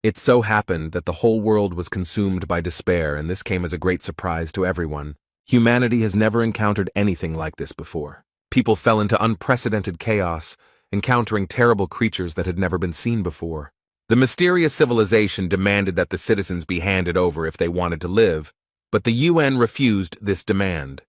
It so happened that the whole world was consumed by despair, and this came as a great surprise to everyone. Humanity has never encountered anything like this before. People fell into unprecedented chaos, encountering terrible creatures that had never been seen before. The mysterious civilization demanded that the citizens be handed over if they wanted to live, but the UN refused this demand.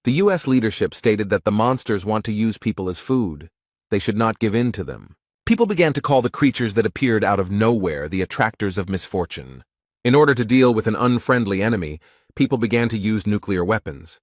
The US leadership stated that the monsters want to use people as food. They should not give in to them. People began to call the creatures that appeared out of nowhere the attractors of misfortune. In order to deal with an unfriendly enemy, people began to use nuclear weapons.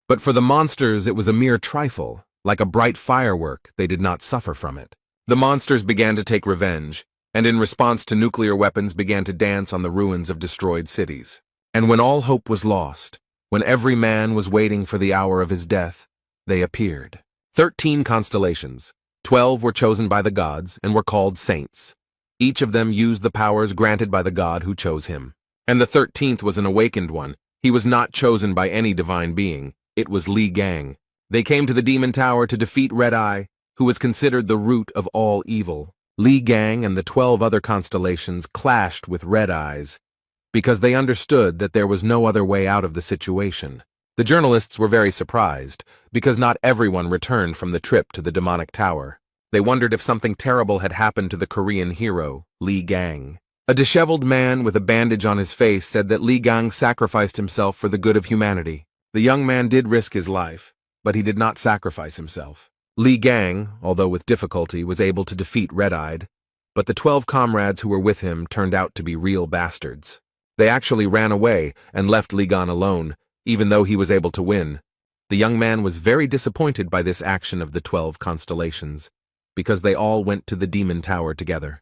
But for the monsters, it was a mere trifle. Like a bright firework, they did not suffer from it. The monsters began to take revenge, and in response to nuclear weapons began to dance on the ruins of destroyed cities. And when all hope was lost, when every man was waiting for the hour of his death, they appeared. 13 constellations. 12 were chosen by the gods and were called saints. Each of them used the powers granted by the god who chose him. And the 13th was an awakened one. He was not chosen by any divine being. It was Li Gang. They came to the Demon Tower to defeat Red Eye, who was considered the root of all evil. Li Gang and the 12 other constellations clashed with Red Eyes because they understood that there was no other way out of the situation. The journalists were very surprised, because not everyone returned from the trip to the demonic tower. They wondered if something terrible had happened to the Korean hero, Li Gang. A disheveled man with a bandage on his face said that Li Gang sacrificed himself for the good of humanity. The young man did risk his life, but he did not sacrifice himself. Li Gang, although with difficulty, was able to defeat Red-Eyed, but the 12 comrades who were with him turned out to be real bastards. They actually ran away and left Li Gang alone, even though he was able to win. The young man was very disappointed by this action of the 12 constellations, because they all went to the Demon Tower together.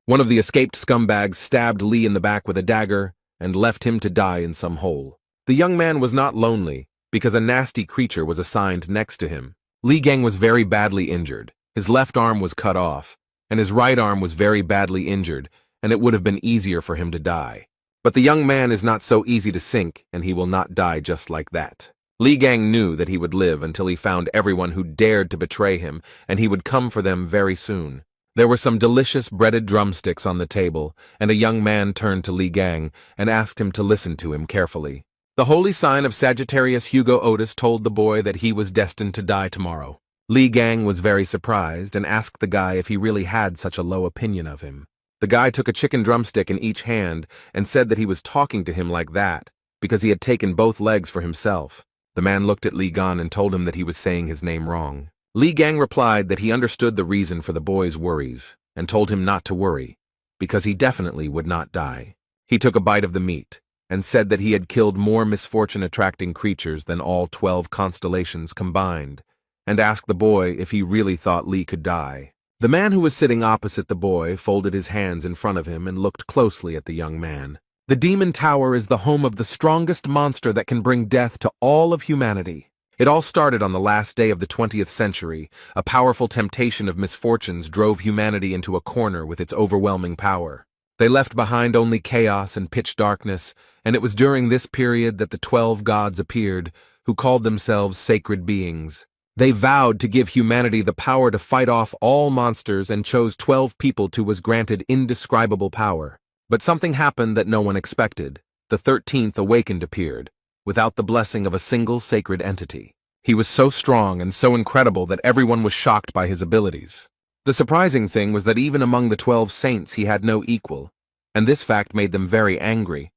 One of the escaped scumbags stabbed Li in the back with a dagger and left him to die in some hole. The young man was not lonely, because a nasty creature was assigned next to him. Li Gang was very badly injured. His left arm was cut off, and his right arm was very badly injured, and it would have been easier for him to die. But the young man is not so easy to sink, and he will not die just like that. Li Gang knew that he would live until he found everyone who dared to betray him, and he would come for them very soon. There were some delicious breaded drumsticks on the table, and a young man turned to Li Gang and asked him to listen to him carefully. The holy sign of Sagittarius Hugo Otis told the boy that he was destined to die tomorrow. Li Gang was very surprised and asked the guy if he really had such a low opinion of him. The guy took a chicken drumstick in each hand and said that he was talking to him like that because he had taken both legs for himself. The man looked at Li Gang and told him that he was saying his name wrong. Li Gang replied that he understood the reason for the boy's worries and told him not to worry, because he definitely would not die. He took a bite of the meat and said that he had killed more misfortune-attracting creatures than all 12 constellations combined, and asked the boy if he really thought Li could die. The man who was sitting opposite the boy folded his hands in front of him and looked closely at the young man. The Demon Tower is the home of the strongest monster that can bring death to all of humanity. It all started on the last day of the 20th century. A powerful temptation of misfortunes drove humanity into a corner with its overwhelming power. They left behind only chaos and pitch darkness, and it was during this period that the 12 gods appeared, who called themselves sacred beings. They vowed to give humanity the power to fight off all monsters and chose 12 people who was granted indescribable power. But something happened that no one expected. The 13th awakened appeared, without the blessing of a single sacred entity. He was so strong and so incredible that everyone was shocked by his abilities. The surprising thing was that even among the 12 saints he had no equal, and this fact made them very angry.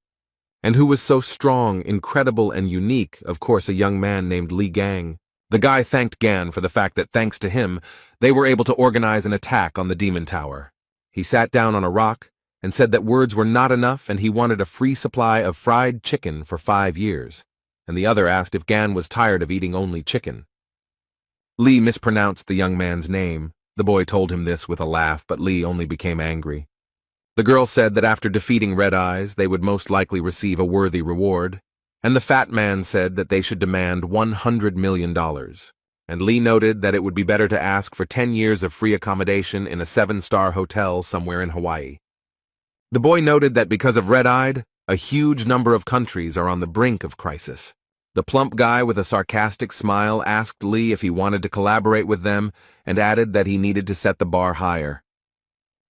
And who was so strong, incredible, and unique? Of course, a young man named Li Gang. The guy thanked Gan for the fact that thanks to him, they were able to organize an attack on the Demon Tower. He sat down on a rock and said that words were not enough and he wanted a free supply of fried chicken for 5 years, and the other asked if Gan was tired of eating only chicken. Li mispronounced the young man's name. The boy told him this with a laugh, but Li only became angry. The girl said that after defeating Red Eyes, they would most likely receive a worthy reward, and the fat man said that they should demand $100 million. And Li noted that it would be better to ask for 10 years of free accommodation in a 7-star hotel somewhere in Hawaii. The boy noted that because of Red-Eyed, a huge number of countries are on the brink of crisis. The plump guy with a sarcastic smile asked Li if he wanted to collaborate with them and added that he needed to set the bar higher.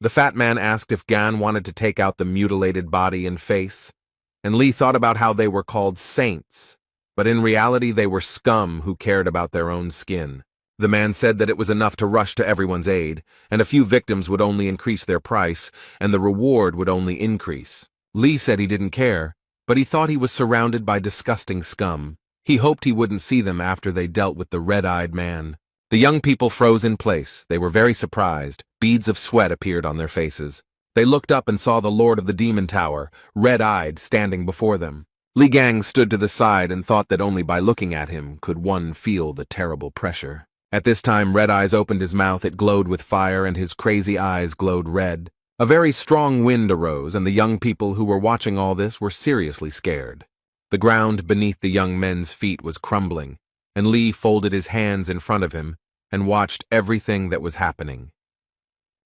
The fat man asked if Gan wanted to take out the mutilated body and face, and Lee thought about how they were called saints, but in reality they were scum who cared about their own skin. The man said that it was enough to rush to everyone's aid, and a few victims would only increase their price, and the reward would only increase. Lee said he didn't care, but he thought he was surrounded by disgusting scum. He hoped he wouldn't see them after they dealt with the red-eyed man. The young people froze in place. They were very surprised. Beads of sweat appeared on their faces. They looked up and saw the Lord of the Demon Tower, red-eyed, standing before them. Li Gang stood to the side and thought that only by looking at him could one feel the terrible pressure. At this time, Red Eyes opened his mouth. It glowed with fire, and his crazy eyes glowed red. A very strong wind arose, and the young people who were watching all this were seriously scared. The ground beneath the young men's feet was crumbling, and Lee folded his hands in front of him and watched everything that was happening.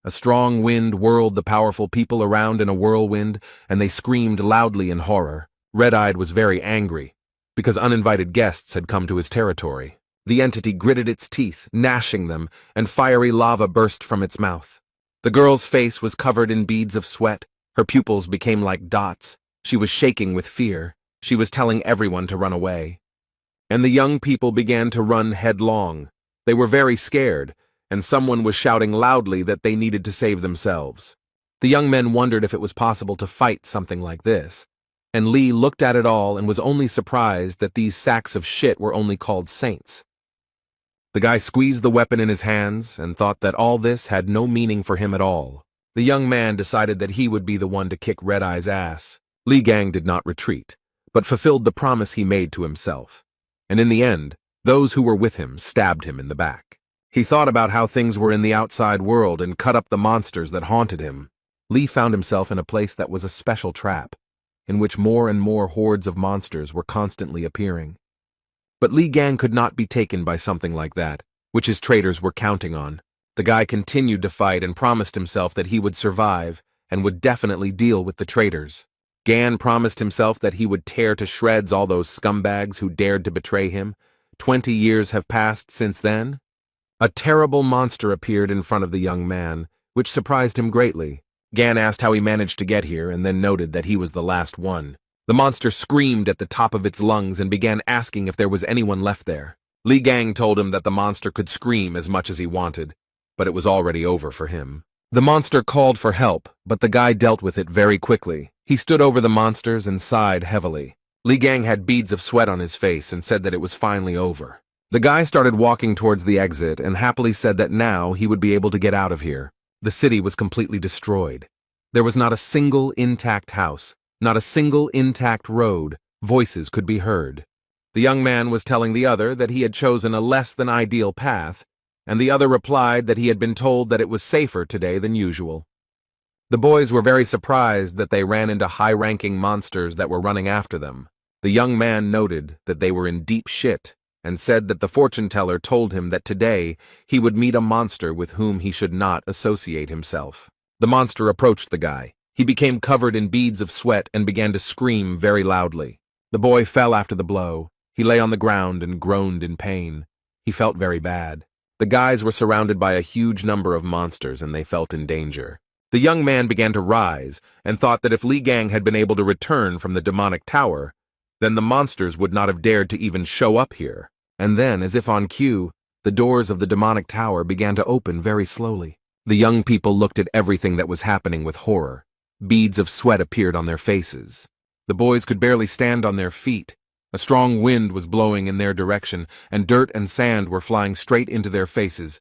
A strong wind whirled the powerful people around in a whirlwind, and they screamed loudly in horror. Red-Eyed was very angry, because uninvited guests had come to his territory. The entity gritted its teeth, gnashing them, and fiery lava burst from its mouth. The girl's face was covered in beads of sweat. Her pupils became like dots. She was shaking with fear. She was telling everyone to run away. And the young people began to run headlong. They were very scared, and someone was shouting loudly that they needed to save themselves. The young men wondered if it was possible to fight something like this, and Lee looked at it all and was only surprised that these sacks of shit were only called saints. The guy squeezed the weapon in his hands and thought that all this had no meaning for him at all. The young man decided that he would be the one to kick Red Eye's ass. Li Gang did not retreat, but fulfilled the promise he made to himself. And in the end, those who were with him stabbed him in the back. He thought about how things were in the outside world and cut up the monsters that haunted him. Lee found himself in a place that was a special trap, in which more and more hordes of monsters were constantly appearing. But Li Gang could not be taken by something like that, which his traitors were counting on. The guy continued to fight and promised himself that he would survive and would definitely deal with the traitors. Gan promised himself that he would tear to shreds all those scumbags who dared to betray him. 20 years have passed since then. A terrible monster appeared in front of the young man, which surprised him greatly. Gan asked how he managed to get here and then noted that he was the last one. The monster screamed at the top of its lungs and began asking if there was anyone left there. Li Gang told him that the monster could scream as much as he wanted, but it was already over for him. The monster called for help, but the guy dealt with it very quickly. He stood over the monsters and sighed heavily. Li Gang had beads of sweat on his face and said that it was finally over. The guy started walking towards the exit and happily said that now he would be able to get out of here. The city was completely destroyed. There was not a single intact house. Not a single intact road. Voices could be heard. The young man was telling the other that he had chosen a less than ideal path, and the other replied that he had been told that it was safer today than usual. The boys were very surprised that they ran into high-ranking monsters that were running after them. The young man noted that they were in deep shit and said that the fortune-teller told him that today he would meet a monster with whom he should not associate himself. The monster approached the guy. He became covered in beads of sweat and began to scream very loudly. The boy fell after the blow. He lay on the ground and groaned in pain. He felt very bad. The guys were surrounded by a huge number of monsters and they felt in danger. The young man began to rise and thought that if Li Gang had been able to return from the demonic tower, then the monsters would not have dared to even show up here. And then, as if on cue, the doors of the demonic tower began to open very slowly. The young people looked at everything that was happening with horror. Beads of sweat appeared on their faces. The boys could barely stand on their feet. A strong wind was blowing in their direction, and dirt and sand were flying straight into their faces.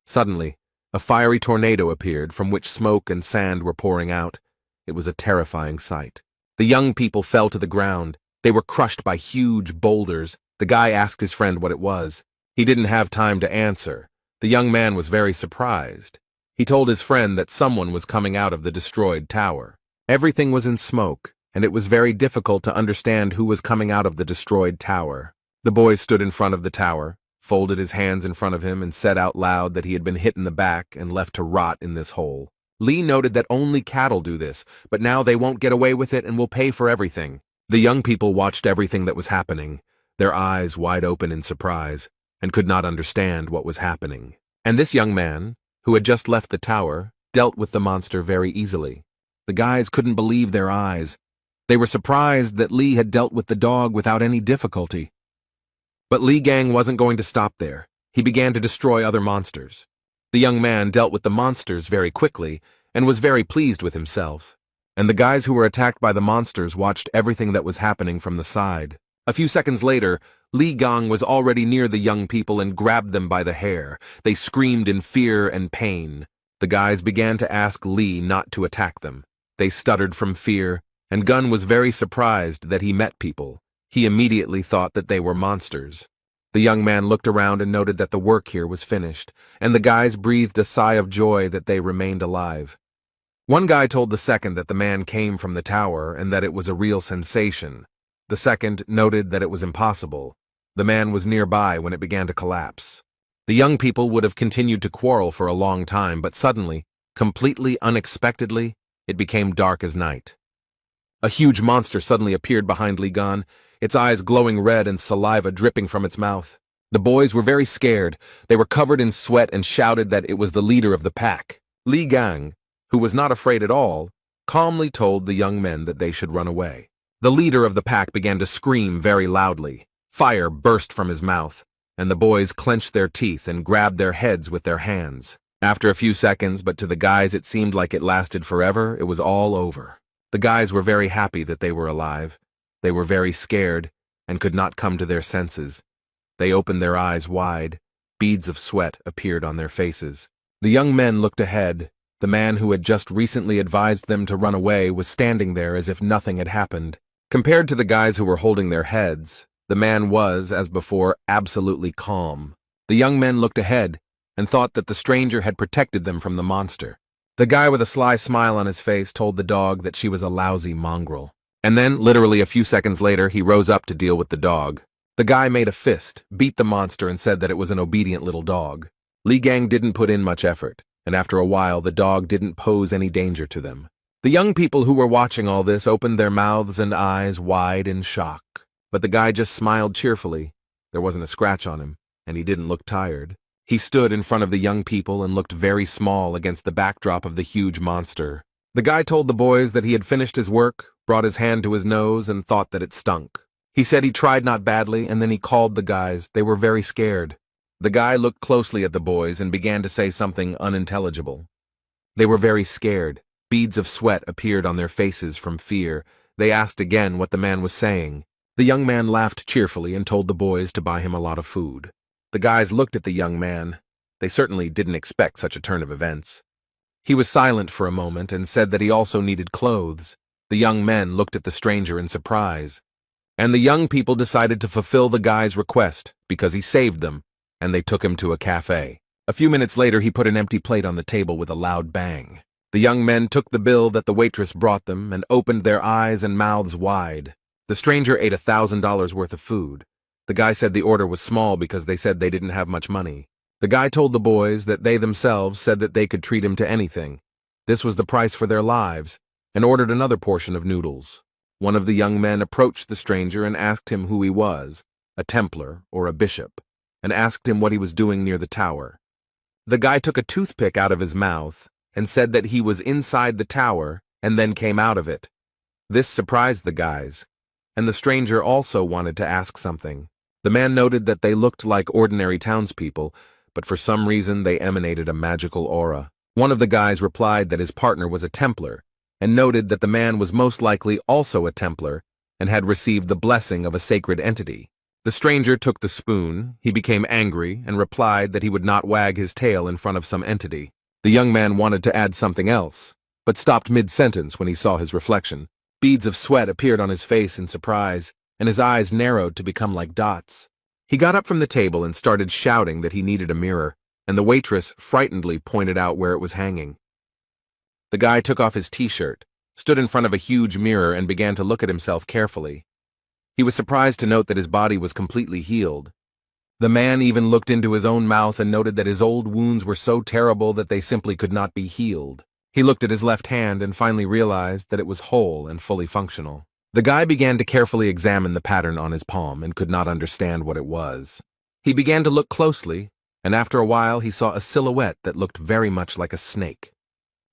Suddenly, a fiery tornado appeared from which smoke and sand were pouring out. It was a terrifying sight. The young people fell to the ground. They were crushed by huge boulders. The guy asked his friend what it was. He didn't have time to answer. The young man was very surprised. He told his friend that someone was coming out of the destroyed tower. Everything was in smoke, and it was very difficult to understand who was coming out of the destroyed tower. The boy stood in front of the tower, folded his hands in front of him, and said out loud that he had been hit in the back and left to rot in this hole. Lee noted that only cattle do this, but now they won't get away with it and will pay for everything. The young people watched everything that was happening, their eyes wide open in surprise, and could not understand what was happening. And this young man, who had just left the tower, dealt with the monster very easily. The guys couldn't believe their eyes. They were surprised that Li had dealt with the dog without any difficulty. But Li Gang wasn't going to stop there. He began to destroy other monsters. The young man dealt with the monsters very quickly and was very pleased with himself. And the guys who were attacked by the monsters watched everything that was happening from the side. A few seconds later, Li Gang was already near the young people and grabbed them by the hair. They screamed in fear and pain. The guys began to ask Li not to attack them. They stuttered from fear, and Gun was very surprised that he met people. He immediately thought that they were monsters. The young man looked around and noted that the work here was finished, and the guys breathed a sigh of joy that they remained alive. One guy told the second that the man came from the tower and that it was a real sensation. The second noted that it was impossible. The man was nearby when it began to collapse. The young people would have continued to quarrel for a long time, but suddenly, completely unexpectedly, it became dark as night. A huge monster suddenly appeared behind Li Gan, its eyes glowing red and saliva dripping from its mouth. The boys were very scared. They were covered in sweat and shouted that it was the leader of the pack. Li Gang, who was not afraid at all, calmly told the young men that they should run away. The leader of the pack began to scream very loudly. Fire burst from his mouth, and the boys clenched their teeth and grabbed their heads with their hands. After a few seconds, but to the guys it seemed like it lasted forever, it was all over. The guys were very happy that they were alive. They were very scared and could not come to their senses. They opened their eyes wide. Beads of sweat appeared on their faces. The young men looked ahead. The man who had just recently advised them to run away was standing there as if nothing had happened. Compared to the guys who were holding their heads, the man was, as before, absolutely calm. The young men looked ahead and thought that the stranger had protected them from the monster. The guy with a sly smile on his face told the dog that she was a lousy mongrel. And then, literally a few seconds later, he rose up to deal with the dog. The guy made a fist, beat the monster, and said that it was an obedient little dog. Li Gang didn't put in much effort, and after a while the dog didn't pose any danger to them. The young people who were watching all this opened their mouths and eyes wide in shock. But the guy just smiled cheerfully. There wasn't a scratch on him, and he didn't look tired. He stood in front of the young people and looked very small against the backdrop of the huge monster. The guy told the boys that he had finished his work, brought his hand to his nose, and thought that it stunk. He said he tried not badly, and then he called the guys. They were very scared. The guy looked closely at the boys and began to say something unintelligible. They were very scared. Beads of sweat appeared on their faces from fear. They asked again what the man was saying. The young man laughed cheerfully and told the boys to buy him a lot of food. The guys looked at the young man. They certainly didn't expect such a turn of events. He was silent for a moment and said that he also needed clothes. The young men looked at the stranger in surprise. And the young people decided to fulfill the guy's request because he saved them, and they took him to a cafe. A few minutes later, he put an empty plate on the table with a loud bang. The young men took the bill that the waitress brought them and opened their eyes and mouths wide. The stranger ate $1,000 worth of food. The guy said the order was small because they said they didn't have much money. The guy told the boys that they themselves said that they could treat him to anything. This was the price for their lives, and ordered another portion of noodles. One of the young men approached the stranger and asked him who he was, a Templar or a bishop, and asked him what he was doing near the tower. The guy took a toothpick out of his mouth and said that he was inside the tower and then came out of it. This surprised the guys, and the stranger also wanted to ask something. The man noted that they looked like ordinary townspeople, but for some reason they emanated a magical aura. One of the guys replied that his partner was a Templar, and noted that the man was most likely also a Templar and had received the blessing of a sacred entity. The stranger took the spoon. He became angry and replied that he would not wag his tail in front of some entity. The young man wanted to add something else, but stopped mid-sentence when he saw his reflection. Beads of sweat appeared on his face in surprise, and his eyes narrowed to become like dots. He got up from the table and started shouting that he needed a mirror, and the waitress frightenedly pointed out where it was hanging. The guy took off his t-shirt, stood in front of a huge mirror, and began to look at himself carefully. He was surprised to note that his body was completely healed. The man even looked into his own mouth and noted that his old wounds were so terrible that they simply could not be healed. He looked at his left hand and finally realized that it was whole and fully functional. The guy began to carefully examine the pattern on his palm and could not understand what it was. He began to look closely, and after a while he saw a silhouette that looked very much like a snake.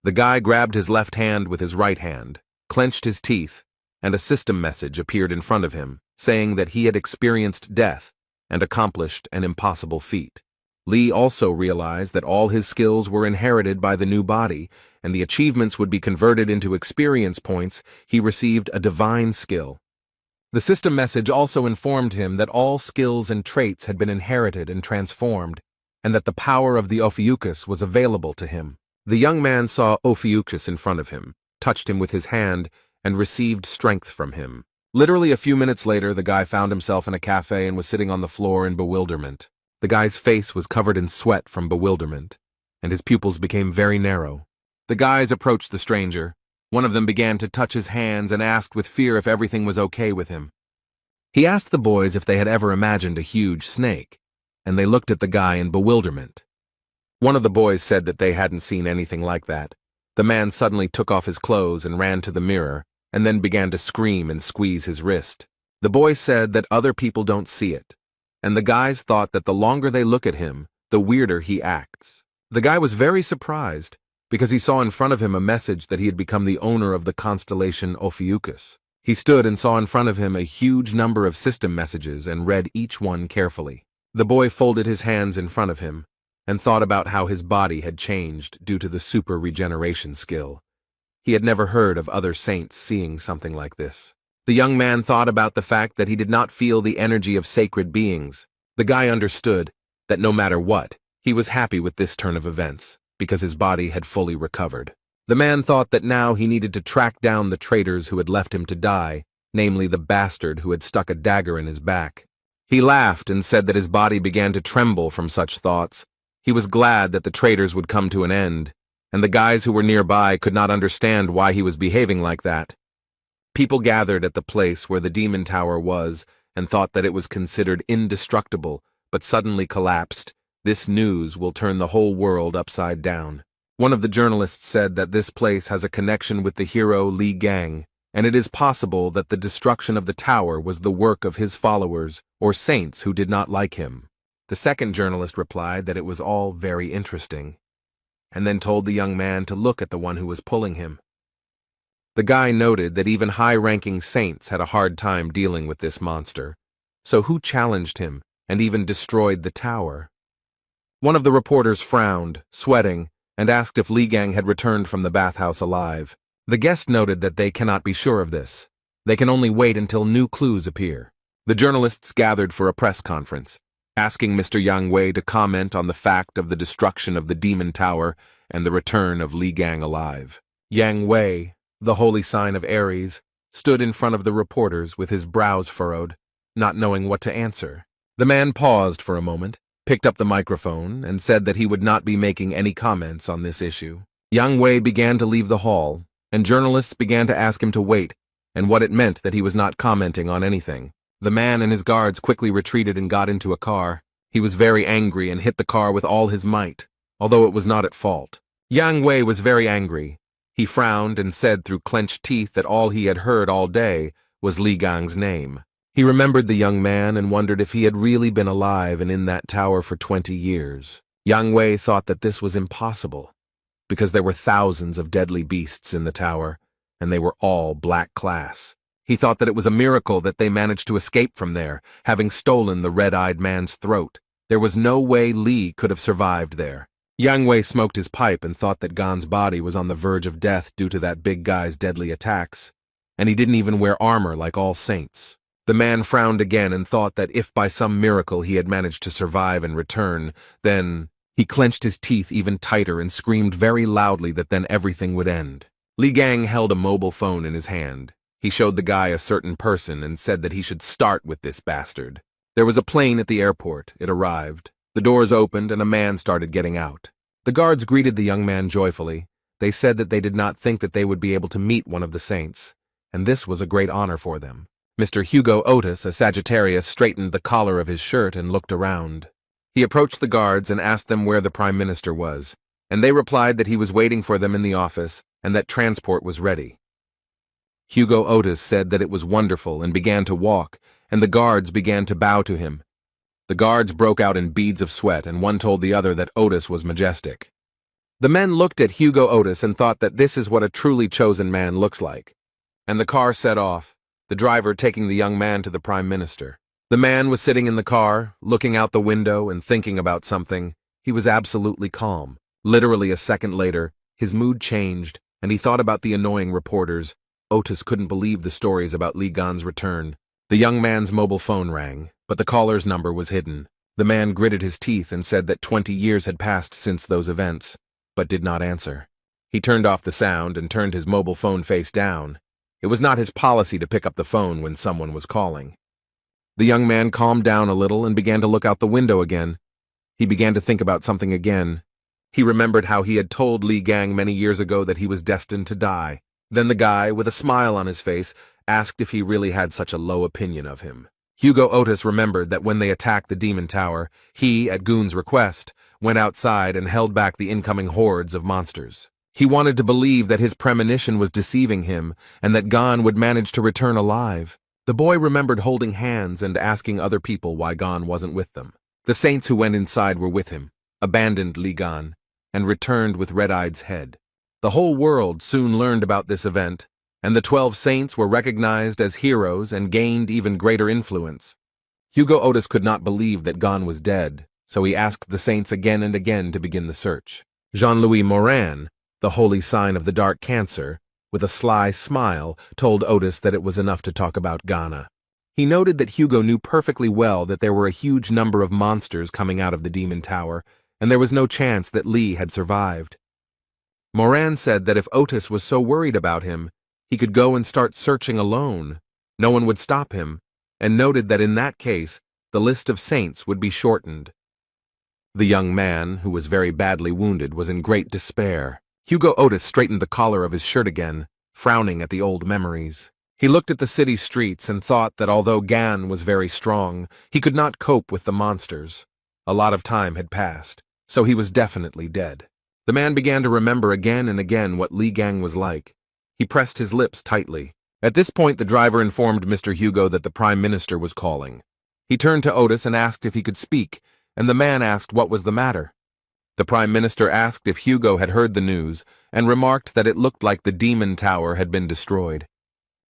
The guy grabbed his left hand with his right hand, clenched his teeth, and a system message appeared in front of him, saying that he had experienced death and accomplished an impossible feat. Lee also realized that all his skills were inherited by the new body, and the achievements would be converted into experience points. He received a divine skill. The system message also informed him that all skills and traits had been inherited and transformed, and that the power of the Ophiuchus was available to him. The young man saw Ophiuchus in front of him, touched him with his hand, and received strength from him. Literally a few minutes later, the guy found himself in a cafe and was sitting on the floor in bewilderment. The guy's face was covered in sweat from bewilderment, and his pupils became very narrow. The guys approached the stranger. One of them began to touch his hands and asked with fear if everything was okay with him. He asked the boys if they had ever imagined a huge snake, and they looked at the guy in bewilderment. One of the boys said that they hadn't seen anything like that. The man suddenly took off his clothes and ran to the mirror, and then began to scream and squeeze his wrist. The boy said that other people don't see it, and the guys thought that the longer they look at him, the weirder he acts. The guy was very surprised, because he saw in front of him a message that he had become the owner of the constellation Ophiuchus. He stood and saw in front of him a huge number of system messages and read each one carefully. The boy folded his hands in front of him and thought about how his body had changed due to the super regeneration skill. He had never heard of other saints seeing something like this. The young man thought about the fact that he did not feel the energy of sacred beings. The guy understood that no matter what, he was happy with this turn of events, because his body had fully recovered. The man thought that now he needed to track down the traitors who had left him to die, namely the bastard who had stuck a dagger in his back. He laughed and said that his body began to tremble from such thoughts. He was glad that the traitors would come to an end, and the guys who were nearby could not understand why he was behaving like that. People gathered at the place where the demon tower was and thought that it was considered indestructible, but suddenly collapsed. This news will turn the whole world upside down. One of the journalists said that this place has a connection with the hero Li Gang, and it is possible that the destruction of the tower was the work of his followers or saints who did not like him. The second journalist replied that it was all very interesting, and then told the young man to look at the one who was pulling him. The guy noted that even high-ranking saints had a hard time dealing with this monster, so who challenged him and even destroyed the tower? One of the reporters frowned, sweating, and asked if Li Gang had returned from the bathhouse alive. The guest noted that they cannot be sure of this. They can only wait until new clues appear. The journalists gathered for a press conference, asking Mr. Yang Wei to comment on the fact of the destruction of the demon tower and the return of Li Gang alive. Yang Wei, the holy sign of Aries, stood in front of the reporters with his brows furrowed, not knowing what to answer. The man paused for a moment, picked up the microphone, and said that he would not be making any comments on this issue. Yang Wei began to leave the hall, and journalists began to ask him to wait, and what it meant that he was not commenting on anything. The man and his guards quickly retreated and got into a car. He was very angry and hit the car with all his might, although it was not at fault. Yang Wei was very angry. He frowned and said through clenched teeth that all he had heard all day was Li Gang's name. He remembered the young man and wondered if he had really been alive and in that tower for 20 years. Yang Wei thought that this was impossible, because there were thousands of deadly beasts in the tower, and they were all black class. He thought that it was a miracle that they managed to escape from there, having stolen the red-eyed man's throat. There was no way Li could have survived there. Yang Wei smoked his pipe and thought that Gan's body was on the verge of death due to that big guy's deadly attacks, and he didn't even wear armor like all saints. The man frowned again and thought that if by some miracle he had managed to survive and return, then he clenched his teeth even tighter and screamed very loudly that then everything would end. Li Gang held a mobile phone in his hand. He showed the guy a certain person and said that he should start with this bastard. There was a plane at the airport. It arrived. The doors opened and a man started getting out. The guards greeted the young man joyfully. They said that they did not think that they would be able to meet one of the saints, and this was a great honor for them. Mr. Hugo Otis, a Sagittarius, straightened the collar of his shirt and looked around. He approached the guards and asked them where the Prime Minister was, and they replied that he was waiting for them in the office and that transport was ready. Hugo Otis said that it was wonderful and began to walk, and the guards began to bow to him. The guards broke out in beads of sweat, and one told the other that Otis was majestic. The men looked at Hugo Otis and thought that this is what a truly chosen man looks like. And the car set off, the driver taking the young man to the Prime Minister. The man was sitting in the car, looking out the window and thinking about something. He was absolutely calm. Literally a second later, his mood changed, and he thought about the annoying reporters. Otis couldn't believe the stories about Li Gan's return. The young man's mobile phone rang, but the caller's number was hidden. The man gritted his teeth and said that 20 years had passed since those events, but did not answer. He turned off the sound and turned his mobile phone face down. It was not his policy to pick up the phone when someone was calling. The young man calmed down a little and began to look out the window again. He began to think about something again. He remembered how he had told Li Gang many years ago that he was destined to die. Then the guy, with a smile on his face, asked if he really had such a low opinion of him. Hugo Otis remembered that when they attacked the Demon Tower, he, at Goon's request, went outside and held back the incoming hordes of monsters. He wanted to believe that his premonition was deceiving him and that Gon would manage to return alive. The boy remembered holding hands and asking other people why Gon wasn't with them. The saints who went inside were with him, abandoned Li Gan, and returned with Red-Eye's head. The whole world soon learned about this event, and the 12 saints were recognized as heroes and gained even greater influence. Hugo Otis could not believe that Gon was dead, so he asked the saints again and again to begin the search. Jean-Louis Morin, the holy sign of the Dark Cancer, with a sly smile, told Otis that it was enough to talk about Ghana. He noted that Hugo knew perfectly well that there were a huge number of monsters coming out of the Demon Tower, and there was no chance that Li had survived. Morin said that if Otis was so worried about him, he could go and start searching alone. No one would stop him, and noted that in that case, the list of saints would be shortened. The young man, who was very badly wounded, was in great despair. Hugo Otis straightened the collar of his shirt again, frowning at the old memories. He looked at the city streets and thought that although Gan was very strong, he could not cope with the monsters. A lot of time had passed, so he was definitely dead. The man began to remember again and again what Li Gang was like. He pressed his lips tightly. At this point, the driver informed Mr. Hugo that the Prime Minister was calling. He turned to Otis and asked if he could speak, and the man asked what was the matter. The Prime Minister asked if Hugo had heard the news and remarked that it looked like the Demon Tower had been destroyed.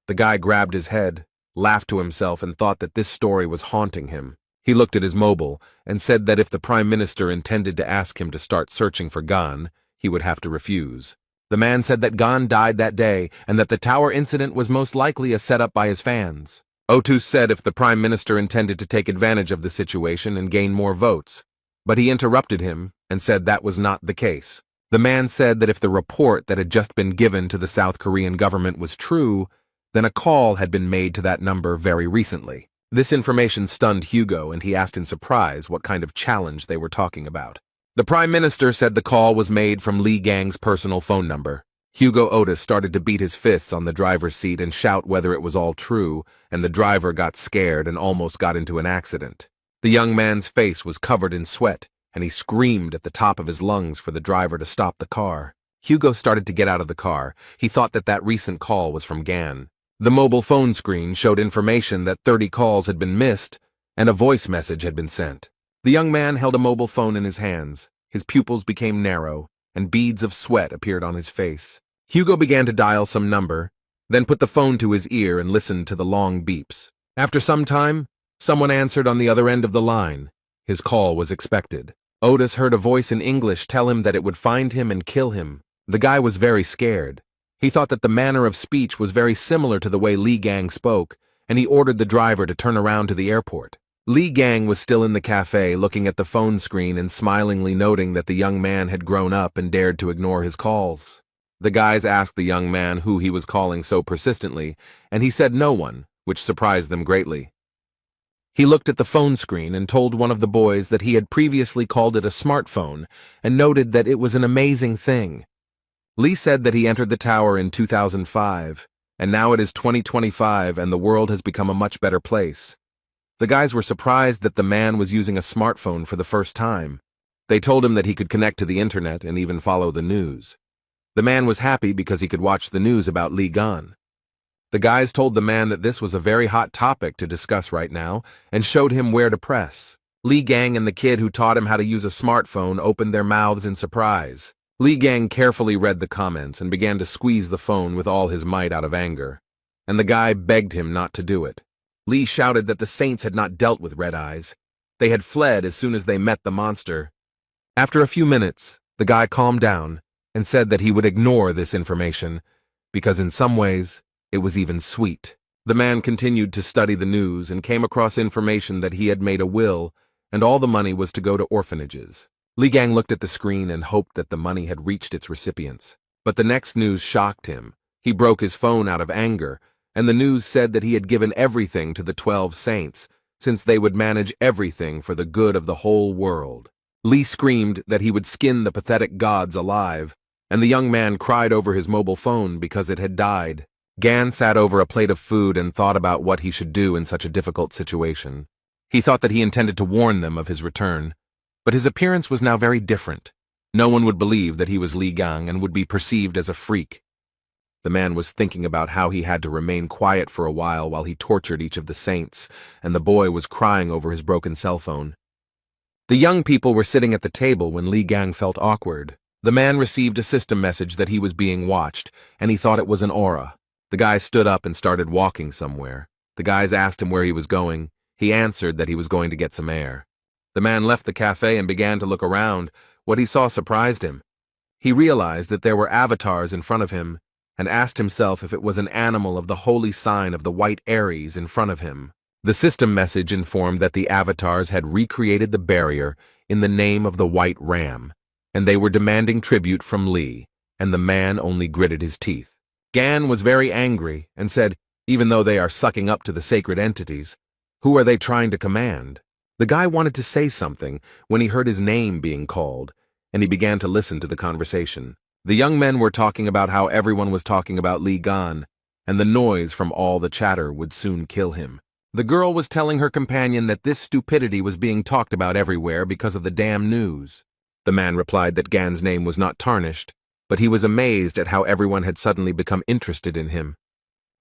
The guy grabbed his head, laughed to himself, and thought that this story was haunting him. He looked at his mobile and said that if the Prime Minister intended to ask him to start searching for Gon, he would have to refuse. The man said that Gon died that day and that the tower incident was most likely a setup by his fans. Otis said if the Prime Minister intended to take advantage of the situation and gain more votes, but he interrupted him and said that was not the case. The man said that if the report that had just been given to the South Korean government was true, then a call had been made to that number very recently. This information stunned Hugo, and he asked in surprise what kind of challenge they were talking about. The Prime Minister said the call was made from Li Gang's personal phone number. Hugo Otis started to beat his fists on the driver's seat and shout whether it was all true, and the driver got scared and almost got into an accident. The young man's face was covered in sweat, and he screamed at the top of his lungs for the driver to stop the car. Hugo started to get out of the car. He thought that that recent call was from Gan. The mobile phone screen showed information that 30 calls had been missed, and a voice message had been sent. The young man held a mobile phone in his hands. His pupils became narrow, and beads of sweat appeared on his face. Hugo began to dial some number, then put the phone to his ear and listened to the long beeps. After some time, someone answered on the other end of the line. His call was expected. Otis heard a voice in English tell him that it would find him and kill him. The guy was very scared. He thought that the manner of speech was very similar to the way Li Gang spoke, and he ordered the driver to turn around to the airport. Li Gang was still in the cafe looking at the phone screen and smilingly noting that the young man had grown up and dared to ignore his calls. The guys asked the young man who he was calling so persistently, and he said no one, which surprised them greatly. He looked at the phone screen and told one of the boys that he had previously called it a smartphone and noted that it was an amazing thing. Lee said that he entered the tower in 2005, and now it is 2025 and the world has become a much better place. The guys were surprised that the man was using a smartphone for the first time. They told him that he could connect to the internet and even follow the news. The man was happy because he could watch the news about Li Gan. The guys told the man that this was a very hot topic to discuss right now and showed him where to press. Li Gang and the kid who taught him how to use a smartphone opened their mouths in surprise. Li Gang carefully read the comments and began to squeeze the phone with all his might out of anger, and the guy begged him not to do it. Li shouted that the saints had not dealt with red eyes. They had fled as soon as they met the monster. After a few minutes, the guy calmed down and said that he would ignore this information because in some ways it was even sweet. The man continued to study the news and came across information that he had made a will and all the money was to go to orphanages. Li Gang looked at the screen and hoped that the money had reached its recipients. But the next news shocked him. He broke his phone out of anger, and the news said that he had given everything to the 12 saints, since they would manage everything for the good of the whole world. Li screamed that he would skin the pathetic gods alive, and the young man cried over his mobile phone because it had died. Gan sat over a plate of food and thought about what he should do in such a difficult situation. He thought that he intended to warn them of his return, but his appearance was now very different. No one would believe that he was Li Gang and would be perceived as a freak. The man was thinking about how he had to remain quiet for a while he tortured each of the saints, and the boy was crying over his broken cell phone. The young people were sitting at the table when Li Gang felt awkward. The man received a system message that he was being watched, and he thought it was an aura. The guy stood up and started walking somewhere. The guys asked him where he was going. He answered that he was going to get some air. The man left the cafe and began to look around. What he saw surprised him. He realized that there were avatars in front of him and asked himself if it was an animal of the holy sign of the white Aries in front of him. The system message informed that the avatars had recreated the barrier in the name of the white ram, and they were demanding tribute from Li, and the man only gritted his teeth. Gan was very angry and said, even though they are sucking up to the sacred entities, who are they trying to command? The guy wanted to say something when he heard his name being called, and he began to listen to the conversation. The young men were talking about how everyone was talking about Li Gan, and the noise from all the chatter would soon kill him. The girl was telling her companion that this stupidity was being talked about everywhere because of the damn news. The man replied that Gan's name was not tarnished, but he was amazed at how everyone had suddenly become interested in him.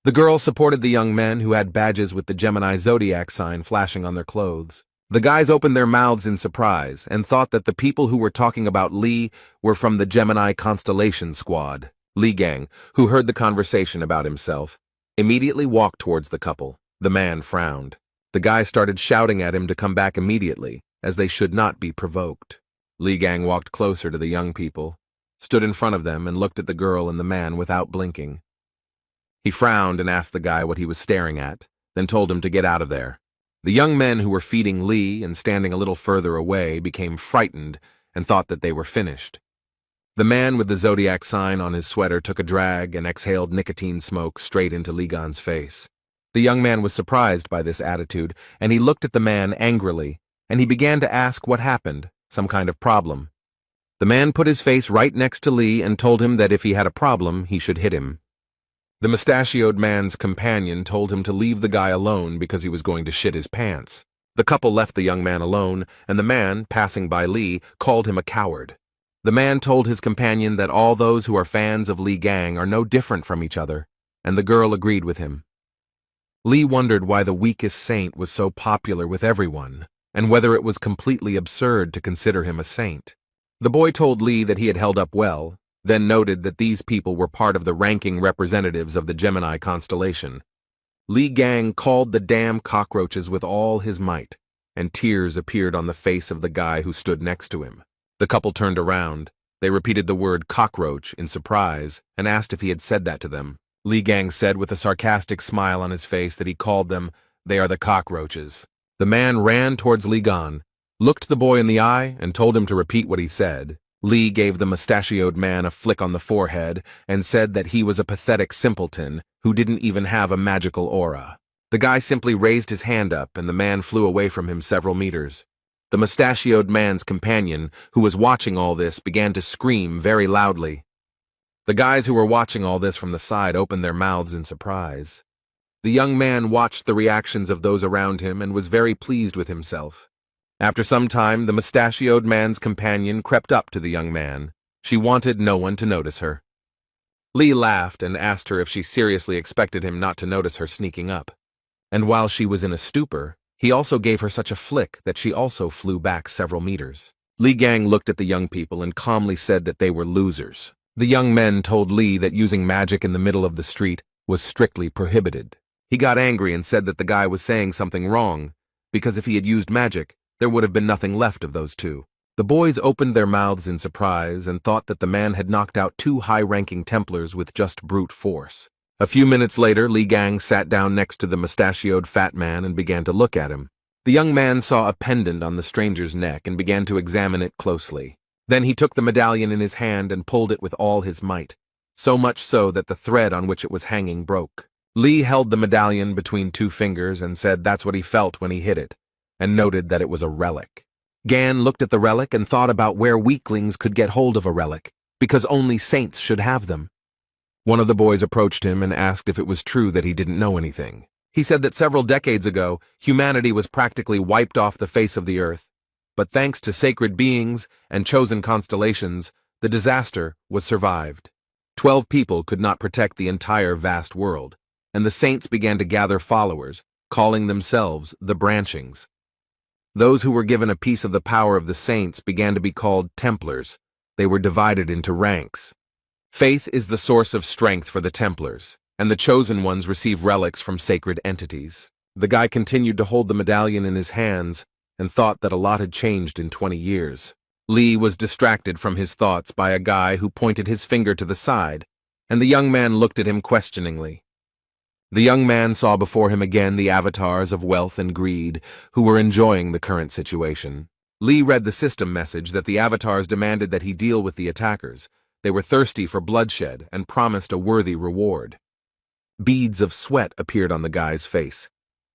The girl supported the young men who had badges with the Gemini Zodiac sign flashing on their clothes. The guys opened their mouths in surprise and thought that the people who were talking about Li were from the Gemini constellation squad. Li Gang, who heard the conversation about himself, immediately walked towards the couple. The man frowned. The guy started shouting at him to come back immediately, as they should not be provoked. Li Gang walked closer to the young people, stood in front of them and looked at the girl and the man without blinking. He frowned and asked the guy what he was staring at, then told him to get out of there. The young men who were feeding Li and standing a little further away became frightened and thought that they were finished. The man with the Zodiac sign on his sweater took a drag and exhaled nicotine smoke straight into Li Gan's face. The young man was surprised by this attitude, and he looked at the man angrily, and he began to ask what happened, some kind of problem. The man put his face right next to Li and told him that if he had a problem, he should hit him. The mustachioed man's companion told him to leave the guy alone because he was going to shit his pants. The couple left the young man alone, and the man, passing by Li, called him a coward. The man told his companion that all those who are fans of Li Gang are no different from each other, and the girl agreed with him. Li wondered why the weakest saint was so popular with everyone, and whether it was completely absurd to consider him a saint. The boy told Li that he had held up well, then noted that these people were part of the ranking representatives of the Gemini constellation. Li Gang called the damn cockroaches with all his might, and tears appeared on the face of the guy who stood next to him. The couple turned around. They repeated the word cockroach in surprise and asked if he had said that to them. Li Gang said with a sarcastic smile on his face that he called them, "They are the cockroaches." The man ran towards Li Gan, looked the boy in the eye, and told him to repeat what he said. Li gave the mustachioed man a flick on the forehead and said that he was a pathetic simpleton who didn't even have a magical aura. The guy simply raised his hand up and the man flew away from him several meters. The mustachioed man's companion, who was watching all this, began to scream very loudly. The guys who were watching all this from the side opened their mouths in surprise. The young man watched the reactions of those around him and was very pleased with himself. After some time, the mustachioed man's companion crept up to the young man. She wanted no one to notice her. Li laughed and asked her if she seriously expected him not to notice her sneaking up. And while she was in a stupor, he also gave her such a flick that she also flew back several meters. Li Gang looked at the young people and calmly said that they were losers. The young men told Li that using magic in the middle of the street was strictly prohibited. He got angry and said that the guy was saying something wrong, because if he had used magic, there would have been nothing left of those two. The boys opened their mouths in surprise and thought that the man had knocked out two high-ranking Templars with just brute force. A few minutes later, Li Gang sat down next to the mustachioed fat man and began to look at him. The young man saw a pendant on the stranger's neck and began to examine it closely. Then he took the medallion in his hand and pulled it with all his might, so much so that the thread on which it was hanging broke. Li held the medallion between two fingers and said that's what he felt when he hit it, and noted that it was a relic. Gan looked at the relic and thought about where weaklings could get hold of a relic, because only saints should have them. One of the boys approached him and asked if it was true that he didn't know anything. He said that several decades ago, humanity was practically wiped off the face of the earth, but thanks to sacred beings and chosen constellations, the disaster was survived. 12 people could not protect the entire vast world, and the saints began to gather followers, calling themselves the Branchings. Those who were given a piece of the power of the saints began to be called Templars. They were divided into ranks. Faith is the source of strength for the Templars, and the chosen ones receive relics from sacred entities. The guy continued to hold the medallion in his hands and thought that a lot had changed in 20 years. Li was distracted from his thoughts by a guy who pointed his finger to the side, and the young man looked at him questioningly. The young man saw before him again the avatars of wealth and greed who were enjoying the current situation. Li read the system message that the avatars demanded that he deal with the attackers. They were thirsty for bloodshed and promised a worthy reward. Beads of sweat appeared on the guy's face.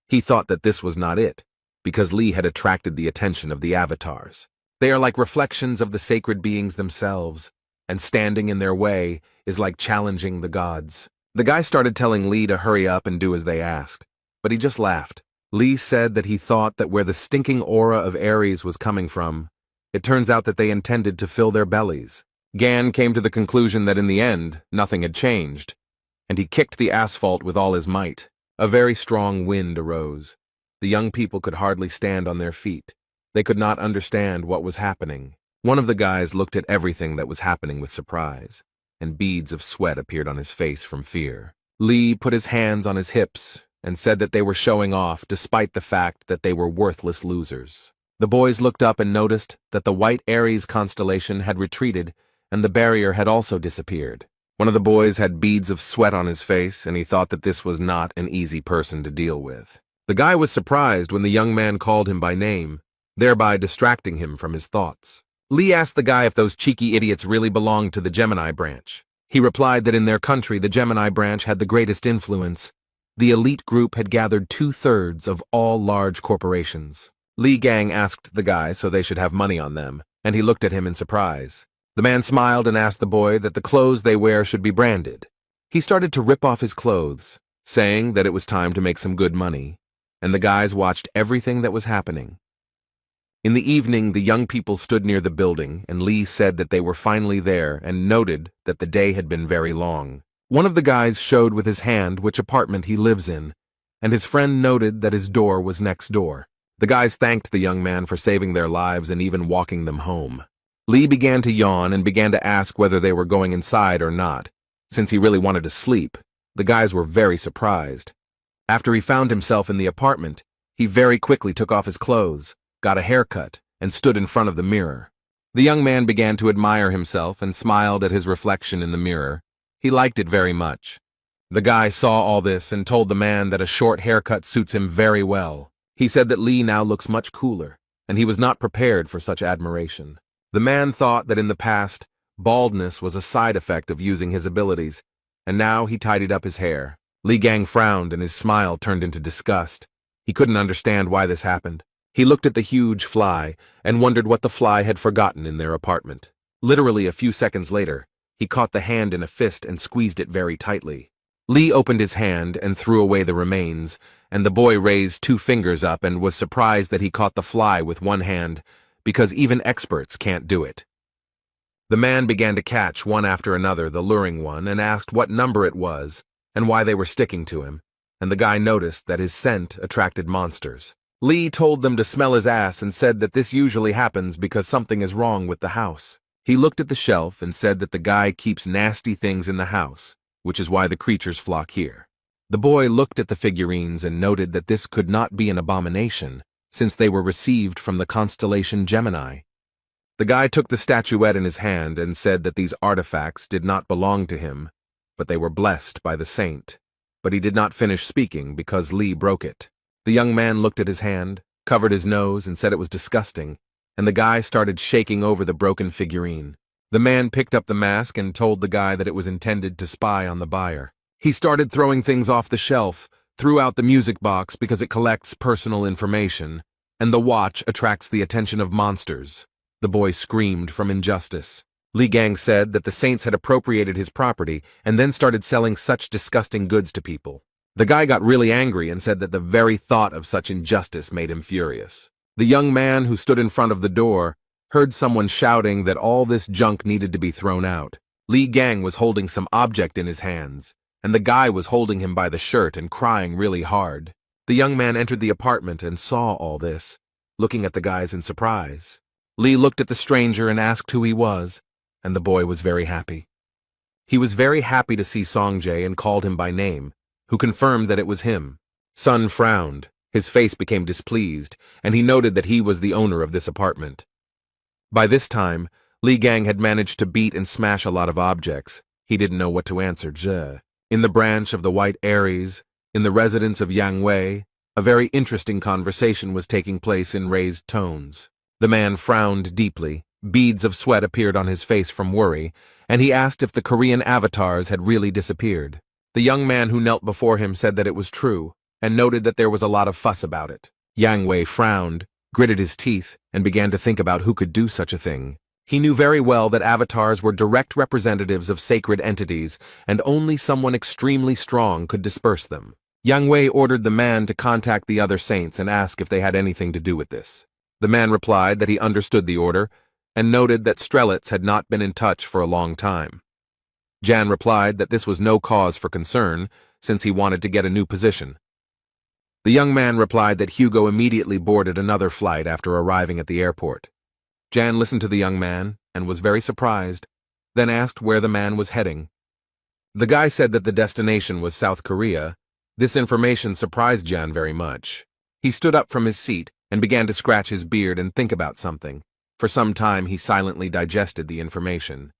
He thought that this was not it, because Li had attracted the attention of the avatars. They are like reflections of the sacred beings themselves, and standing in their way is like challenging the gods. The guy started telling Li to hurry up and do as they asked, but he just laughed. Li said that he thought that where the stinking aura of Aries was coming from, it turns out that they intended to fill their bellies. Gan came to the conclusion that in the end, nothing had changed, and he kicked the asphalt with all his might. A very strong wind arose. The young people could hardly stand on their feet. They could not understand what was happening. One of the guys looked at everything that was happening with surprise, and beads of sweat appeared on his face from fear. Li put his hands on his hips and said that they were showing off despite the fact that they were worthless losers. The boys looked up and noticed that the white Aries constellation had retreated and the barrier had also disappeared. One of the boys had beads of sweat on his face, and he thought that this was not an easy person to deal with. The guy was surprised when the young man called him by name, thereby distracting him from his thoughts. Li asked the guy if those cheeky idiots really belonged to the Gemini branch. He replied that in their country the Gemini branch had the greatest influence. The elite group had gathered 2/3 of all large corporations. Li Gang asked the guy so they should have money on them, and he looked at him in surprise. The man smiled and asked the boy that the clothes they wear should be branded. He started to rip off his clothes, saying that it was time to make some good money, and the guys watched everything that was happening. In the evening, the young people stood near the building, and Li said that they were finally there and noted that the day had been very long. One of the guys showed with his hand which apartment he lives in, and his friend noted that his door was next door. The guys thanked the young man for saving their lives and even walking them home. Li began to yawn and began to ask whether they were going inside or not. Since he really wanted to sleep, the guys were very surprised. After he found himself in the apartment, he very quickly took off his clothes, got a haircut, and stood in front of the mirror. The young man began to admire himself and smiled at his reflection in the mirror. He liked it very much. The guy saw all this and told the man that a short haircut suits him very well. He said that Li now looks much cooler, and he was not prepared for such admiration. The man thought that in the past, baldness was a side effect of using his abilities, and now he tidied up his hair. Li Gang frowned and his smile turned into disgust. He couldn't understand why this happened. He looked at the huge fly and wondered what the fly had forgotten in their apartment. Literally a few seconds later, he caught the hand in a fist and squeezed it very tightly. Li opened his hand and threw away the remains, and the boy raised 2 fingers up and was surprised that he caught the fly with one hand, because even experts can't do it. The man began to catch one after another the luring one and asked what number it was and why they were sticking to him, and the guy noticed that his scent attracted monsters. Lee told them to smell his ass and said that this usually happens because something is wrong with the house. He looked at the shelf and said that the guy keeps nasty things in the house, which is why the creatures flock here. The boy looked at the figurines and noted that this could not be an abomination, since they were received from the constellation Gemini. The guy took the statuette in his hand and said that these artifacts did not belong to him, but they were blessed by the saint. But he did not finish speaking because Lee broke it. The young man looked at his hand, covered his nose, and said it was disgusting, and the guy started shaking over the broken figurine. The man picked up the mask and told the guy that it was intended to spy on the buyer. He started throwing things off the shelf, threw out the music box because it collects personal information, and the watch attracts the attention of monsters. The boy screamed from injustice. Li Gang said that the saints had appropriated his property and then started selling such disgusting goods to people. The guy got really angry and said that the very thought of such injustice made him furious. The young man who stood in front of the door heard someone shouting that all this junk needed to be thrown out. Li Gang was holding some object in his hands, and the guy was holding him by the shirt and crying really hard. The young man entered the apartment and saw all this, looking at the guys in surprise. Lee looked at the stranger and asked who he was, and the boy was very happy. He was very happy to see Songjae and called him by name, who confirmed that it was him. Sun frowned, his face became displeased, and he noted that he was the owner of this apartment. By this time, Li Gang had managed to beat and smash a lot of objects. He didn't know what to answer. In the branch of the White Aries, in the residence of Yang Wei, a very interesting conversation was taking place in raised tones. The man frowned deeply, beads of sweat appeared on his face from worry, and he asked if the Korean avatars had really disappeared. The young man who knelt before him said that it was true, and noted that there was a lot of fuss about it. Yang Wei frowned, gritted his teeth, and began to think about who could do such a thing. He knew very well that avatars were direct representatives of sacred entities, and only someone extremely strong could disperse them. Yang Wei ordered the man to contact the other saints and ask if they had anything to do with this. The man replied that he understood the order, and noted that Strelitz had not been in touch for a long time. Jan replied that this was no cause for concern, since he wanted to get a new position. The young man replied that Hugo immediately boarded another flight after arriving at the airport. Jan listened to the young man and was very surprised, then asked where the man was heading. The guy said that the destination was South Korea. This information surprised Jan very much. He stood up from his seat and began to scratch his beard and think about something. For some time he silently digested the information.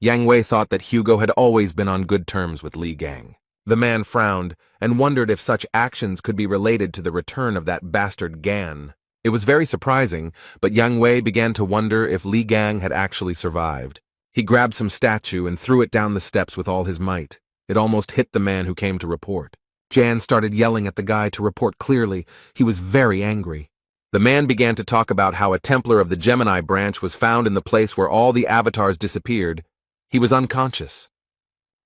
Yang Wei thought that Hugo had always been on good terms with Li Gang. The man frowned and wondered if such actions could be related to the return of that bastard Gan. It was very surprising, but Yang Wei began to wonder if Li Gang had actually survived. He grabbed some statue and threw it down the steps with all his might. It almost hit the man who came to report. Jan started yelling at the guy to report clearly. He was very angry. The man began to talk about how a Templar of the Gemini branch was found in the place where all the avatars disappeared. He was unconscious.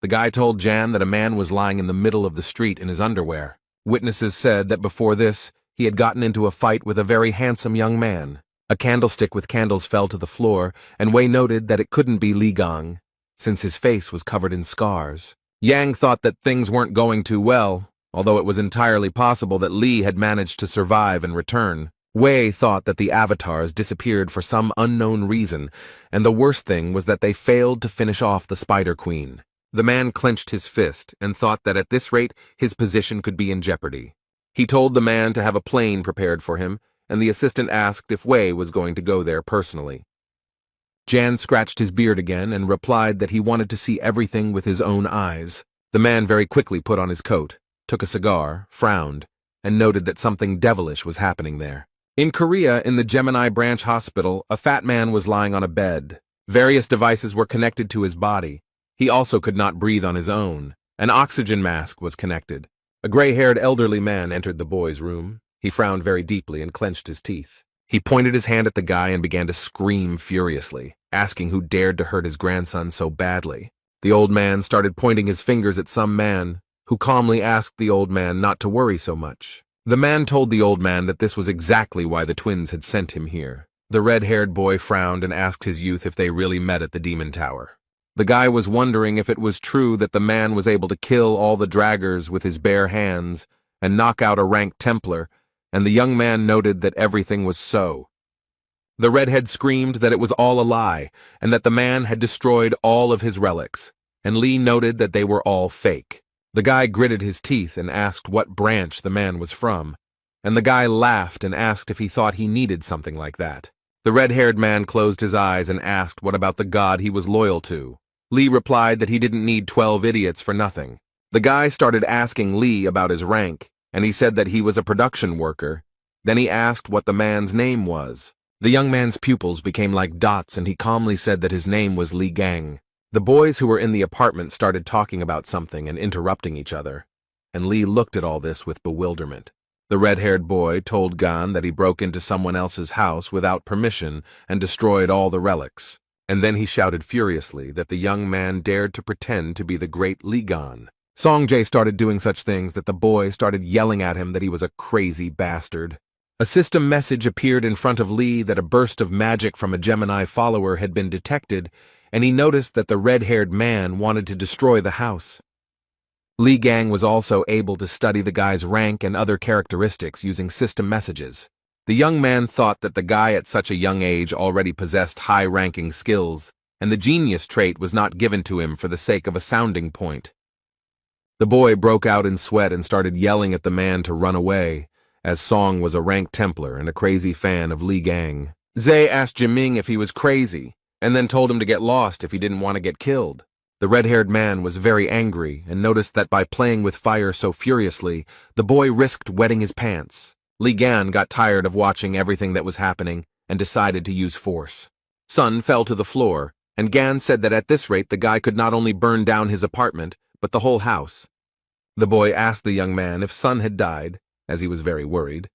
The guy told Jan that a man was lying in the middle of the street in his underwear. Witnesses said that before this, he had gotten into a fight with a very handsome young man. A candlestick with candles fell to the floor, and Wei noted that it couldn't be Li Gang, since his face was covered in scars. Yang thought that things weren't going too well, although it was entirely possible that Li had managed to survive and return. Wei thought that the avatars disappeared for some unknown reason, and the worst thing was that they failed to finish off the Spider Queen. The man clenched his fist and thought that at this rate his position could be in jeopardy. He told the man to have a plane prepared for him, and the assistant asked if Wei was going to go there personally. Jan scratched his beard again and replied that he wanted to see everything with his own eyes. The man very quickly put on his coat, took a cigar, frowned, and noted that something devilish was happening there. In Korea, in the Gemini branch hospital, a fat man was lying on a bed. Various devices were connected to his body. He also could not breathe on his own. An oxygen mask was connected. A gray-haired elderly man entered the boy's room. He frowned very deeply and clenched his teeth. He pointed his hand at the guy and began to scream furiously, asking who dared to hurt his grandson so badly. The old man started pointing his fingers at some man, who calmly asked the old man not to worry so much. The man told the old man that this was exactly why the twins had sent him here. The red-haired boy frowned and asked his youth if they really met at the Demon Tower. The guy was wondering if it was true that the man was able to kill all the draggers with his bare hands and knock out a rank Templar, and the young man noted that everything was so. The redhead screamed that it was all a lie, and that the man had destroyed all of his relics, and Lee noted that they were all fake. The guy gritted his teeth and asked what branch the man was from, and the guy laughed and asked if he thought he needed something like that. The red-haired man closed his eyes and asked what about the god he was loyal to. Lee replied that he didn't need 12 idiots for nothing. The guy started asking Lee about his rank, and he said that he was a production worker. Then he asked what the man's name was. The young man's pupils became like dots, and he calmly said that his name was Lee Gang. The boys who were in the apartment started talking about something and interrupting each other, and Lee looked at all this with bewilderment. The red-haired boy told Gan that he broke into someone else's house without permission and destroyed all the relics, and then he shouted furiously that the young man dared to pretend to be the great Lee Gan. Songjay started doing such things that the boy started yelling at him that he was a crazy bastard. A system message appeared in front of Lee that a burst of magic from a Gemini follower had been detected, and he noticed that the red-haired man wanted to destroy the house. Lee Gang was also able to study the guy's rank and other characteristics using system messages. The young man thought that the guy at such a young age already possessed high-ranking skills, and the genius trait was not given to him for the sake of a sounding point. The boy broke out in sweat and started yelling at the man to run away, as Song was a rank Templar and a crazy fan of Lee Gang. Zay asked Jiming if he was crazy, and then told him to get lost if he didn't want to get killed. The red-haired man was very angry and noticed that by playing with fire so furiously, the boy risked wetting his pants. Li Gan got tired of watching everything that was happening and decided to use force. Sun fell to the floor, and Gan said that at this rate the guy could not only burn down his apartment, but the whole house. The boy asked the young man if Sun had died, as he was very worried,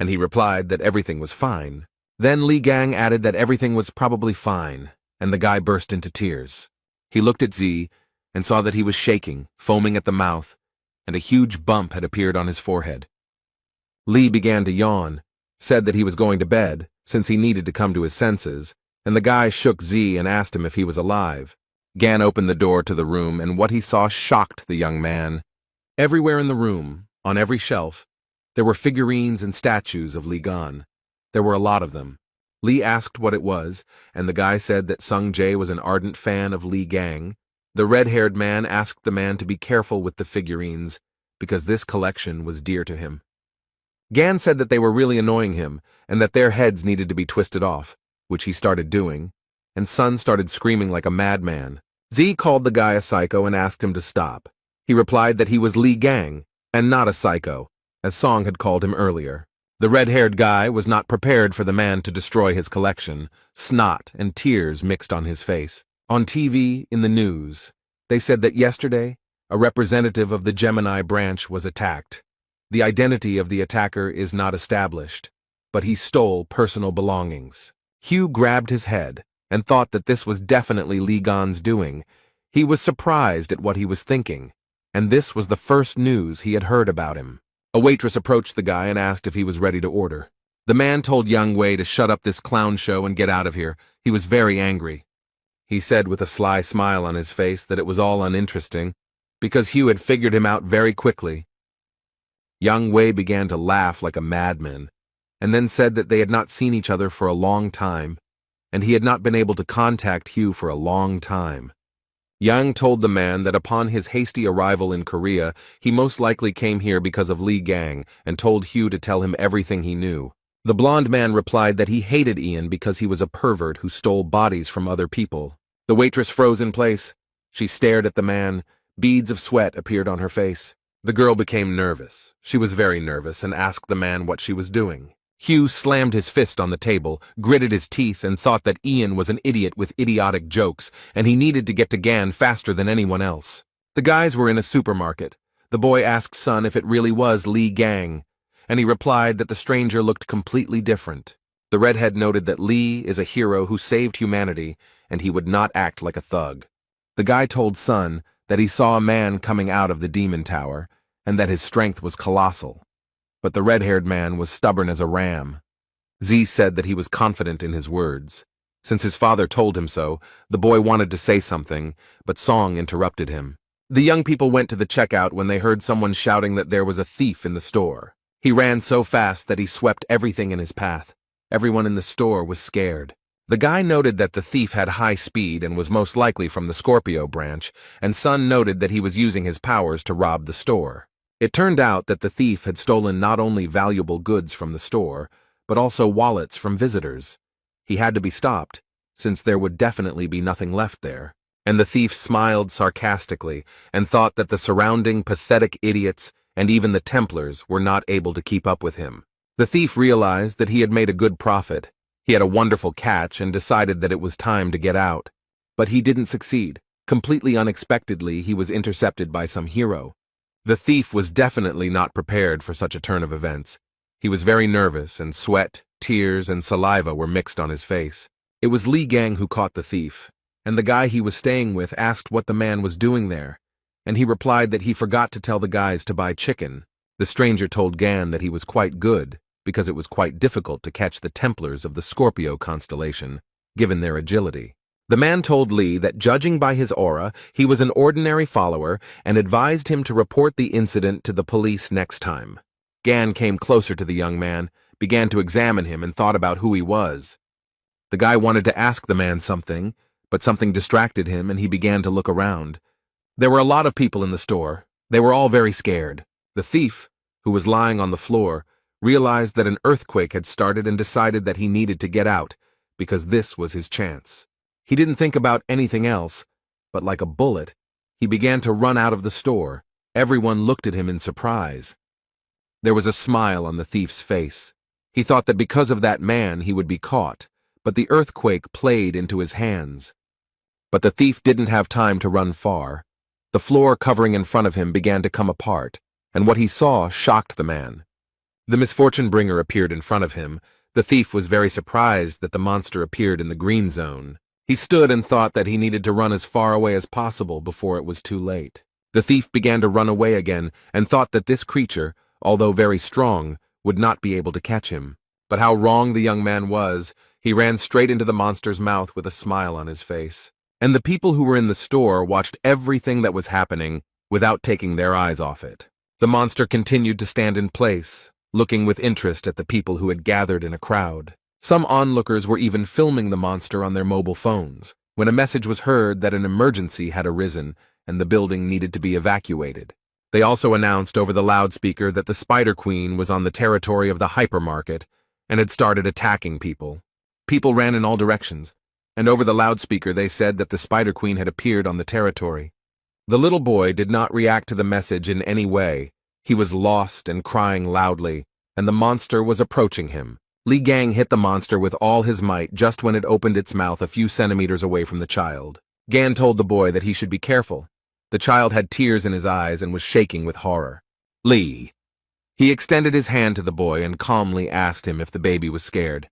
and he replied that everything was fine. Then Li Gang added that everything was probably fine, and the guy burst into tears. He looked at Z and saw that he was shaking, foaming at the mouth, and a huge bump had appeared on his forehead. Lee began to yawn, said that he was going to bed, since he needed to come to his senses, and the guy shook Z and asked him if he was alive. Gan opened the door to the room, and what he saw shocked the young man. Everywhere in the room, on every shelf, there were figurines and statues of Li Gan. There were a lot of them. Lee asked what it was, and the guy said that Sung Jae was an ardent fan of Lee Gang. The red-haired man asked the man to be careful with the figurines, because this collection was dear to him. Gan said that they were really annoying him, and that their heads needed to be twisted off, which he started doing, and Sun started screaming like a madman. Z called the guy a psycho and asked him to stop. He replied that he was Lee Gang, and not a psycho, as Song had called him earlier. The red-haired guy was not prepared for the man to destroy his collection. Snot and tears mixed on his face. On TV, in the news, they said that yesterday, a representative of the Gemini branch was attacked. The identity of the attacker is not established, but he stole personal belongings. Hugh grabbed his head and thought that this was definitely Lee Gan's doing. He was surprised at what he was thinking, and this was the first news he had heard about him. A waitress approached the guy and asked if he was ready to order. The man told Yang Wei to shut up this clown show and get out of here. He was very angry. He said with a sly smile on his face that it was all uninteresting, because Hugh had figured him out very quickly. Yang Wei began to laugh like a madman, and then said that they had not seen each other for a long time, and he had not been able to contact Hugh for a long time. Yang told the man that upon his hasty arrival in Korea, he most likely came here because of Lee Gang, and told Hugh to tell him everything he knew. The blonde man replied that he hated Ian because he was a pervert who stole bodies from other people. The waitress froze in place. She stared at the man. Beads of sweat appeared on her face. The girl became nervous. She was very nervous and asked the man what she was doing. Hugh slammed his fist on the table, gritted his teeth, and thought that Ian was an idiot with idiotic jokes, and he needed to get to Gan faster than anyone else. The guys were in a supermarket. The boy asked Sun if it really was Lee Gang, and he replied that the stranger looked completely different. The redhead noted that Lee is a hero who saved humanity, and he would not act like a thug. The guy told Sun that he saw a man coming out of the demon tower, and that his strength was colossal. But the red-haired man was stubborn as a ram. Z said that he was confident in his words. Since his father told him so, the boy wanted to say something, but Song interrupted him. The young people went to the checkout when they heard someone shouting that there was a thief in the store. He ran so fast that he swept everything in his path. Everyone in the store was scared. The guy noted that the thief had high speed and was most likely from the Scorpio branch, and Sun noted that he was using his powers to rob the store. It turned out that the thief had stolen not only valuable goods from the store, but also wallets from visitors. He had to be stopped, since there would definitely be nothing left there. And the thief smiled sarcastically and thought that the surrounding pathetic idiots and even the Templars were not able to keep up with him. The thief realized that he had made a good profit. He had a wonderful catch and decided that it was time to get out. But he didn't succeed. Completely unexpectedly, he was intercepted by some hero. The thief was definitely not prepared for such a turn of events. He was very nervous, and sweat, tears, and saliva were mixed on his face. It was Li Gang who caught the thief, and the guy he was staying with asked what the man was doing there, and he replied that he forgot to tell the guys to buy chicken. The stranger told Gan that he was quite good, because it was quite difficult to catch the Templars of the Scorpio constellation, given their agility. The man told Li that judging by his aura, he was an ordinary follower and advised him to report the incident to the police next time. Gan came closer to the young man, began to examine him, and thought about who he was. The guy wanted to ask the man something, but something distracted him and he began to look around. There were a lot of people in the store. They were all very scared. The thief, who was lying on the floor, realized that an earthquake had started and decided that he needed to get out, because this was his chance. He didn't think about anything else, but like a bullet, he began to run out of the store. Everyone looked at him in surprise. There was a smile on the thief's face. He thought that because of that man he would be caught, but the earthquake played into his hands. But the thief didn't have time to run far. The floor covering in front of him began to come apart, and what he saw shocked the man. The misfortune bringer appeared in front of him. The thief was very surprised that the monster appeared in the green zone. He stood and thought that he needed to run as far away as possible before it was too late. The thief began to run away again and thought that this creature, although very strong, would not be able to catch him. But how wrong the young man was. He ran straight into the monster's mouth with a smile on his face. And the people who were in the store watched everything that was happening without taking their eyes off it. The monster continued to stand in place, looking with interest at the people who had gathered in a crowd. Some onlookers were even filming the monster on their mobile phones, when a message was heard that an emergency had arisen and the building needed to be evacuated. They also announced over the loudspeaker that the Spider Queen was on the territory of the hypermarket and had started attacking people. People ran in all directions, and over the loudspeaker they said that the Spider Queen had appeared on the territory. The little boy did not react to the message in any way. He was lost and crying loudly, and the monster was approaching him. Li Gang hit the monster with all his might just when it opened its mouth a few centimeters away from the child. Gan told the boy that he should be careful. The child had tears in his eyes and was shaking with horror. Li. He extended his hand to the boy and calmly asked him if the baby was scared.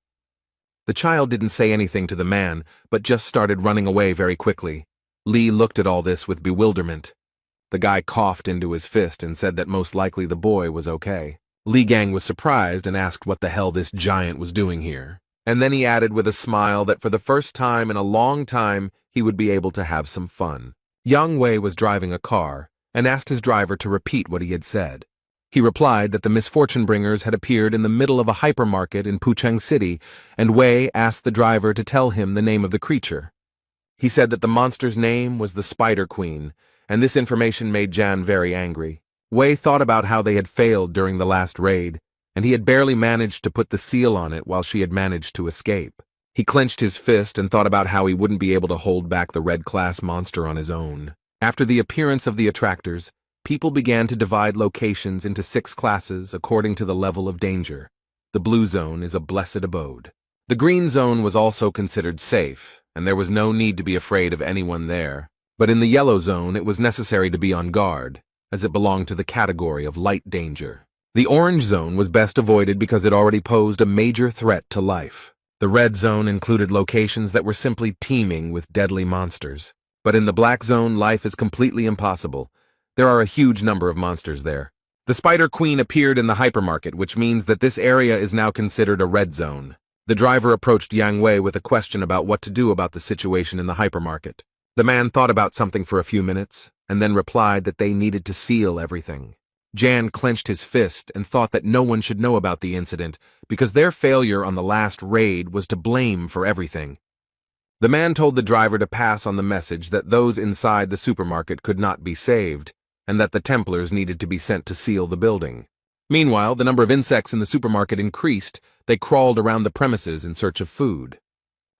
The child didn't say anything to the man, but just started running away very quickly. Li looked at all this with bewilderment. The guy coughed into his fist and said that most likely the boy was okay. Li Gang was surprised and asked what the hell this giant was doing here. And then he added with a smile that for the first time in a long time he would be able to have some fun. Yang Wei was driving a car and asked his driver to repeat what he had said. He replied that the misfortune bringers had appeared in the middle of a hypermarket in Pucheng City, and Wei asked the driver to tell him the name of the creature. He said that the monster's name was the Spider Queen, and this information made Jan very angry. Wei thought about how they had failed during the last raid, and he had barely managed to put the seal on it while she had managed to escape. He clenched his fist and thought about how he wouldn't be able to hold back the red-class monster on his own. After the appearance of the attractors, people began to divide locations into 6 classes according to the level of danger. The blue zone is a blessed abode. The green zone was also considered safe, and there was no need to be afraid of anyone there. But in the yellow zone, it was necessary to be on guard, as it belonged to the category of light danger. The orange zone was best avoided because it already posed a major threat to life. The red zone included locations that were simply teeming with deadly monsters. But in the black zone, life is completely impossible. There are a huge number of monsters there. The Spider Queen appeared in the hypermarket, which means that this area is now considered a red zone. The driver approached Yang Wei with a question about what to do about the situation in the hypermarket. The man thought about something for a few minutes, and then replied that they needed to seal everything. Jan clenched his fist and thought that no one should know about the incident because their failure on the last raid was to blame for everything. The man told the driver to pass on the message that those inside the supermarket could not be saved, and that the Templars needed to be sent to seal the building. Meanwhile, the number of insects in the supermarket increased. They crawled around the premises in search of food.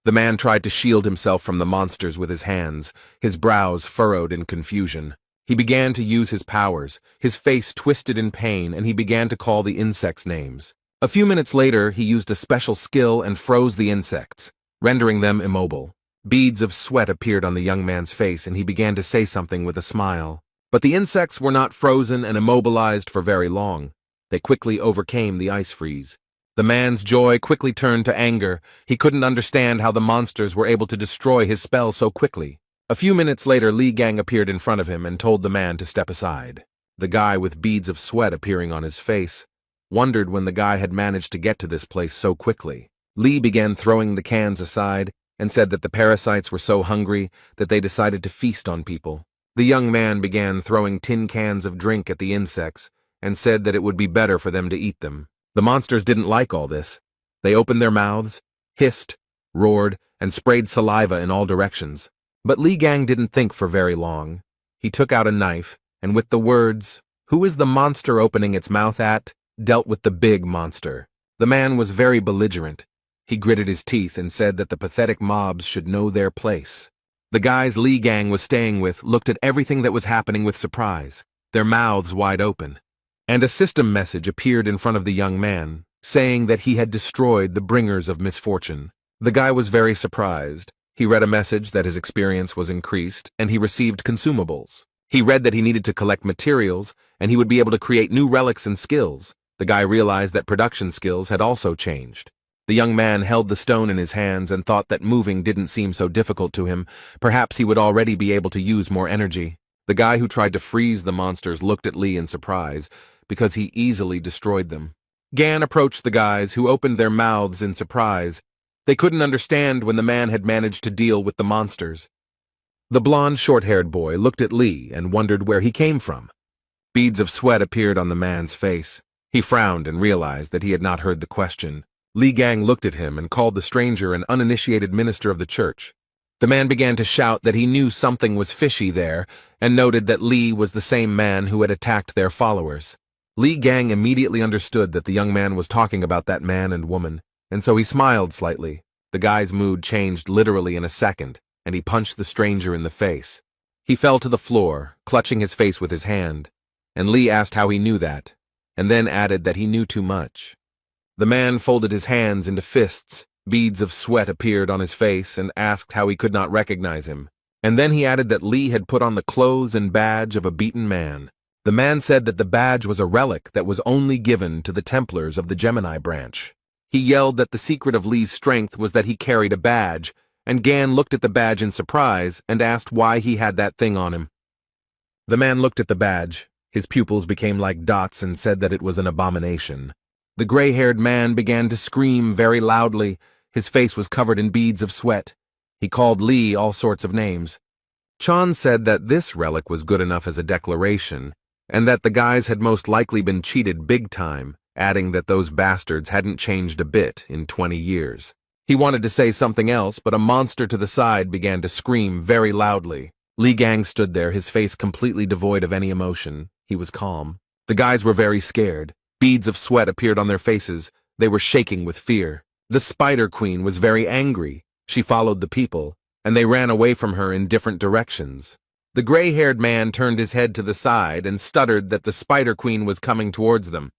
The man tried to shield himself from the monsters with his hands, his brows furrowed in confusion. He began to use his powers, his face twisted in pain, and he began to call the insects names. A few minutes later, he used a special skill and froze the insects, rendering them immobile. Beads of sweat appeared on the young man's face, and he began to say something with a smile. But the insects were not frozen and immobilized for very long. They quickly overcame the ice freeze. The man's joy quickly turned to anger. He couldn't understand how the monsters were able to destroy his spell so quickly. A few minutes later, Li Gang appeared in front of him and told the man to step aside. The guy, with beads of sweat appearing on his face, wondered when the guy had managed to get to this place so quickly. Li began throwing the cans aside and said that the parasites were so hungry that they decided to feast on people. The young man began throwing tin cans of drink at the insects and said that it would be better for them to eat them. The monsters didn't like all this. They opened their mouths, hissed, roared, and sprayed saliva in all directions. But Li Gang didn't think for very long. He took out a knife, and with the words, "Who is the monster opening its mouth at?" dealt with the big monster. The man was very belligerent. He gritted his teeth and said that the pathetic mobs should know their place. The guys Li Gang was staying with looked at everything that was happening with surprise, their mouths wide open. And a system message appeared in front of the young man, saying that he had destroyed the bringers of misfortune. The guy was very surprised. He read a message that his experience was increased, and he received consumables. He read that he needed to collect materials, and he would be able to create new relics and skills. The guy realized that production skills had also changed. The young man held the stone in his hands and thought that moving didn't seem so difficult to him. Perhaps he would already be able to use more energy. The guy who tried to freeze the monsters looked at Li in surprise, because he easily destroyed them. Gan approached the guys, who opened their mouths in surprise. They couldn't understand when the man had managed to deal with the monsters. The blond, short-haired boy looked at Li and wondered where he came from. Beads of sweat appeared on the man's face. He frowned and realized that he had not heard the question. Li Gang looked at him and called the stranger an uninitiated minister of the church. The man began to shout that he knew something was fishy there and noted that Li was the same man who had attacked their followers. Li Gang immediately understood that the young man was talking about that man and woman, and so he smiled slightly. The guy's mood changed literally in a second, and he punched the stranger in the face. He fell to the floor, clutching his face with his hand, and Li asked how he knew that, and then added that he knew too much. The man folded his hands into fists. Beads of sweat appeared on his face and asked how he could not recognize him. And then he added that Li had put on the clothes and badge of a beaten man. The man said that the badge was a relic that was only given to the Templars of the Gemini branch. He yelled that the secret of Li's strength was that he carried a badge, and Gan looked at the badge in surprise and asked why he had that thing on him. The man looked at the badge. His pupils became like dots and said that it was an abomination. The gray-haired man began to scream very loudly. His face was covered in beads of sweat. He called Li all sorts of names. Chan said that this relic was good enough as a declaration, and that the guys had most likely been cheated big time, adding that those bastards hadn't changed a bit in 20 years. He wanted to say something else, but a monster to the side began to scream very loudly. Li Gang stood there, his face completely devoid of any emotion. He was calm. The guys were very scared. Beads of sweat appeared on their faces. They were shaking with fear. The Spider Queen was very angry. She followed the people, and they ran away from her in different directions. The gray-haired man turned his head to the side and stuttered that the Spider Queen was coming towards them.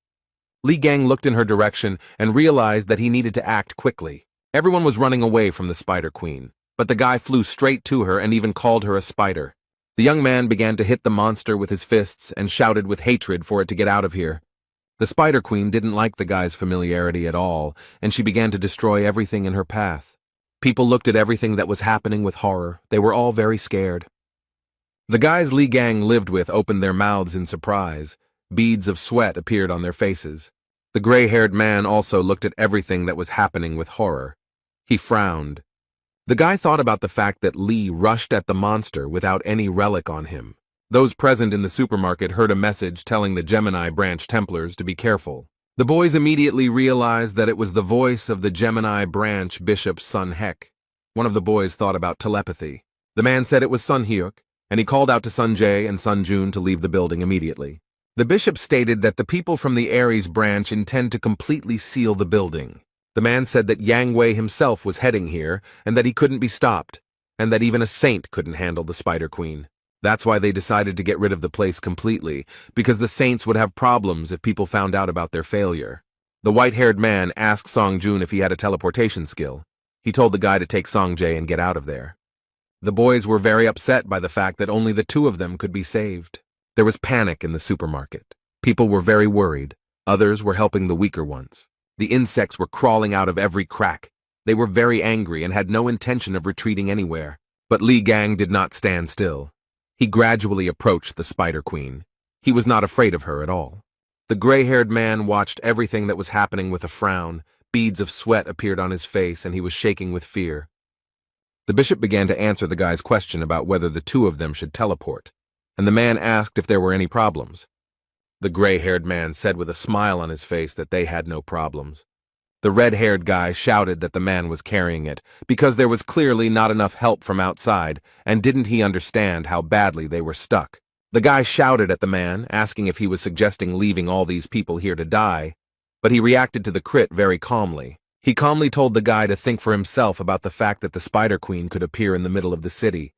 Li Gang looked in her direction and realized that he needed to act quickly. Everyone was running away from the Spider Queen, but the guy flew straight to her and even called her a spider. The young man began to hit the monster with his fists and shouted with hatred for it to get out of here. The Spider Queen didn't like the guy's familiarity at all, and she began to destroy everything in her path. People looked at everything that was happening with horror. They were all very scared. The guys Li Gang lived with opened their mouths in surprise. Beads of sweat appeared on their faces. The gray-haired man also looked at everything that was happening with horror. He frowned. The guy thought about the fact that Li rushed at the monster without any relic on him. Those present in the supermarket heard a message telling the Gemini branch Templars to be careful. The boys immediately realized that it was the voice of the Gemini branch bishop's son Hek. One of the boys thought about telepathy. The man said it was Sun Hyuk, and he called out to Sun Jae and Sun Jun to leave the building immediately. The bishop stated that the people from the Aries branch intend to completely seal the building. The man said that Yang Wei himself was heading here, and that he couldn't be stopped, and that even a saint couldn't handle the Spider Queen. That's why they decided to get rid of the place completely, because the saints would have problems if people found out about their failure. The white-haired man asked Song Jun if he had a teleportation skill. He told the guy to take Song Jae and get out of there. The boys were very upset by the fact that only the two of them could be saved. There was panic in the supermarket. People were very worried. Others were helping the weaker ones. The insects were crawling out of every crack. They were very angry and had no intention of retreating anywhere. But Li Gang did not stand still. He gradually approached the Spider Queen. He was not afraid of her at all. The gray-haired man watched everything that was happening with a frown. Beads of sweat appeared on his face, and he was shaking with fear. The bishop began to answer the guy's question about whether the two of them should teleport, and the man asked if there were any problems. The gray-haired man said with a smile on his face that they had no problems. The red-haired guy shouted that the man was carrying it, because there was clearly not enough help from outside, and didn't he understand how badly they were stuck. The guy shouted at the man, asking if he was suggesting leaving all these people here to die, but he reacted to the crit very calmly. He calmly told the guy to think for himself about the fact that the Spider Queen could appear in the middle of the city.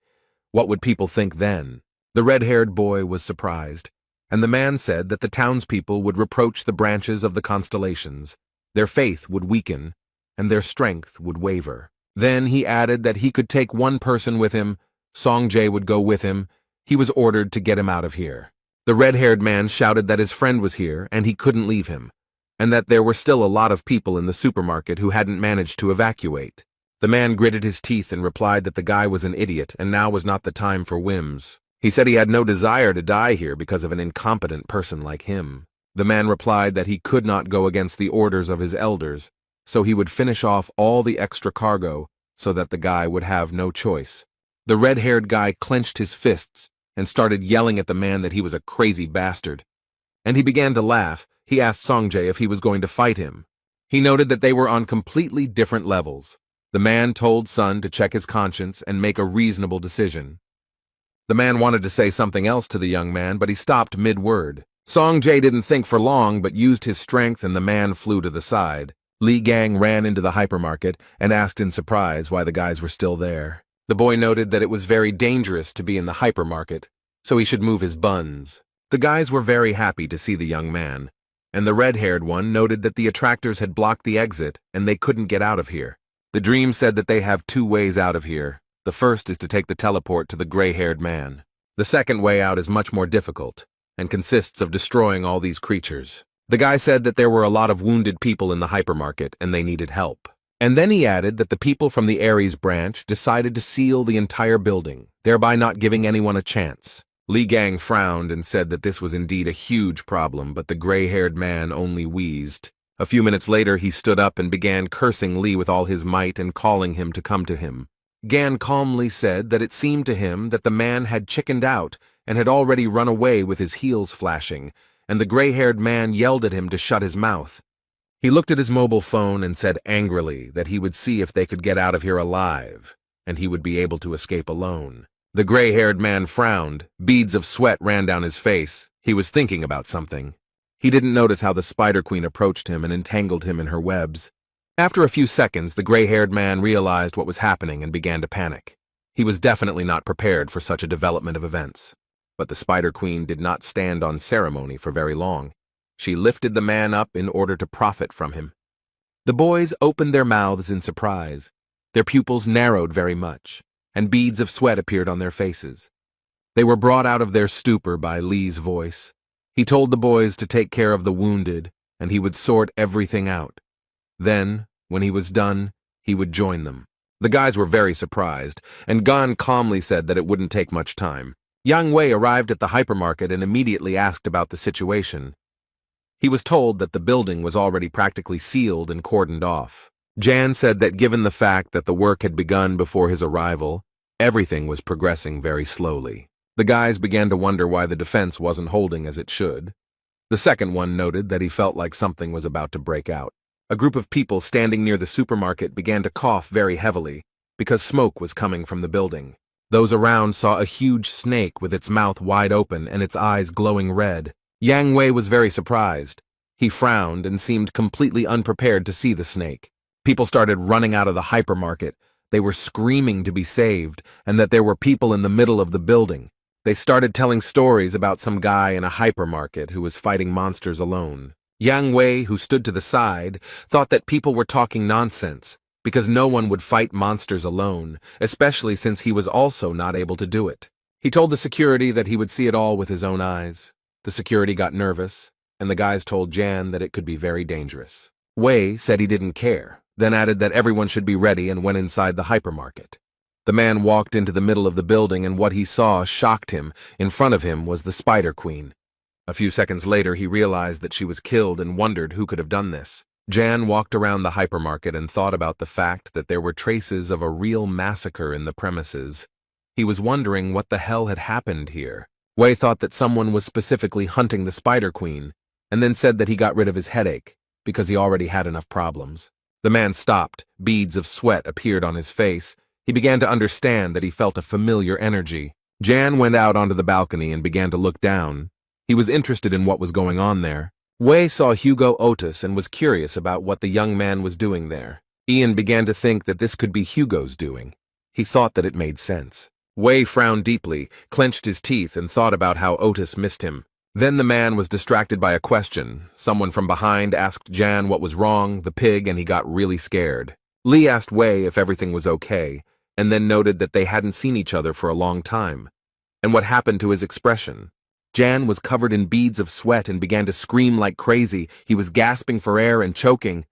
What would people think then? The red-haired boy was surprised, and the man said that the townspeople would reproach the branches of the constellations. Their faith would weaken, and their strength would waver. Then he added that he could take one person with him. Song Jae would go with him. He was ordered to get him out of here. The red-haired man shouted that his friend was here and he couldn't leave him, and that there were still a lot of people in the supermarket who hadn't managed to evacuate. The man gritted his teeth and replied that the guy was an idiot and now was not the time for whims. He said he had no desire to die here because of an incompetent person like him. The man replied that he could not go against the orders of his elders, so he would finish off all the extra cargo so that the guy would have no choice. The red-haired guy clenched his fists and started yelling at the man that he was a crazy bastard. And he began to laugh. He asked Song Jae if he was going to fight him. He noted that they were on completely different levels. The man told Sun to check his conscience and make a reasonable decision. The man wanted to say something else to the young man, but he stopped mid-word. Song Jae didn't think for long, but used his strength and the man flew to the side. Li Gang ran into the hypermarket and asked in surprise why the guys were still there. The boy noted that it was very dangerous to be in the hypermarket, so he should move his buns. The guys were very happy to see the young man, and the red-haired one noted that the attractors had blocked the exit and they couldn't get out of here. The dream said that they have two ways out of here. The first is to take the teleport to the gray-haired man. The second way out is much more difficult and consists of destroying all these creatures. The guy said that there were a lot of wounded people in the hypermarket and they needed help. And then he added that the people from the Aries branch decided to seal the entire building, thereby not giving anyone a chance. Li Gang frowned and said that this was indeed a huge problem, but the gray-haired man only wheezed. A few minutes later, he stood up and began cursing Li with all his might and calling him to come to him. Gan calmly said that it seemed to him that the man had chickened out and had already run away with his heels flashing, and the gray-haired man yelled at him to shut his mouth. He looked at his mobile phone and said angrily that he would see if they could get out of here alive, and he would be able to escape alone. The gray-haired man frowned. Beads of sweat ran down his face. He was thinking about something. He didn't notice how the Spider Queen approached him and entangled him in her webs. After a few seconds, the gray-haired man realized what was happening and began to panic. He was definitely not prepared for such a development of events. But the Spider Queen did not stand on ceremony for very long. She lifted the man up in order to profit from him. The boys opened their mouths in surprise. Their pupils narrowed very much, and beads of sweat appeared on their faces. They were brought out of their stupor by Li's voice. He told the boys to take care of the wounded, and he would sort everything out. Then, when he was done, he would join them. The guys were very surprised, and Gan calmly said that it wouldn't take much time. Yang Wei arrived at the hypermarket and immediately asked about the situation. He was told that the building was already practically sealed and cordoned off. Jan said that given the fact that the work had begun before his arrival, everything was progressing very slowly. The guys began to wonder why the defense wasn't holding as it should. The second one noted that he felt like something was about to break out. A group of people standing near the supermarket began to cough very heavily because smoke was coming from the building. Those around saw a huge snake with its mouth wide open and its eyes glowing red. Yang Wei was very surprised. He frowned and seemed completely unprepared to see the snake. People started running out of the hypermarket. They were screaming to be saved and that there were people in the middle of the building. They started telling stories about some guy in a hypermarket who was fighting monsters alone. Yang Wei, who stood to the side, thought that people were talking nonsense because no one would fight monsters alone, especially since he was also not able to do it. He told the security that he would see it all with his own eyes. The security got nervous, and the guys told Jan that it could be very dangerous. Wei said he didn't care, then added that everyone should be ready and went inside the hypermarket. The man walked into the middle of the building and what he saw shocked him. In front of him was the Spider Queen. A few seconds later, he realized that she was killed and wondered who could have done this. Jan walked around the hypermarket and thought about the fact that there were traces of a real massacre in the premises. He was wondering what the hell had happened here. Wei thought that someone was specifically hunting the Spider Queen, and then said that he got rid of his headache, because he already had enough problems. The man stopped. Beads of sweat appeared on his face. He began to understand that he felt a familiar energy. Jan went out onto the balcony and began to look down. He was interested in what was going on there. Wei saw Hugo Otis and was curious about what the young man was doing there. Ian began to think that this could be Hugo's doing. He thought that it made sense. Wei frowned deeply, clenched his teeth, and thought about how Otis missed him. Then the man was distracted by a question. Someone from behind asked Jan what was wrong, the pig, and he got really scared. Lee asked Wei if everything was okay, and then noted that they hadn't seen each other for a long time. And what happened to his expression? Jan was covered in beads of sweat and began to scream like crazy. He was gasping for air and choking.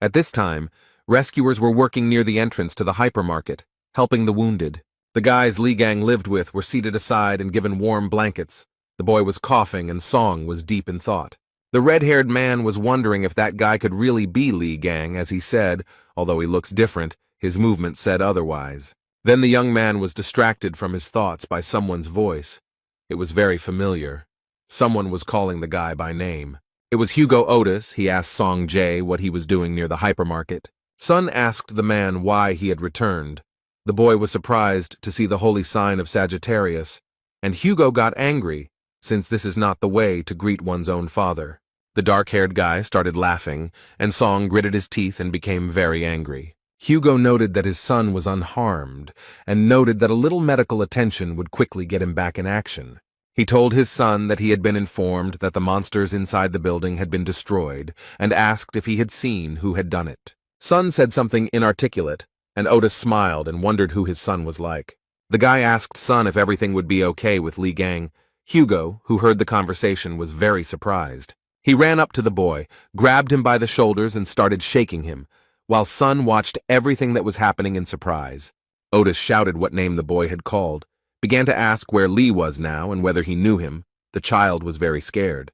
At this time, rescuers were working near the entrance to the hypermarket, helping the wounded. The guys Li Gang lived with were seated aside and given warm blankets. The boy was coughing and Song was deep in thought. The red-haired man was wondering if that guy could really be Li Gang, as he said, although he looks different, his movement said otherwise. Then the young man was distracted from his thoughts by someone's voice. It was very familiar. Someone was calling the guy by name. It was Hugo Otis. He asked Song Jae what he was doing near the hypermarket. Sun asked the man why he had returned. The boy was surprised to see the holy sign of Sagittarius, and Hugo got angry, since this is not the way to greet one's own father. The dark-haired guy started laughing, and Song gritted his teeth and became very angry. Hugo noted that his son was unharmed, and noted that a little medical attention would quickly get him back in action. He told his son that he had been informed that the monsters inside the building had been destroyed, and asked if he had seen who had done it. Sun said something inarticulate, and Otis smiled and wondered who his son was like. The guy asked Sun if everything would be okay with Li Gang. Hugo, who heard the conversation, was very surprised. He ran up to the boy, grabbed him by the shoulders, and started shaking him, while Sun watched everything that was happening in surprise. Otis shouted what name the boy had called, began to ask where Lee was now and whether he knew him. The child was very scared.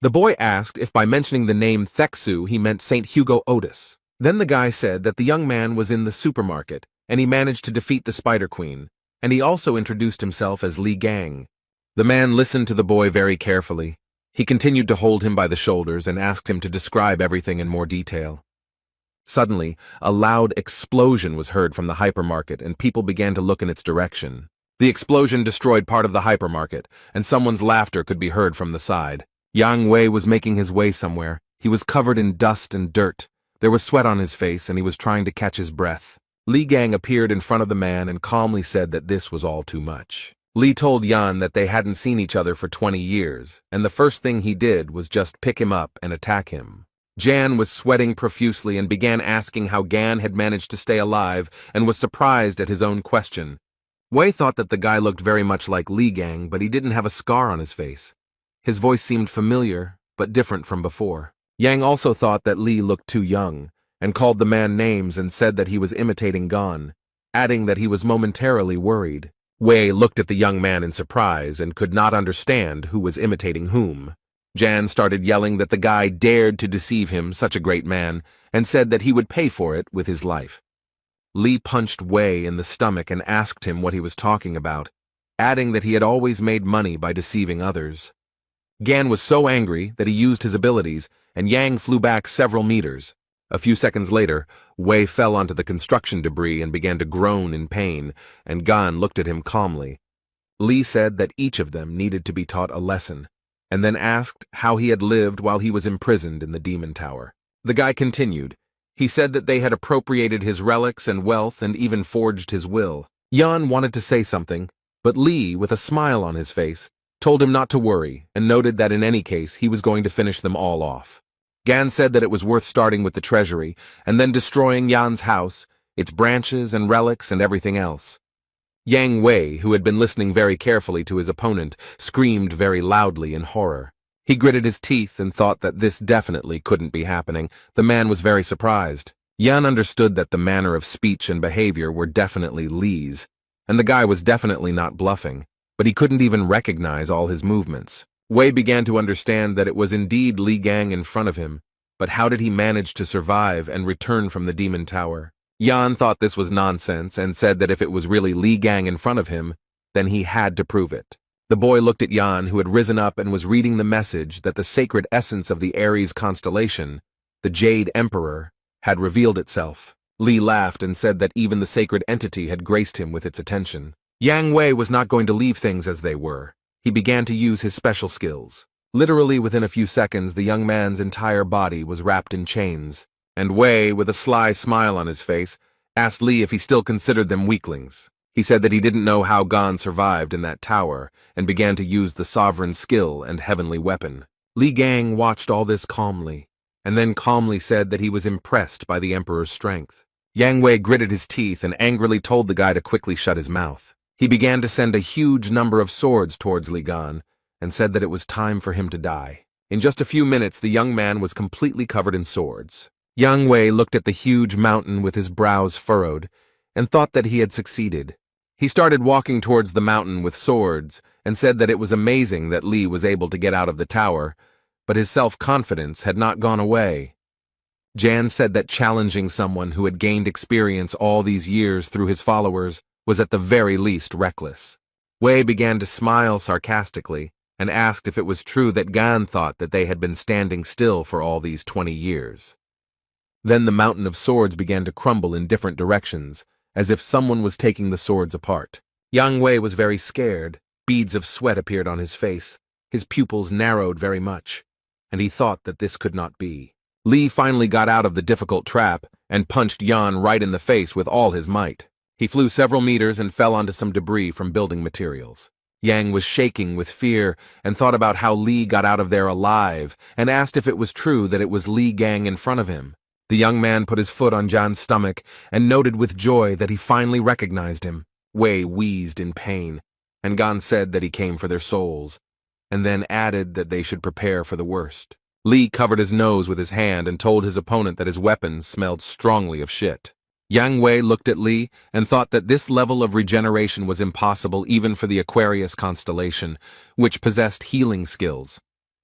The boy asked if by mentioning the name Theksu he meant St. Hugo Otis. Then the guy said that the young man was in the supermarket, and he managed to defeat the Spider Queen, and he also introduced himself as Li Gang. The man listened to the boy very carefully. He continued to hold him by the shoulders and asked him to describe everything in more detail. Suddenly, a loud explosion was heard from the hypermarket, and people began to look in its direction. The explosion destroyed part of the hypermarket, and someone's laughter could be heard from the side. Yang Wei was making his way somewhere. He was covered in dust and dirt. There was sweat on his face, and he was trying to catch his breath. Li Gang appeared in front of the man and calmly said that this was all too much. Li told Yan that they hadn't seen each other for 20 years, and the first thing he did was just pick him up and attack him. Jan was sweating profusely and began asking how Gan had managed to stay alive and was surprised at his own question. Wei thought that the guy looked very much like Li Gang, but he didn't have a scar on his face. His voice seemed familiar, but different from before. Yang also thought that Li looked too young, and called the man names and said that he was imitating Gan, adding that he was momentarily worried. Wei looked at the young man in surprise and could not understand who was imitating whom. Jan started yelling that the guy dared to deceive him, such a great man, and said that he would pay for it with his life. Li punched Wei in the stomach and asked him what he was talking about. adding that he had always made money by deceiving others. Gan was so angry that he used his abilities, and Yang flew back several meters. A few seconds later, Wei fell onto the construction debris and began to groan in pain, and Gan looked at him calmly. Li said that each of them needed to be taught a lesson, and then asked how he had lived while he was imprisoned in the demon tower. The guy continued. He said that they had appropriated his relics and wealth and even forged his will. Yan wanted to say something, but Li, with a smile on his face, told him not to worry and noted that in any case he was going to finish them all off. Gan said that it was worth starting with the treasury and then destroying Yan's house, its branches and relics and everything else. Yang Wei, who had been listening very carefully to his opponent, screamed very loudly in horror. He gritted his teeth and thought that this definitely couldn't be happening. The man was very surprised. Yan understood that the manner of speech and behavior were definitely Li's, and the guy was definitely not bluffing, but he couldn't even recognize all his movements. Wei began to understand that it was indeed Li Gang in front of him, but how did he manage to survive and return from the demon tower? Yan thought this was nonsense and said that if it was really Li Gang in front of him, then he had to prove it. The boy looked at Yan, who had risen up and was reading the message that the sacred essence of the Aries constellation, the Jade Emperor, had revealed itself. Li laughed and said that even the sacred entity had graced him with its attention. Yang Wei was not going to leave things as they were. He began to use his special skills. Literally within a few seconds, the young man's entire body was wrapped in chains, and Wei, with a sly smile on his face, asked Li if he still considered them weaklings. He said that he didn't know how Gan survived in that tower, and began to use the sovereign skill and heavenly weapon. Li Gang watched all this calmly, and then calmly said that he was impressed by the Emperor's strength. Yang Wei gritted his teeth and angrily told the guy to quickly shut his mouth. He began to send a huge number of swords towards Li Gan, and said that it was time for him to die. In just a few minutes, the young man was completely covered in swords. Yang Wei looked at the huge mountain with his brows furrowed, and thought that he had succeeded. He started walking towards the mountain with swords, and said that it was amazing that Li was able to get out of the tower, but his self-confidence had not gone away. Jan said that challenging someone who had gained experience all these years through his followers was at the very least reckless. Wei began to smile sarcastically and asked if it was true that Gan thought that they had been standing still for all these 20 years. Then the mountain of swords began to crumble in different directions, as if someone was taking the swords apart. Yang Wei was very scared. Beads of sweat appeared on his face. His pupils narrowed very much, and he thought that this could not be. Li finally got out of the difficult trap and punched Yan right in the face with all his might. He flew several meters and fell onto some debris from building materials. Yang was shaking with fear and thought about how Li got out of there alive and asked if it was true that it was Li Gang in front of him. The young man put his foot on Jan's stomach and noted with joy that he finally recognized him. Wei wheezed in pain, and Gan said that he came for their souls, and then added that they should prepare for the worst. Li covered his nose with his hand and told his opponent that his weapon smelled strongly of shit. Yang Wei looked at Li and thought that this level of regeneration was impossible even for the Aquarius constellation, which possessed healing skills.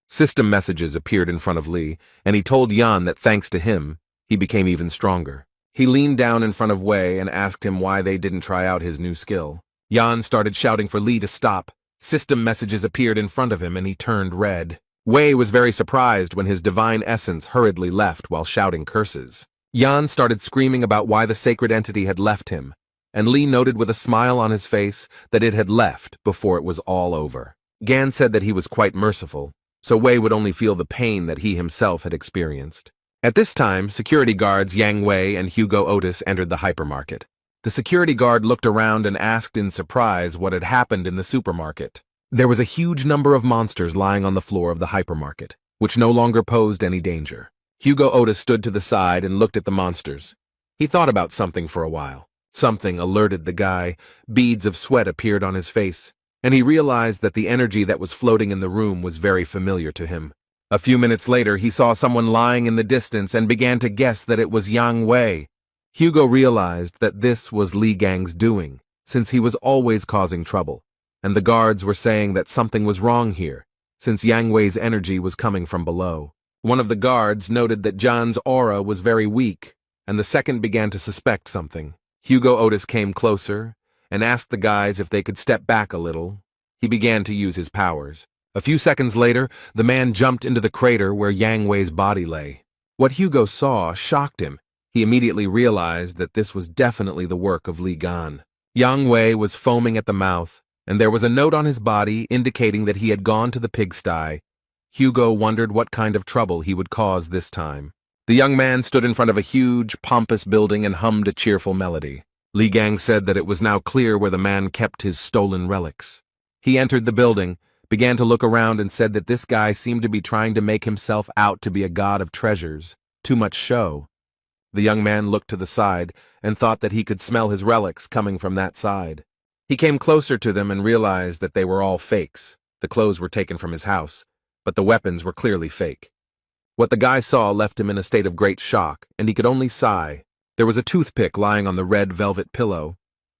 System messages appeared in front of Li, and he told Yan that thanks to him, he became even stronger. He leaned down in front of Wei and asked him why they didn't try out his new skill. Yan started shouting for Li to stop. System messages appeared in front of him and he turned red. Wei was very surprised when his divine essence hurriedly left while shouting curses. Yan started screaming about why the sacred entity had left him, and Li noted with a smile on his face that it had left before it was all over. Gan said that he was quite merciful, so Wei would only feel the pain that he himself had experienced. At this time, security guards Yang Wei and Hugo Otis entered the hypermarket. The security guard looked around and asked in surprise what had happened in the supermarket. There was a huge number of monsters lying on the floor of the hypermarket, which no longer posed any danger. Hugo Otis stood to the side and looked at the monsters. He thought about something for a while. Something alerted the guy. Beads of sweat appeared on his face, and he realized that the energy that was floating in the room was very familiar to him. A few minutes later, he saw someone lying in the distance and began to guess that it was Yang Wei. Hugo realized that this was Li Gang's doing, since he was always causing trouble, and the guards were saying that something was wrong here, since Yang Wei's energy was coming from below. One of the guards noted that Jan's aura was very weak, and the second began to suspect something. Hugo Otis came closer and asked the guys if they could step back a little. He began to use his powers. A few seconds later, the man jumped into the crater where Yang Wei's body lay. What Hugo saw shocked him. He immediately realized that this was definitely the work of Li Gan. Yang Wei was foaming at the mouth, and there was a note on his body indicating that he had gone to the pigsty. Hugo wondered what kind of trouble he would cause this time. The young man stood in front of a huge, pompous building and hummed a cheerful melody. Li Gang said that it was now clear where the man kept his stolen relics. He entered the building, began to look around, and said that this guy seemed to be trying to make himself out to be a god of treasures. Too much show. The young man looked to the side and thought that he could smell his relics coming from that side. He came closer to them and realized that they were all fakes. The clothes were taken from his house, but the weapons were clearly fake. What the guy saw left him in a state of great shock, and he could only sigh. There was a toothpick lying on the red velvet pillow,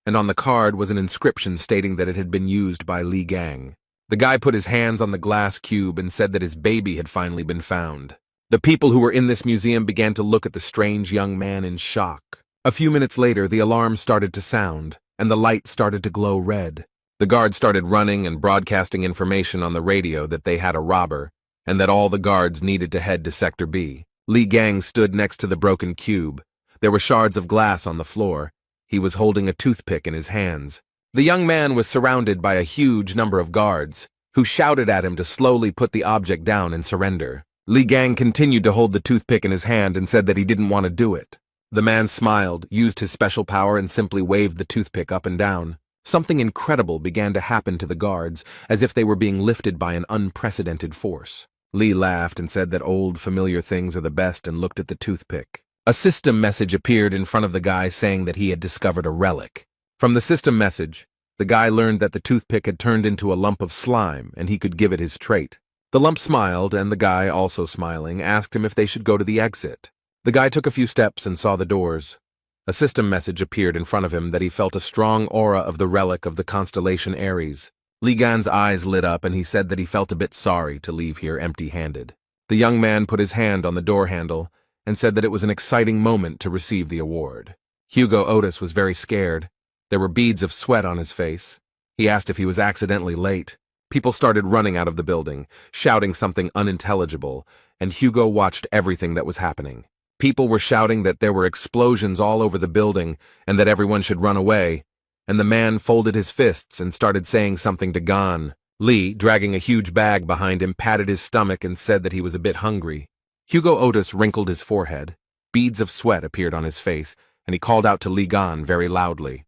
and on the card was an inscription stating that it had been used by Li Gang. The guy put his hands on the glass cube and said that his baby had finally been found. The people who were in this museum began to look at the strange young man in shock. A few minutes later, the alarm started to sound, and the light started to glow red. The guards started running and broadcasting information on the radio that they had a robber, and that all the guards needed to head to Sector B. Li Gang stood next to the broken cube. There were shards of glass on the floor. He was holding a toothpick in his hands. The young man was surrounded by a huge number of guards, who shouted at him to slowly put the object down and surrender. Li Gang continued to hold the toothpick in his hand and said that he didn't want to do it. The man smiled, used his special power, and simply waved the toothpick up and down. Something incredible began to happen to the guards, as if they were being lifted by an unprecedented force. Li laughed and said that old, familiar things are the best and looked at the toothpick. A system message appeared in front of the guy saying that he had discovered a relic. From the system message, the guy learned that the toothpick had turned into a lump of slime and he could give it his trait. The lump smiled, and the guy, also smiling, asked him if they should go to the exit. The guy took a few steps and saw the doors. A system message appeared in front of him that he felt a strong aura of the relic of the constellation Aries. Li Gan's eyes lit up and he said that he felt a bit sorry to leave here empty-handed. The young man put his hand on the door handle and said that it was an exciting moment to receive the award. Hugo Otis was very scared. There were beads of sweat on his face. He asked if he was accidentally late. People started running out of the building, shouting something unintelligible, and Hugo watched everything that was happening. People were shouting that there were explosions all over the building and that everyone should run away, and the man folded his fists and started saying something to Gan. Li, dragging a huge bag behind him, patted his stomach and said that he was a bit hungry. Hugo Otis wrinkled his forehead. Beads of sweat appeared on his face, and he called out to Li Gan very loudly.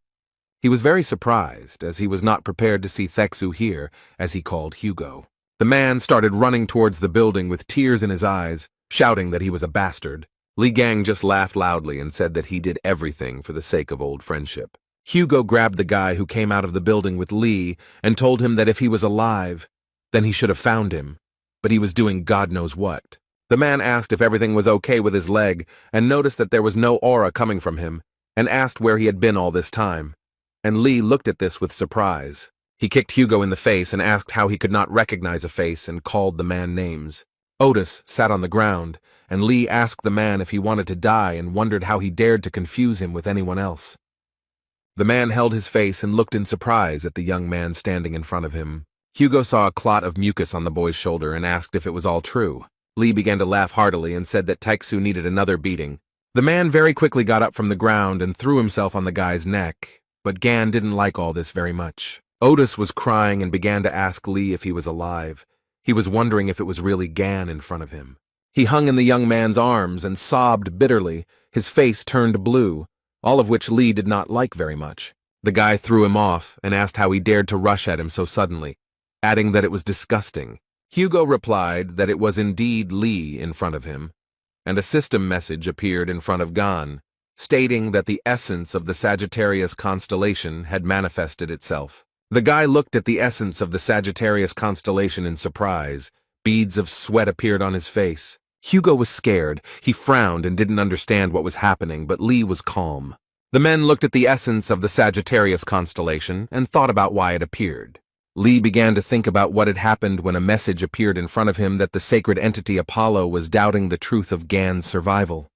He was very surprised, as he was not prepared to see Thexu here, as he called Hugo. The man started running towards the building with tears in his eyes, shouting that he was a bastard. Li Gang just laughed loudly and said that he did everything for the sake of old friendship. Hugo grabbed the guy who came out of the building with Li and told him that if he was alive, then he should have found him, but he was doing God knows what. The man asked if everything was okay with his leg and noticed that there was no aura coming from him, and asked where he had been all this time. And Li looked at this with surprise. He kicked Hugo in the face and asked how he could not recognize a face and called the man names. Otis sat on the ground, and Li asked the man if he wanted to die and wondered how he dared to confuse him with anyone else. The man held his face and looked in surprise at the young man standing in front of him. Hugo saw a clot of mucus on the boy's shoulder and asked if it was all true. Li began to laugh heartily and said that Taixu needed another beating. The man very quickly got up from the ground and threw himself on the guy's neck, but Gan didn't like all this very much. Otis was crying and began to ask Li if he was alive. He was wondering if it was really Gan in front of him. He hung in the young man's arms and sobbed bitterly. His face turned blue, all of which Li did not like very much. The guy threw him off and asked how he dared to rush at him so suddenly, adding that it was disgusting. Hugo replied that it was indeed Li in front of him, and a system message appeared in front of Gan, stating that the essence of the Sagittarius constellation had manifested itself. The guy looked at the essence of the Sagittarius constellation in surprise. Beads of sweat appeared on his face. Hugo was scared. He frowned and didn't understand what was happening, but Li was calm. The men looked at the essence of the Sagittarius constellation and thought about why it appeared. Li began to think about what had happened when a message appeared in front of him that the sacred entity Apollo was doubting the truth of Gan's survival.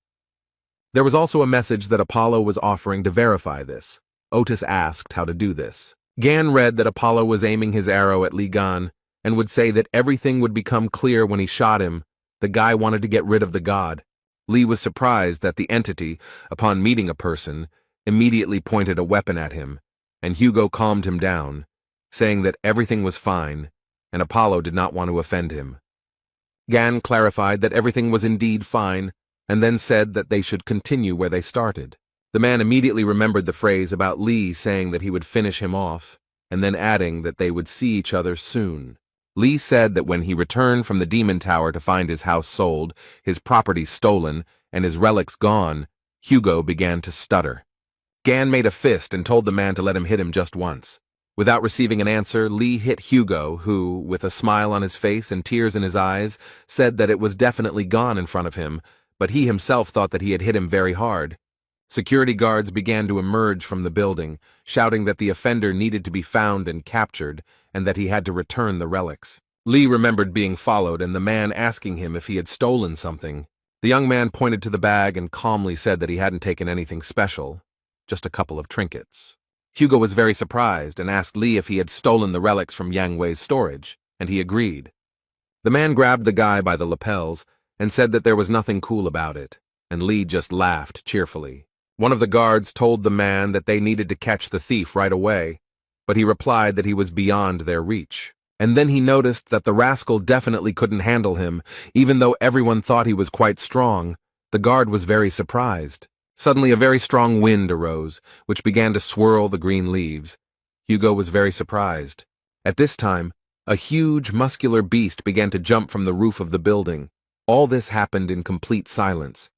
There was also a message that Apollo was offering to verify this. Otis asked how to do this. Gan read that Apollo was aiming his arrow at Li Gan and would say that everything would become clear when he shot him. The guy wanted to get rid of the god. Li was surprised that the entity, upon meeting a person, immediately pointed a weapon at him, and Hugo calmed him down, saying that everything was fine, and Apollo did not want to offend him. Gan clarified that everything was indeed fine, and then said that they should continue where they started. The man immediately remembered the phrase about Li saying that he would finish him off, and then adding that they would see each other soon. Li said that when he returned from the Demon Tower to find his house sold, his property stolen, and his relics gone, Hugo began to stutter. Gan made a fist and told the man to let him hit him just once. Without receiving an answer, Li hit Hugo, who, with a smile on his face and tears in his eyes, said that it was definitely gone in front of him, but he himself thought that he had hit him very hard. Security guards began to emerge from the building, shouting that the offender needed to be found and captured, and that he had to return the relics. Li remembered being followed and the man asking him if he had stolen something. The young man pointed to the bag and calmly said that he hadn't taken anything special, just a couple of trinkets. Hugo was very surprised and asked Li if he had stolen the relics from Yang Wei's storage, and he agreed. The man grabbed the guy by the lapels and said that there was nothing cool about it, and Li just laughed cheerfully. One of the guards told the man that they needed to catch the thief right away, but he replied that he was beyond their reach. And then he noticed that the rascal definitely couldn't handle him, even though everyone thought he was quite strong. The guard was very surprised. Suddenly a very strong wind arose, which began to swirl the green leaves. Hugo was very surprised. At this time, a huge, muscular beast began to jump from the roof of the building. All this happened in complete silence.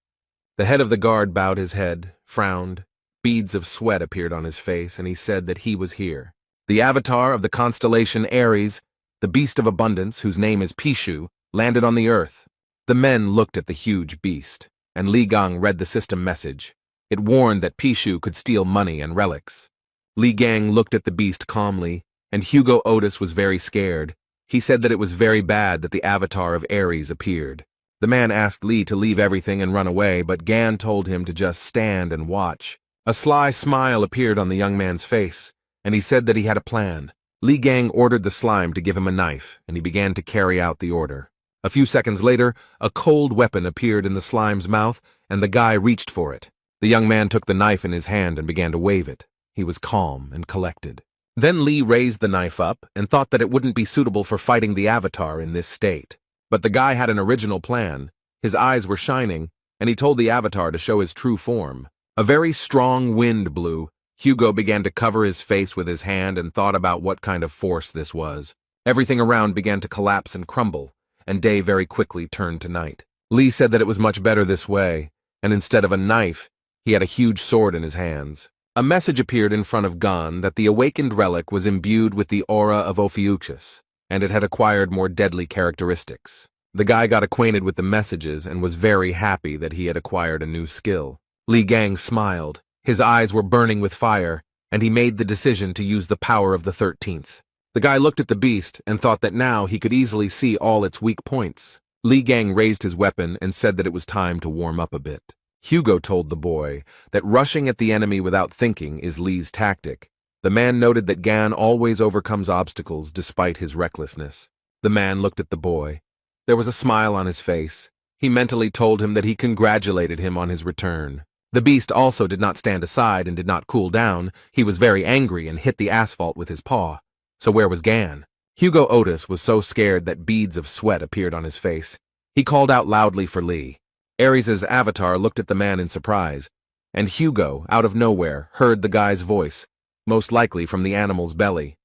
The head of the guard bowed his head, frowned. Beads of sweat appeared on his face, and he said that he was here. The avatar of the constellation Aries, the beast of abundance, whose name is Pishu, landed on the earth. The men looked at the huge beast, and Li Gang read the system message. It warned that Pishu could steal money and relics. Li Gang looked at the beast calmly, and Hugo Otis was very scared. He said that it was very bad that the avatar of Aries appeared. The man asked Li to leave everything and run away, but Gan told him to just stand and watch. A sly smile appeared on the young man's face, and he said that he had a plan. Li Gang ordered the slime to give him a knife, and he began to carry out the order. A few seconds later, a cold weapon appeared in the slime's mouth, and the guy reached for it. The young man took the knife in his hand and began to wave it. He was calm and collected. Then Li raised the knife up and thought that it wouldn't be suitable for fighting the avatar in this state. But the guy had an original plan. His eyes were shining, and he told the avatar to show his true form. A very strong wind blew. Hugo began to cover his face with his hand and thought about what kind of force this was. Everything around began to collapse and crumble, and day very quickly turned to night. Li said that it was much better this way, and instead of a knife, he had a huge sword in his hands. A message appeared in front of Gan that the awakened relic was imbued with the aura of Ophiuchus, and it had acquired more deadly characteristics. The guy got acquainted with the messages and was very happy that he had acquired a new skill. Li Gang smiled. His eyes were burning with fire, and he made the decision to use the power of the 13th. The guy looked at the beast and thought that now he could easily see all its weak points. Li Gang raised his weapon and said that it was time to warm up a bit. Hugo told the boy that rushing at the enemy without thinking is Li's tactic. The man noted that Gan always overcomes obstacles despite his recklessness. The man looked at the boy. There was a smile on his face. He mentally told him that he congratulated him on his return. The beast also did not stand aside and did not cool down. He was very angry and hit the asphalt with his paw. So where was Gan? Hugo Otis was so scared that beads of sweat appeared on his face. He called out loudly for Li. Aries' avatar looked at the man in surprise, and Hugo, out of nowhere, heard the guy's voice, most likely from the animal's belly.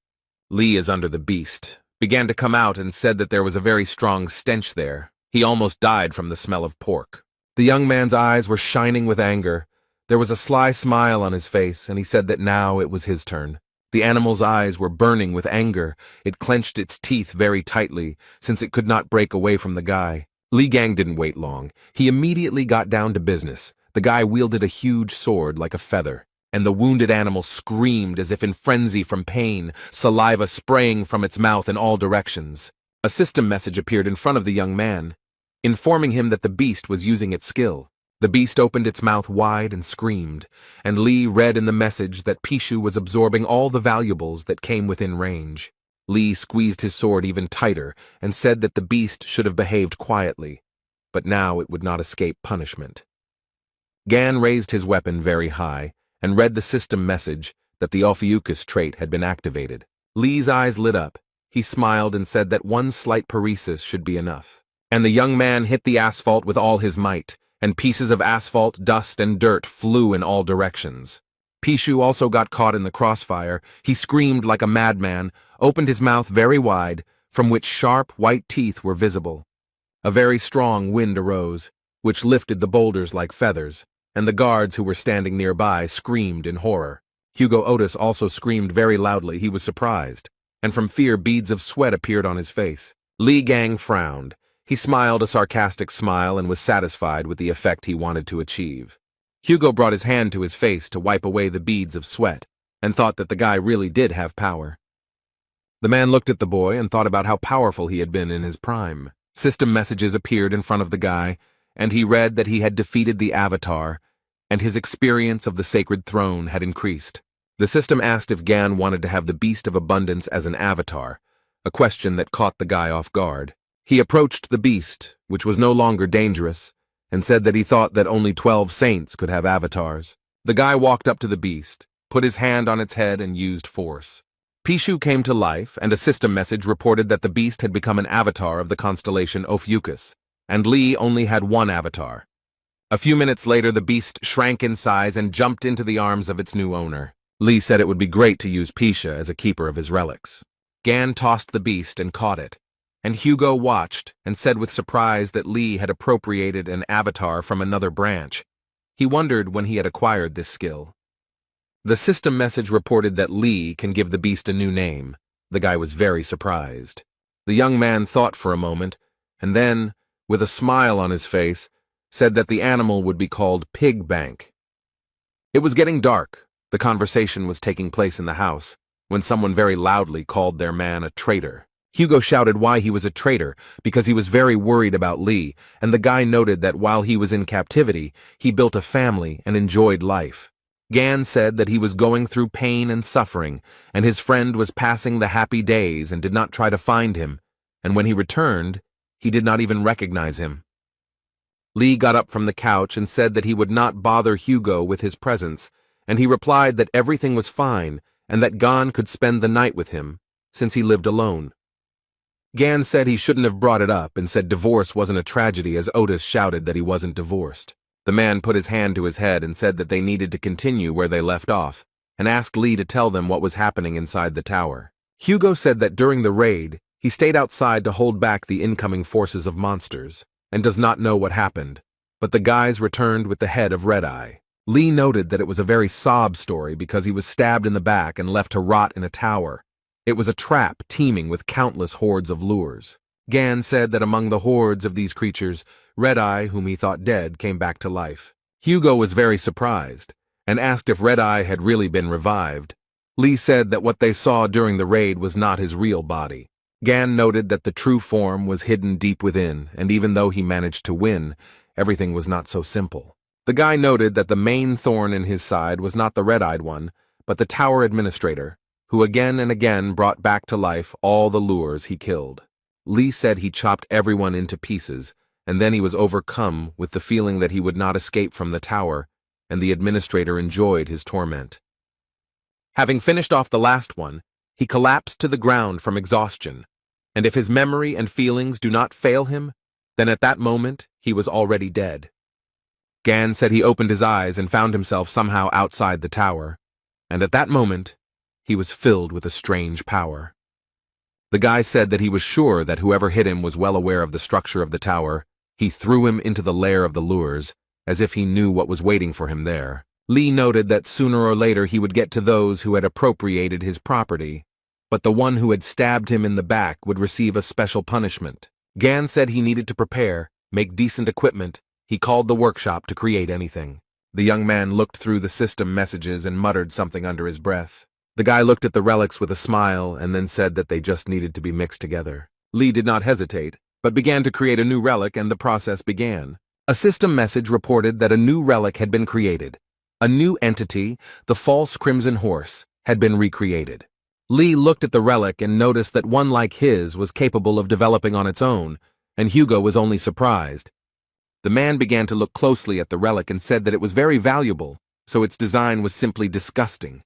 Li is under the beast, began to come out and said that there was a very strong stench there. He almost died from the smell of pork. The young man's eyes were shining with anger. There was a sly smile on his face, and he said that now it was his turn. The animal's eyes were burning with anger. It clenched its teeth very tightly, since it could not break away from the guy. Li Gang didn't wait long. He immediately got down to business. The guy wielded a huge sword like a feather, and the wounded animal screamed as if in frenzy from pain, saliva spraying from its mouth in all directions. A system message appeared in front of the young man, informing him that the beast was using its skill. The beast opened its mouth wide and screamed, and Lee read in the message that Pishu was absorbing all the valuables that came within range. Lee squeezed his sword even tighter and said that the beast should have behaved quietly, but now it would not escape punishment. Gan raised his weapon very high and read the system message that the Ophiuchus trait had been activated. Lee's eyes lit up. He smiled and said that one slight paresis should be enough. And the young man hit the asphalt with all his might, and pieces of asphalt, dust, and dirt flew in all directions. Pishu also got caught in the crossfire. He screamed like a madman, opened his mouth very wide, from which sharp, white teeth were visible. A very strong wind arose, which lifted the boulders like feathers, and the guards who were standing nearby screamed in horror. Hugo Otis also screamed very loudly. He was surprised, and from fear beads of sweat appeared on his face. Li Gang frowned. He smiled a sarcastic smile and was satisfied with the effect he wanted to achieve. Hugo brought his hand to his face to wipe away the beads of sweat, and thought that the guy really did have power. The man looked at the boy and thought about how powerful he had been in his prime. System messages appeared in front of the guy, and he read that he had defeated the Avatar, and his experience of the sacred throne had increased. The system asked if Gan wanted to have the Beast of Abundance as an avatar, a question that caught the guy off guard. He approached the beast, which was no longer dangerous, and said that he thought that only 12 saints could have avatars. The guy walked up to the beast, put his hand on its head, and used force. Pishu came to life, and a system message reported that the beast had become an avatar of the constellation Ophiuchus, and Lee only had one avatar. A few minutes later, the beast shrank in size and jumped into the arms of its new owner. Lee said it would be great to use Pisha as a keeper of his relics. Gan tossed the beast and caught it, and Hugo watched and said with surprise that Lee had appropriated an avatar from another branch. He wondered when he had acquired this skill. The system message reported that Lee can give the beast a new name. The guy was very surprised. The young man thought for a moment, and then, with a smile on his face, said that the animal would be called Pig Bank. It was getting dark. The conversation was taking place in the house, when someone very loudly called their man a traitor. Hugo shouted why he was a traitor, because he was very worried about Lee, and the guy noted that while he was in captivity, he built a family and enjoyed life. Gan said that he was going through pain and suffering, and his friend was passing the happy days and did not try to find him, and when he returned, he did not even recognize him. Lee got up from the couch and said that he would not bother Hugo with his presence, and he replied that everything was fine and that Gan could spend the night with him, since he lived alone. Gan said he shouldn't have brought it up and said divorce wasn't a tragedy as Otis shouted that he wasn't divorced. The man put his hand to his head and said that they needed to continue where they left off, and asked Lee to tell them what was happening inside the tower. Hugo said that during the raid, he stayed outside to hold back the incoming forces of monsters, and does not know what happened, but the guys returned with the head of Red Eye. Lee noted that it was a very sob story because he was stabbed in the back and left to rot in a tower. It was a trap teeming with countless hordes of lures. Gan said that among the hordes of these creatures, Red Eye, whom he thought dead, came back to life. Hugo was very surprised, and asked if Red Eye had really been revived. Lee said that what they saw during the raid was not his real body. Gan noted that the true form was hidden deep within, and even though he managed to win, everything was not so simple. The guy noted that the main thorn in his side was not the red-eyed one, but the tower administrator, who again and again brought back to life all the lures he killed. Lee said he chopped everyone into pieces, and then he was overcome with the feeling that he would not escape from the tower, and the administrator enjoyed his torment. Having finished off the last one, he collapsed to the ground from exhaustion, and if his memory and feelings do not fail him, then at that moment he was already dead. Gan said he opened his eyes and found himself somehow outside the tower, and at that moment he was filled with a strange power. The guy said that he was sure that whoever hit him was well aware of the structure of the tower. He threw him into the lair of the lures, as if he knew what was waiting for him there. Lee noted that sooner or later he would get to those who had appropriated his property, but the one who had stabbed him in the back would receive a special punishment. Gan said he needed to prepare, make decent equipment. He called the workshop to create anything. The young man looked through the system messages and muttered something under his breath. The guy looked at the relics with a smile and then said that they just needed to be mixed together. Lee did not hesitate, but began to create a new relic, and the process began. A system message reported that a new relic had been created. A new entity, the false Crimson Horse, had been recreated. Lee looked at the relic and noticed that one like his was capable of developing on its own, and Hugo was only surprised. The man began to look closely at the relic and said that it was very valuable, so its design was simply disgusting.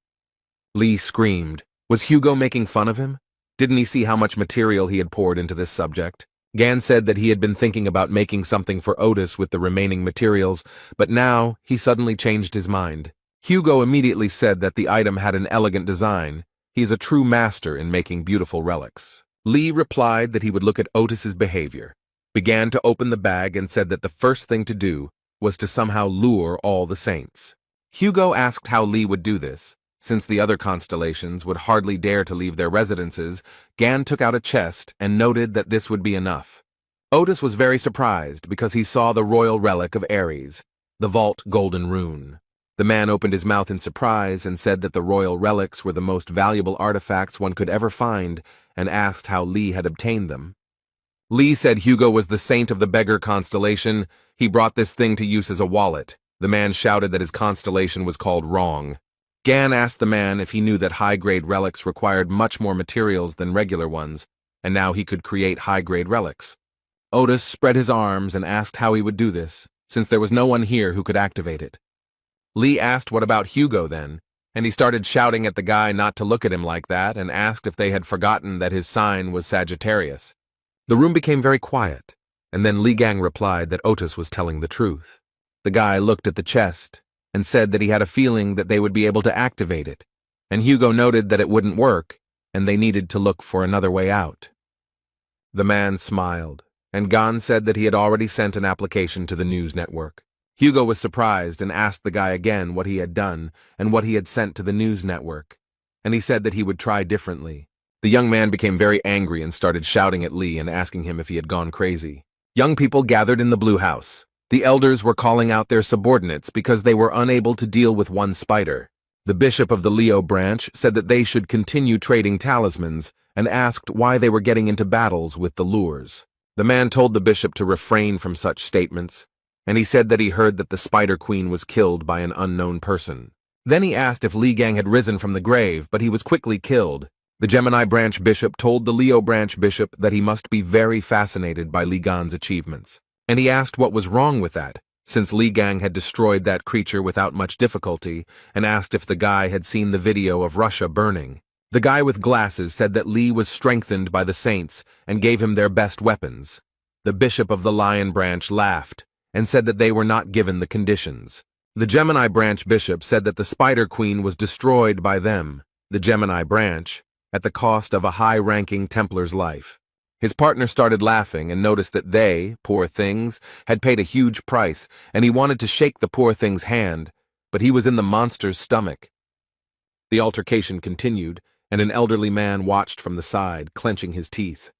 Lee screamed. Was Hugo making fun of him? Didn't he see how much material he had poured into this subject? Gan said that he had been thinking about making something for Otis with the remaining materials, but now he suddenly changed his mind. Hugo immediately said that the item had an elegant design. He is a true master in making beautiful relics. Lee replied that he would look at Otis's behavior, began to open the bag and said that the first thing to do was to somehow lure all the saints. Hugo asked how Lee would do this. Since the other constellations would hardly dare to leave their residences, Gan took out a chest and noted that this would be enough. Otis was very surprised because he saw the royal relic of Ares, the vault golden rune. The man opened his mouth in surprise and said that the royal relics were the most valuable artifacts one could ever find, and asked how Lee had obtained them. Lee said Hugo was the saint of the beggar constellation. He brought this thing to use as a wallet. The man shouted that his constellation was called wrong. Gan asked the man if he knew that high-grade relics required much more materials than regular ones, and now he could create high-grade relics. Otis spread his arms and asked how he would do this, since there was no one here who could activate it. Lee asked what about Hugo then, and he started shouting at the guy not to look at him like that and asked if they had forgotten that his sign was Sagittarius. The room became very quiet, and then Li Gang replied that Otis was telling the truth. The guy looked at the chest and said that he had a feeling that they would be able to activate it, and Hugo noted that it wouldn't work, and they needed to look for another way out. The man smiled, and Gan said that he had already sent an application to the news network. Hugo was surprised and asked the guy again what he had done and what he had sent to the news network, and he said that he would try differently. The young man became very angry and started shouting at Lee and asking him if he had gone crazy. Young people gathered in the Blue House. The elders were calling out their subordinates because they were unable to deal with one spider. The bishop of the Leo branch said that they should continue trading talismans and asked why they were getting into battles with the lures. The man told the bishop to refrain from such statements, and he said that he heard that the Spider Queen was killed by an unknown person. Then he asked if Li Gang had risen from the grave, but he was quickly killed. The Gemini branch bishop told the Leo branch bishop that he must be very fascinated by Li Gan's achievements. And he asked what was wrong with that, since Li Gang had destroyed that creature without much difficulty, and asked if the guy had seen the video of Russia burning. The guy with glasses said that Li was strengthened by the saints and gave him their best weapons. The bishop of the Lion branch laughed and said that they were not given the conditions. The Gemini branch bishop said that the Spider Queen was destroyed by them, the Gemini branch, at the cost of a high-ranking Templar's life. His partner started laughing and noticed that they, poor things, had paid a huge price, and he wanted to shake the poor thing's hand, but he was in the monster's stomach. The altercation continued, and an elderly man watched from the side, clenching his teeth.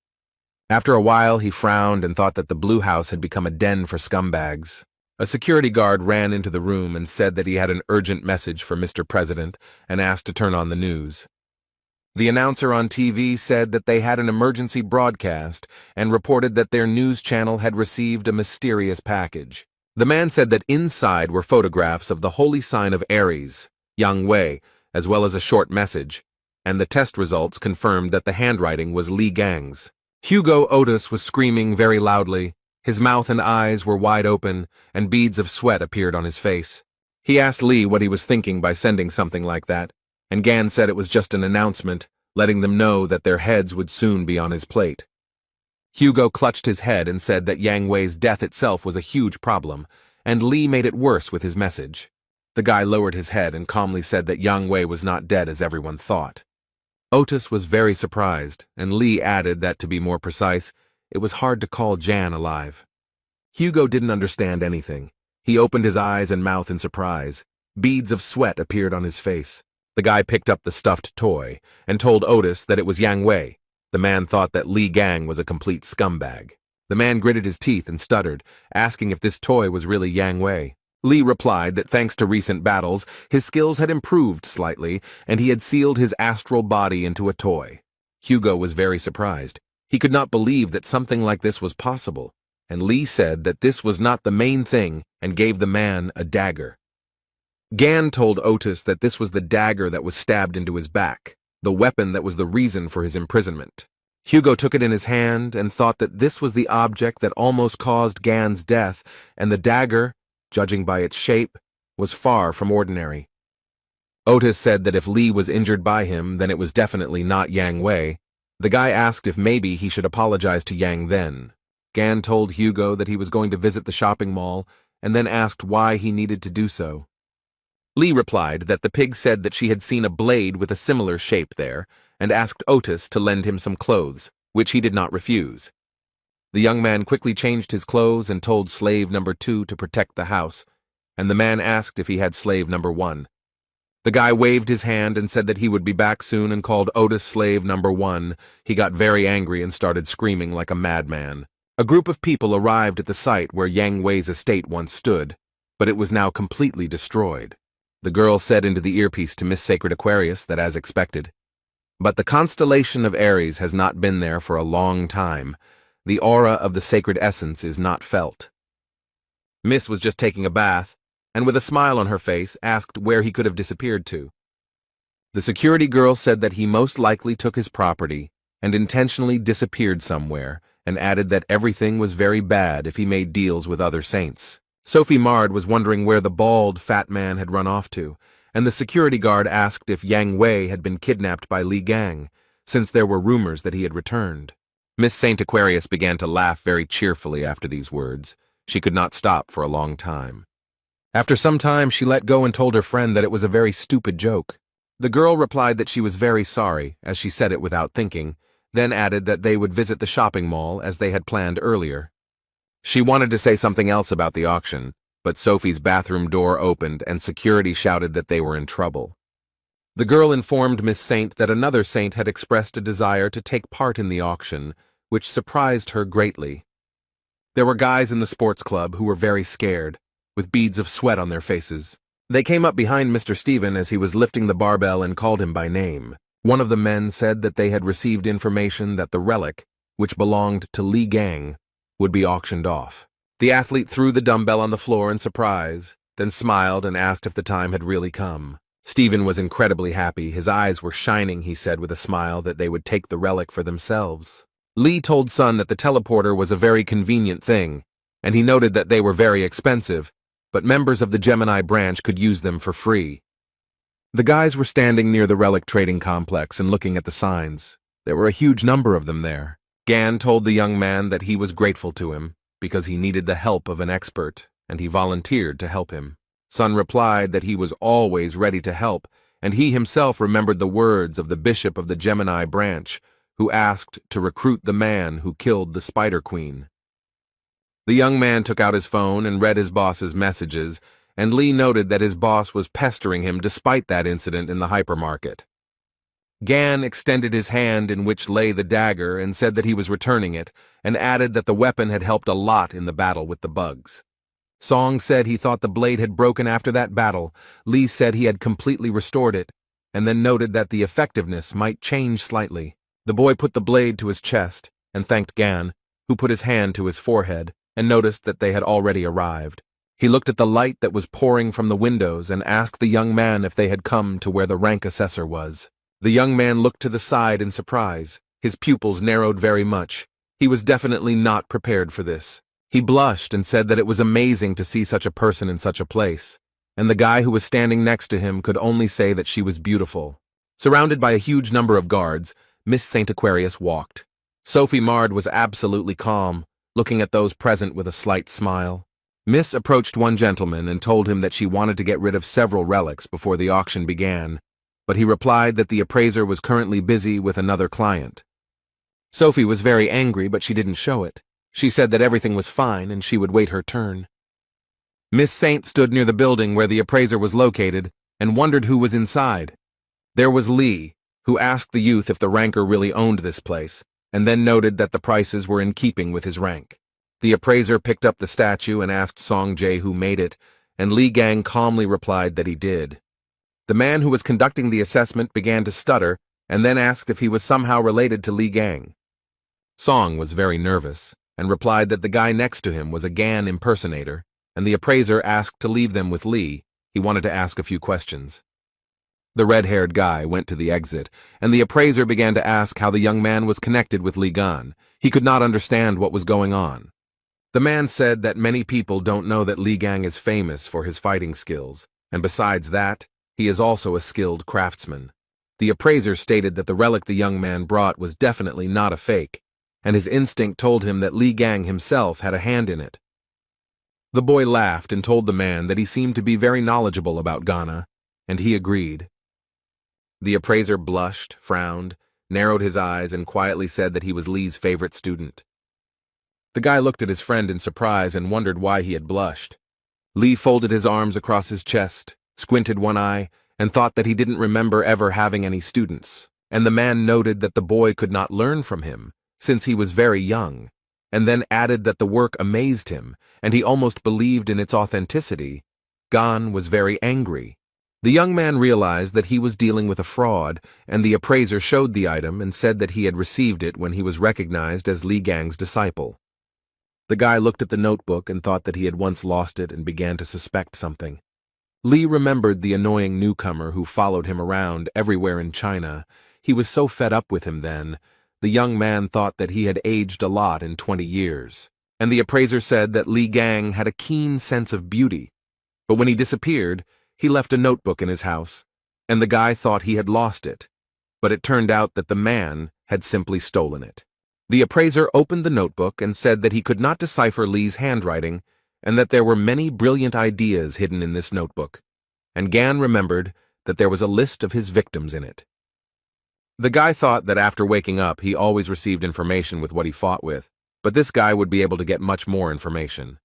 After a while, he frowned and thought that the Blue House had become a den for scumbags. A security guard ran into the room and said that he had an urgent message for Mr. President and asked to turn on the news. The announcer on TV said that they had an emergency broadcast and reported that their news channel had received a mysterious package. The man said that inside were photographs of the holy sign of Ares, Yang Wei, as well as a short message, and the test results confirmed that the handwriting was Li Gang's. Hugo Otis was screaming very loudly. His mouth and eyes were wide open, and beads of sweat appeared on his face. He asked Lee what he was thinking by sending something like that, and Gan said it was just an announcement, letting them know that their heads would soon be on his plate. Hugo clutched his head and said that Yang Wei's death itself was a huge problem, and Lee made it worse with his message. The guy lowered his head and calmly said that Yang Wei was not dead as everyone thought. Otis was very surprised, and Lee added that, to be more precise, it was hard to call Jan alive. Hugo didn't understand anything. He opened his eyes and mouth in surprise. Beads of sweat appeared on his face. The guy picked up the stuffed toy and told Otis that it was Yang Wei. The man thought that Li Gang was a complete scumbag. The man gritted his teeth and stuttered, asking if this toy was really Yang Wei. Lee replied that thanks to recent battles, his skills had improved slightly, and he had sealed his astral body into a toy. Hugo was very surprised. He could not believe that something like this was possible, and Lee said that this was not the main thing and gave the man a dagger. Gan told Otis that this was the dagger that was stabbed into his back, the weapon that was the reason for his imprisonment. Hugo took it in his hand and thought that this was the object that almost caused Gan's death, and the dagger, judging by its shape, was far from ordinary. Otis said that if Lee was injured by him, then it was definitely not Yang Wei. The guy asked if maybe he should apologize to Yang then. Gan told Hugo that he was going to visit the shopping mall, and then asked why he needed to do so. Lee replied that the pig said that she had seen a blade with a similar shape there, and asked Otis to lend him some clothes, which he did not refuse. The young man quickly changed his clothes and told slave number 2 to protect the house, and the man asked if he had slave number 1. The guy waved his hand and said that he would be back soon and called Otis slave number 1. He got very angry and started screaming like a madman. A group of people arrived at the site where Yang Wei's estate once stood, but it was now completely destroyed. The girl said into the earpiece to Miss Sacred Aquarius that as expected. But the constellation of Aries has not been there for a long time. The aura of the sacred essence is not felt. Miss was just taking a bath, and with a smile on her face, asked where he could have disappeared to. The security girl said that he most likely took his property and intentionally disappeared somewhere, and added that everything was very bad if he made deals with other saints. Sophie Mard was wondering where the bald, fat man had run off to, and the security guard asked if Yang Wei had been kidnapped by Li Gang, since there were rumors that he had returned. Miss Saint Aquarius began to laugh very cheerfully after these words. She could not stop for a long time. After some time, she let go and told her friend that it was a very stupid joke. The girl replied that she was very sorry, as she said it without thinking, then added that they would visit the shopping mall as they had planned earlier. She wanted to say something else about the auction, but Sophie's bathroom door opened and security shouted that they were in trouble. The girl informed Miss Saint that another saint had expressed a desire to take part in the auction, which surprised her greatly. There were guys in the sports club who were very scared, with beads of sweat on their faces. They came up behind Mr. Stephen as he was lifting the barbell and called him by name. One of the men said that they had received information that the relic, which belonged to Li Gang, would be auctioned off. The athlete threw the dumbbell on the floor in surprise, then smiled and asked if the time had really come. Stephen was incredibly happy. His eyes were shining, he said with a smile, that they would take the relic for themselves. Lee told Sun that the teleporter was a very convenient thing, and he noted that they were very expensive, but members of the Gemini branch could use them for free. The guys were standing near the relic trading complex and looking at the signs. There were a huge number of them there. Gan told the young man that he was grateful to him, because he needed the help of an expert, and he volunteered to help him. Sun replied that he was always ready to help, and he himself remembered the words of the bishop of the Gemini branch, who asked to recruit the man who killed the Spider Queen. The young man took out his phone and read his boss's messages, and Lee noted that his boss was pestering him despite that incident in the hypermarket. Gan extended his hand in which lay the dagger and said that he was returning it, and added that the weapon had helped a lot in the battle with the bugs. Song said he thought the blade had broken after that battle. Lee said he had completely restored it, and then noted that the effectiveness might change slightly. The boy put the blade to his chest and thanked Gan, who put his hand to his forehead and noticed that they had already arrived. He looked at the light that was pouring from the windows and asked the young man if they had come to where the rank assessor was. The young man looked to the side in surprise. His pupils narrowed very much. He was definitely not prepared for this. He blushed and said that it was amazing to see such a person in such a place, and the guy who was standing next to him could only say that she was beautiful. Surrounded by a huge number of guards, Miss Saint Aquarius walked. Sophie Mard was absolutely calm, looking at those present with a slight smile. Miss approached one gentleman and told him that she wanted to get rid of several relics before the auction began, but he replied that the appraiser was currently busy with another client. Sophie was very angry, but she didn't show it. She said that everything was fine and she would wait her turn. Miss Saint stood near the building where the appraiser was located and wondered who was inside. There was Lee, who asked the youth if the ranker really owned this place, and then noted that the prices were in keeping with his rank. The appraiser picked up the statue and asked Song Jae who made it, and Li Gang calmly replied that he did. The man who was conducting the assessment began to stutter and then asked if he was somehow related to Li Gang. Song was very nervous, and replied that the guy next to him was a Gan impersonator, and the appraiser asked to leave them with Lee. He wanted to ask a few questions. The red-haired guy went to the exit, and the appraiser began to ask how the young man was connected with Lee Gan. He could not understand what was going on. The man said that many people don't know that Lee Gang is famous for his fighting skills, and besides that, he is also a skilled craftsman. The appraiser stated that the relic the young man brought was definitely not a fake, and his instinct told him that Lee Gang himself had a hand in it. The boy laughed and told the man that he seemed to be very knowledgeable about Ghana, and he agreed. The appraiser blushed, frowned, narrowed his eyes, and quietly said that he was Lee's favorite student. The guy looked at his friend in surprise and wondered why he had blushed. Lee folded his arms across his chest, squinted one eye, and thought that he didn't remember ever having any students, and the man noted that the boy could not learn from him, since he was very young, and then added that the work amazed him, and he almost believed in its authenticity. Gan was very angry. The young man realized that he was dealing with a fraud, and the appraiser showed the item and said that he had received it when he was recognized as Lee Gang's disciple. The guy looked at the notebook and thought that he had once lost it and began to suspect something. Lee remembered the annoying newcomer who followed him around everywhere in China. He was so fed up with him then. The young man thought that he had aged a lot in 20 years, and the appraiser said that Lee Gang had a keen sense of beauty. But when he disappeared, he left a notebook in his house, and the guy thought he had lost it, but it turned out that the man had simply stolen it. The appraiser opened the notebook and said that he could not decipher Lee's handwriting and that there were many brilliant ideas hidden in this notebook, and Gan remembered that there was a list of his victims in it. The guy thought that after waking up he always received information with what he fought with, but this guy would be able to get much more information.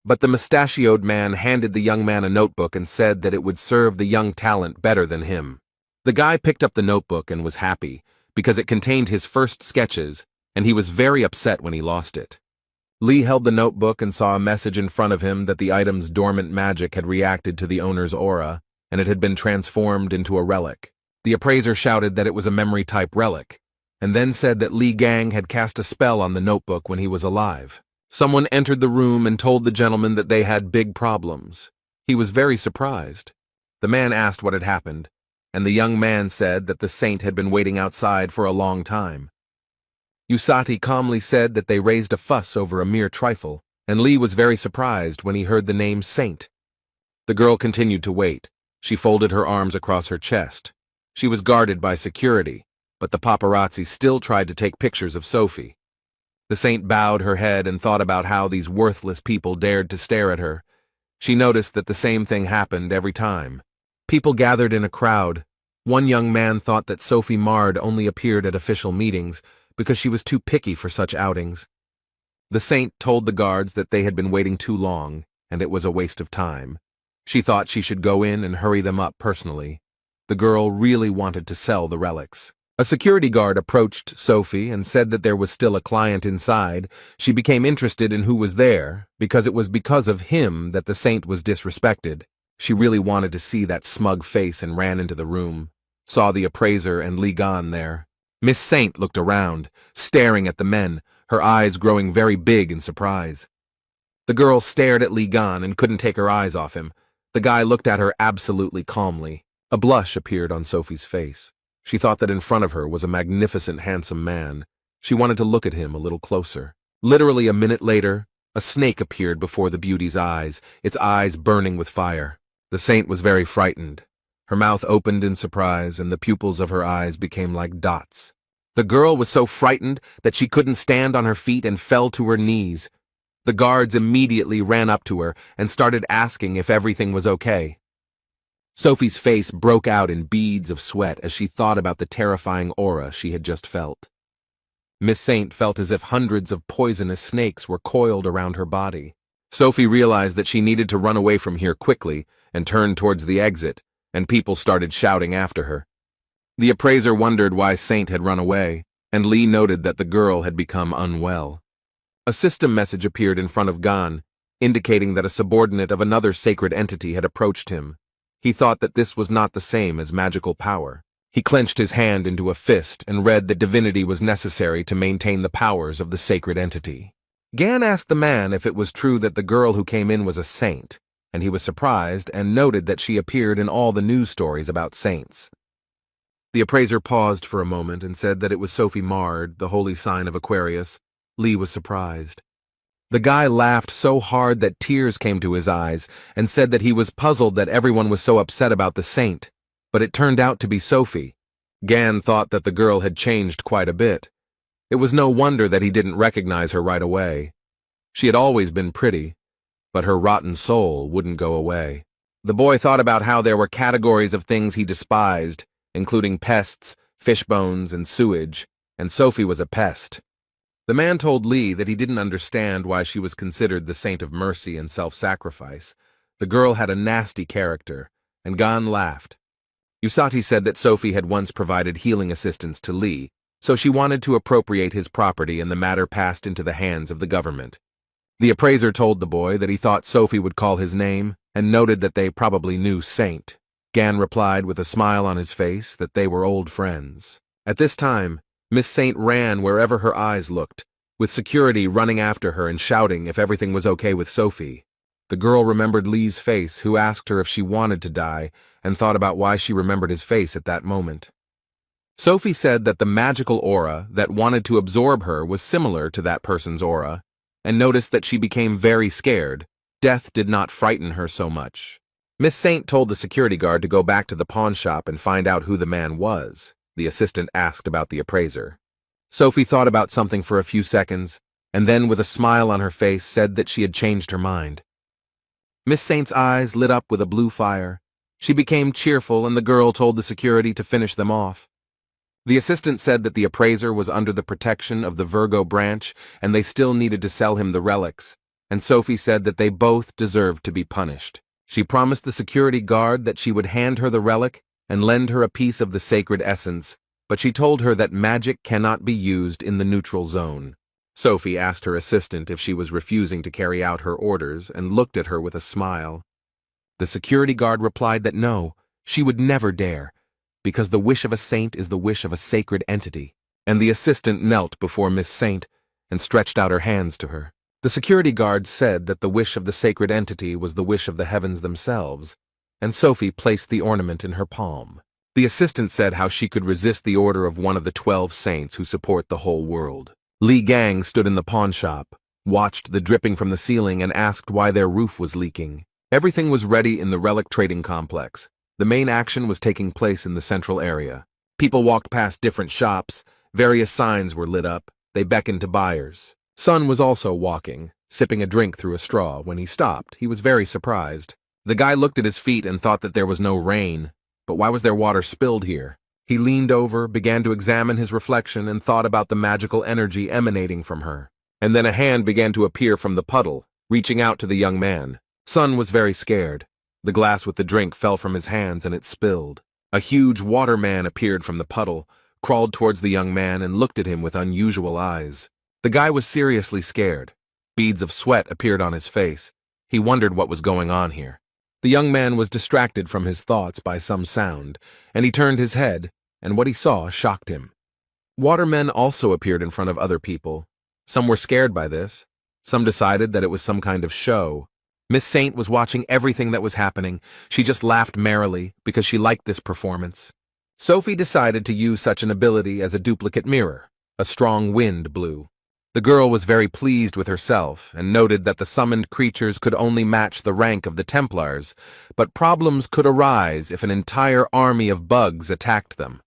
But the mustachioed man handed the young man a notebook and said that it would serve the young talent better than him. The guy picked up the notebook and was happy, because it contained his first sketches, and he was very upset when he lost it. Lee held the notebook and saw a message in front of him that the item's dormant magic had reacted to the owner's aura, and it had been transformed into a relic. The appraiser shouted that it was a memory-type relic, and then said that Lee Gang had cast a spell on the notebook when he was alive. Someone entered the room and told the gentleman that they had big problems. He was very surprised. The man asked what had happened, and the young man said that the saint had been waiting outside for a long time. Usati calmly said that they raised a fuss over a mere trifle, and Lee was very surprised when he heard the name Saint. The girl continued to wait. She folded her arms across her chest. She was guarded by security, but the paparazzi still tried to take pictures of Sophie. The saint bowed her head and thought about how these worthless people dared to stare at her. She noticed that the same thing happened every time. People gathered in a crowd. One young man thought that Sophie Mard only appeared at official meetings because she was too picky for such outings. The saint told the guards that they had been waiting too long, and it was a waste of time. She thought she should go in and hurry them up personally. The girl really wanted to sell the relics. A security guard approached Sophie and said that there was still a client inside. She became interested in who was there, because it was because of him that the saint was disrespected. She really wanted to see that smug face and ran into the room, saw the appraiser and Lee Gan there. Miss Saint looked around, staring at the men, her eyes growing very big in surprise. The girl stared at Lee Gan and couldn't take her eyes off him. The guy looked at her absolutely calmly. A blush appeared on Sophie's face. She thought that in front of her was a magnificent, handsome man. She wanted to look at him a little closer. Literally a minute later, a snake appeared before the beauty's eyes, its eyes burning with fire. The saint was very frightened. Her mouth opened in surprise, and the pupils of her eyes became like dots. The girl was so frightened that she couldn't stand on her feet and fell to her knees. The guards immediately ran up to her and started asking if everything was okay. Sophie's face broke out in beads of sweat as she thought about the terrifying aura she had just felt. Miss Saint felt as if hundreds of poisonous snakes were coiled around her body. Sophie realized that she needed to run away from here quickly and turned towards the exit, and people started shouting after her. The appraiser wondered why Saint had run away, and Lee noted that the girl had become unwell. A system message appeared in front of Gan, indicating that a subordinate of another sacred entity had approached him. He thought that this was not the same as magical power. He clenched his hand into a fist and read that divinity was necessary to maintain the powers of the sacred entity. Gan asked the man if it was true that the girl who came in was a saint, and he was surprised and noted that she appeared in all the news stories about saints. The appraiser paused for a moment and said that it was Sophie Mard, the holy sign of Aquarius. Lee was surprised. The guy laughed so hard that tears came to his eyes and said that he was puzzled that everyone was so upset about the saint, but it turned out to be Sophie. Gan thought that the girl had changed quite a bit. It was no wonder that he didn't recognize her right away. She had always been pretty, but her rotten soul wouldn't go away. The boy thought about how there were categories of things he despised, including pests, fish bones, and sewage, and Sophie was a pest. The man told Lee that he didn't understand why she was considered the saint of mercy and self-sacrifice. The girl had a nasty character, and Gan laughed. Usati said that Sophie had once provided healing assistance to Lee, so she wanted to appropriate his property and the matter passed into the hands of the government. The appraiser told the boy that he thought Sophie would call his name and noted that they probably knew Saint. Gan replied with a smile on his face that they were old friends. At this time, Miss Saint ran wherever her eyes looked, with security running after her and shouting if everything was okay with Sophie. The girl remembered Lee's face, who asked her if she wanted to die, and thought about why she remembered his face at that moment. Sophie said that the magical aura that wanted to absorb her was similar to that person's aura, and noticed that she became very scared. Death did not frighten her so much. Miss Saint told the security guard to go back to the pawn shop and find out who the man was. The assistant asked about the appraiser. Sophie thought about something for a few seconds, and then with a smile on her face said that she had changed her mind. Miss Saint's eyes lit up with a blue fire. She became cheerful, and the girl told the security to finish them off. The assistant said that the appraiser was under the protection of the Virgo branch, and they still needed to sell him the relics, and Sophie said that they both deserved to be punished. She promised the security guard that she would hand her the relic and lend her a piece of the sacred essence, but she told her that magic cannot be used in the neutral zone. Sophie asked her assistant if she was refusing to carry out her orders and looked at her with a smile. The security guard replied that no, she would never dare, because the wish of a saint is the wish of a sacred entity, and the assistant knelt before Miss Saint and stretched out her hands to her. The security guard said that the wish of the sacred entity was the wish of the heavens themselves, and Sophie placed the ornament in her palm. The assistant said how she could resist the order of one of the 12 saints who support the whole world. Li Gang stood in the pawn shop, watched the dripping from the ceiling, and asked why their roof was leaking. Everything was ready in the relic trading complex. The main action was taking place in the central area. People walked past different shops, various signs were lit up, they beckoned to buyers. Sun was also walking, sipping a drink through a straw. When he stopped, he was very surprised. The guy looked at his feet and thought that there was no rain, but why was there water spilled here? He leaned over, began to examine his reflection, and thought about the magical energy emanating from her. And then a hand began to appear from the puddle, reaching out to the young man. Sun was very scared. The glass with the drink fell from his hands and it spilled. A huge water man appeared from the puddle, crawled towards the young man and looked at him with unusual eyes. The guy was seriously scared. Beads of sweat appeared on his face. He wondered what was going on here. The young man was distracted from his thoughts by some sound, and he turned his head, and what he saw shocked him. Watermen also appeared in front of other people. Some were scared by this. Some decided that it was some kind of show. Miss Saint was watching everything that was happening. She just laughed merrily because she liked this performance. Sophie decided to use such an ability as a duplicate mirror. A strong wind blew. The girl was very pleased with herself and noted that the summoned creatures could only match the rank of the Templars, but problems could arise if an entire army of bugs attacked them.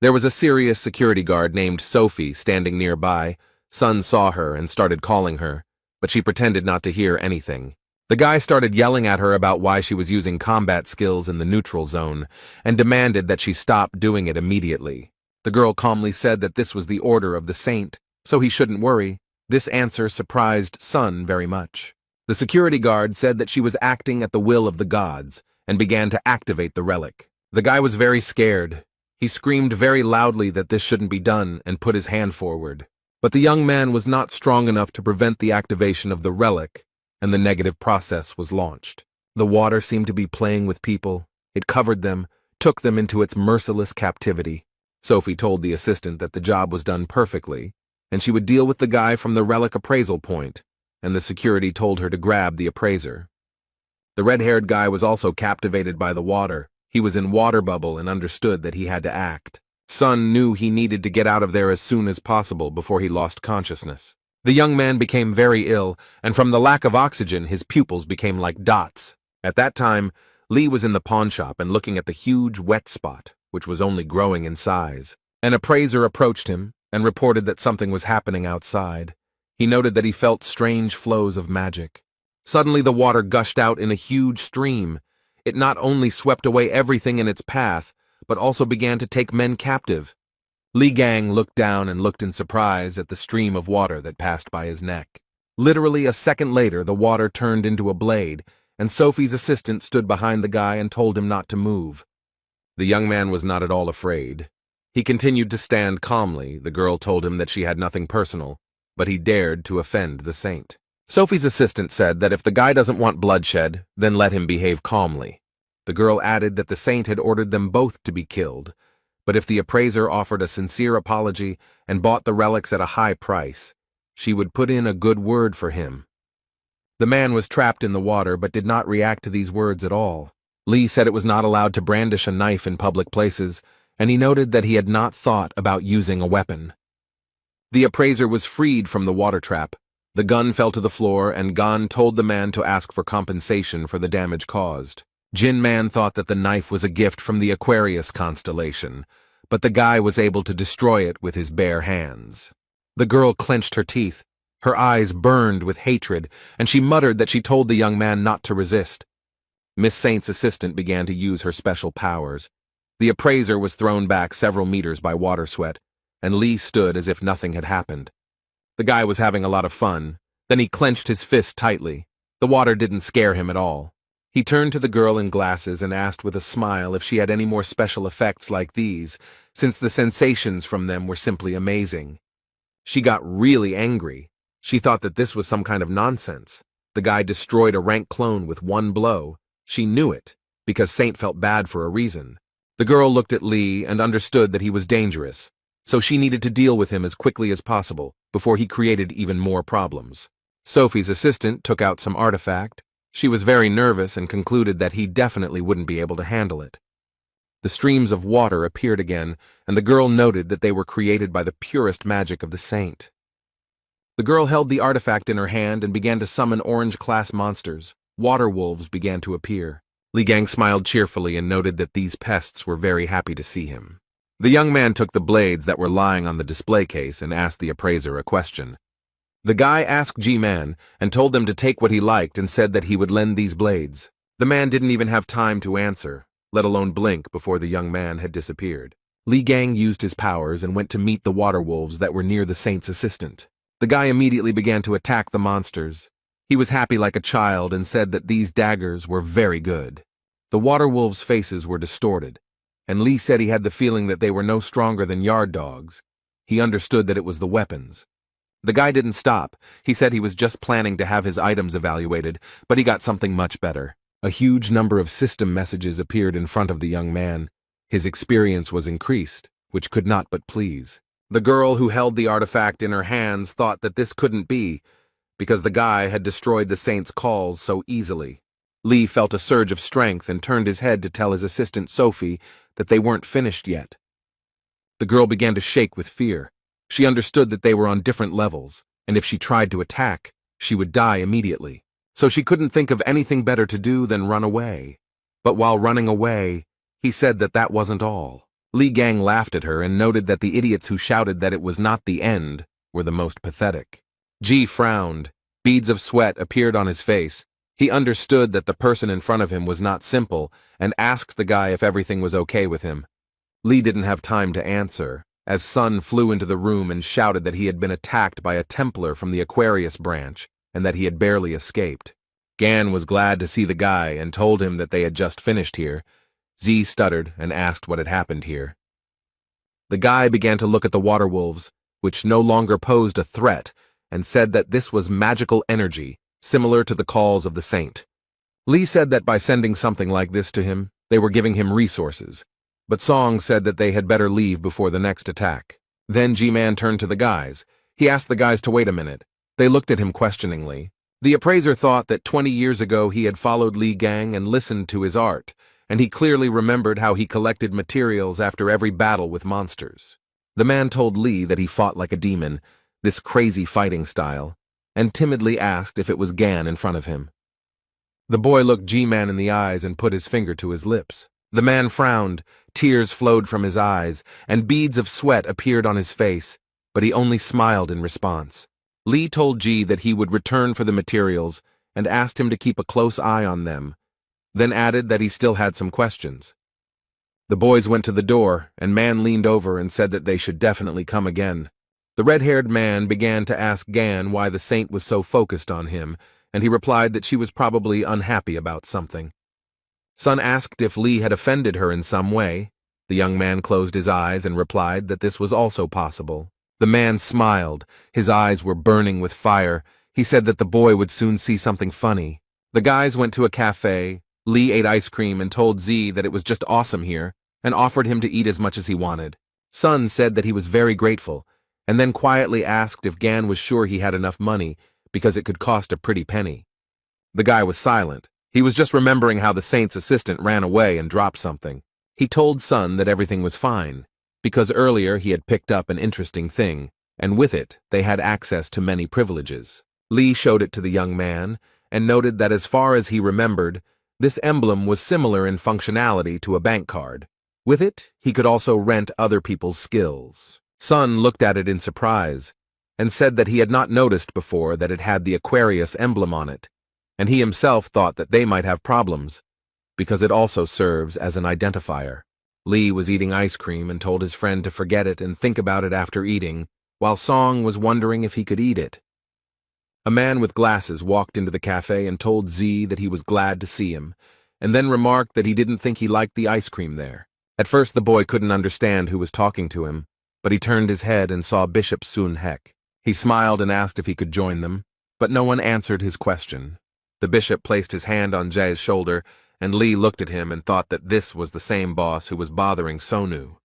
There was a serious security guard named Sophie standing nearby. Sun saw her and started calling her, but she pretended not to hear anything. The guy started yelling at her about why she was using combat skills in the neutral zone and demanded that she stop doing it immediately. The girl calmly said that this was the order of the saint, so he shouldn't worry. This answer surprised Sun very much. The security guard said that she was acting at the will of the gods and began to activate the relic. The guy was very scared. He screamed very loudly that this shouldn't be done and put his hand forward. But the young man was not strong enough to prevent the activation of the relic, and the negative process was launched. The water seemed to be playing with people. It covered them, took them into its merciless captivity. Sophie told the assistant that the job was done perfectly, and she would deal with the guy from the relic appraisal point, and the security told her to grab the appraiser. The red-haired guy was also captivated by the water. He was in water bubble and understood that he had to act. Sun knew he needed to get out of there as soon as possible before he lost consciousness. The young man became very ill, and from the lack of oxygen, his pupils became like dots. At that time, Lee was in the pawn shop and looking at the huge wet spot, which was only growing in size. An appraiser approached him and reported that something was happening outside. He noted that he felt strange flows of magic. Suddenly the water gushed out in a huge stream. It not only swept away everything in its path, but also began to take men captive. Li Gang looked down and looked in surprise at the stream of water that passed by his neck. Literally a second later, the water turned into a blade, and Sophie's assistant stood behind the guy and told him not to move. The young man was not at all afraid. He continued to stand calmly. The girl told him that she had nothing personal, but he dared to offend the saint. Sophie's assistant said that if the guy doesn't want bloodshed, then let him behave calmly. The girl added that the saint had ordered them both to be killed, but if the appraiser offered a sincere apology and bought the relics at a high price, she would put in a good word for him. The man was trapped in the water but did not react to these words at all. Lee said it was not allowed to brandish a knife in public places, and he noted that he had not thought about using a weapon. The appraiser was freed from the water trap. The gun fell to the floor, and Gan told the man to ask for compensation for the damage caused. Jin Man thought that the knife was a gift from the Aquarius constellation, but the guy was able to destroy it with his bare hands. The girl clenched her teeth. Her eyes burned with hatred, and she muttered that she told the young man not to resist. Miss Saint's assistant began to use her special powers. The appraiser was thrown back several meters by water sweat, and Lee stood as if nothing had happened. The guy was having a lot of fun. Then he clenched his fist tightly. The water didn't scare him at all. He turned to the girl in glasses and asked with a smile if she had any more special effects like these, since the sensations from them were simply amazing. She got really angry. She thought that this was some kind of nonsense. The guy destroyed a rank clone with one blow. She knew it, because Saint felt bad for a reason. The girl looked at Lee and understood that he was dangerous, so she needed to deal with him as quickly as possible before he created even more problems. Sophie's assistant took out some artifact. She was very nervous and concluded that he definitely wouldn't be able to handle it. The streams of water appeared again, and the girl noted that they were created by the purest magic of the saint. The girl held the artifact in her hand and began to summon orange-class monsters. Water wolves began to appear. Li Gang smiled cheerfully and noted that these pests were very happy to see him. The young man took the blades that were lying on the display case and asked the appraiser a question. The guy asked G-Man and told them to take what he liked and said that he would lend these blades. The man didn't even have time to answer, let alone blink, before the young man had disappeared. Li Gang used his powers and went to meet the water wolves that were near the saint's assistant. The guy immediately began to attack the monsters. He was happy like a child and said that these daggers were very good. The water wolves' faces were distorted, and Lee said he had the feeling that they were no stronger than yard dogs. He understood that it was the weapons. The guy didn't stop. He said he was just planning to have his items evaluated, but he got something much better. A huge number of system messages appeared in front of the young man. His experience was increased, which could not but please. The girl who held the artifact in her hands thought that this couldn't be, because the guy had destroyed the saint's calls so easily. Lee felt a surge of strength and turned his head to tell his assistant Sophie that they weren't finished yet. The girl began to shake with fear. She understood that they were on different levels, and if she tried to attack, she would die immediately. So she couldn't think of anything better to do than run away. But while running away, he said that that wasn't all. Li Gang laughed at her and noted that the idiots who shouted that it was not the end were the most pathetic. G frowned. Beads of sweat appeared on his face. He understood that the person in front of him was not simple and asked the guy if everything was okay with him. Lee didn't have time to answer, as Sun flew into the room and shouted that he had been attacked by a Templar from the Aquarius branch and that he had barely escaped. Gan was glad to see the guy and told him that they had just finished here. Z stuttered and asked what had happened here. The guy began to look at the water wolves, which no longer posed a threat, and said that this was magical energy, similar to the calls of the saint. Lee said that by sending something like this to him, they were giving him resources, but Song said that they had better leave before the next attack. Then G-Man turned to the guys. He asked the guys to wait a minute. They looked at him questioningly. The appraiser thought that 20 years ago he had followed Li Gang and listened to his art, and he clearly remembered how he collected materials after every battle with monsters. The man told Li that he fought like a demon, this crazy fighting style, and timidly asked if it was Gan in front of him. The boy looked G-Man in the eyes and put his finger to his lips. The man frowned, tears flowed from his eyes, and beads of sweat appeared on his face, but he only smiled in response. Li told G that he would return for the materials and asked him to keep a close eye on them, then added that he still had some questions. The boys went to the door, and Man leaned over and said that they should definitely come again. The red-haired man began to ask Gan why the saint was so focused on him, and he replied that she was probably unhappy about something. Sun asked if Li had offended her in some way. The young man closed his eyes and replied that this was also possible. The man smiled. His eyes were burning with fire. He said that the boy would soon see something funny. The guys went to a cafe. Li ate ice cream and told Z that it was just awesome here, and offered him to eat as much as he wanted. Sun said that he was very grateful, and then quietly asked if Gan was sure he had enough money, because it could cost a pretty penny. The guy was silent. He was just remembering how the saint's assistant ran away and dropped something. He told Sun that everything was fine, because earlier he had picked up an interesting thing, and with it they had access to many privileges. Li showed it to the young man, and noted that as far as he remembered, this emblem was similar in functionality to a bank card. With it, he could also rent other people's skills. Sun looked at it in surprise, and said that he had not noticed before that it had the Aquarius emblem on it, and he himself thought that they might have problems, because it also serves as an identifier. Li was eating ice cream and told his friend to forget it and think about it after eating, while Song was wondering if he could eat it. A man with glasses walked into the cafe and told Z that he was glad to see him, and then remarked that he didn't think he liked the ice cream there. At first the boy couldn't understand who was talking to him, but he turned his head and saw Bishop Sun Hek. He smiled and asked if he could join them, but no one answered his question. The bishop placed his hand on Jae's shoulder, and Li looked at him and thought that this was the same boss who was bothering Sonu.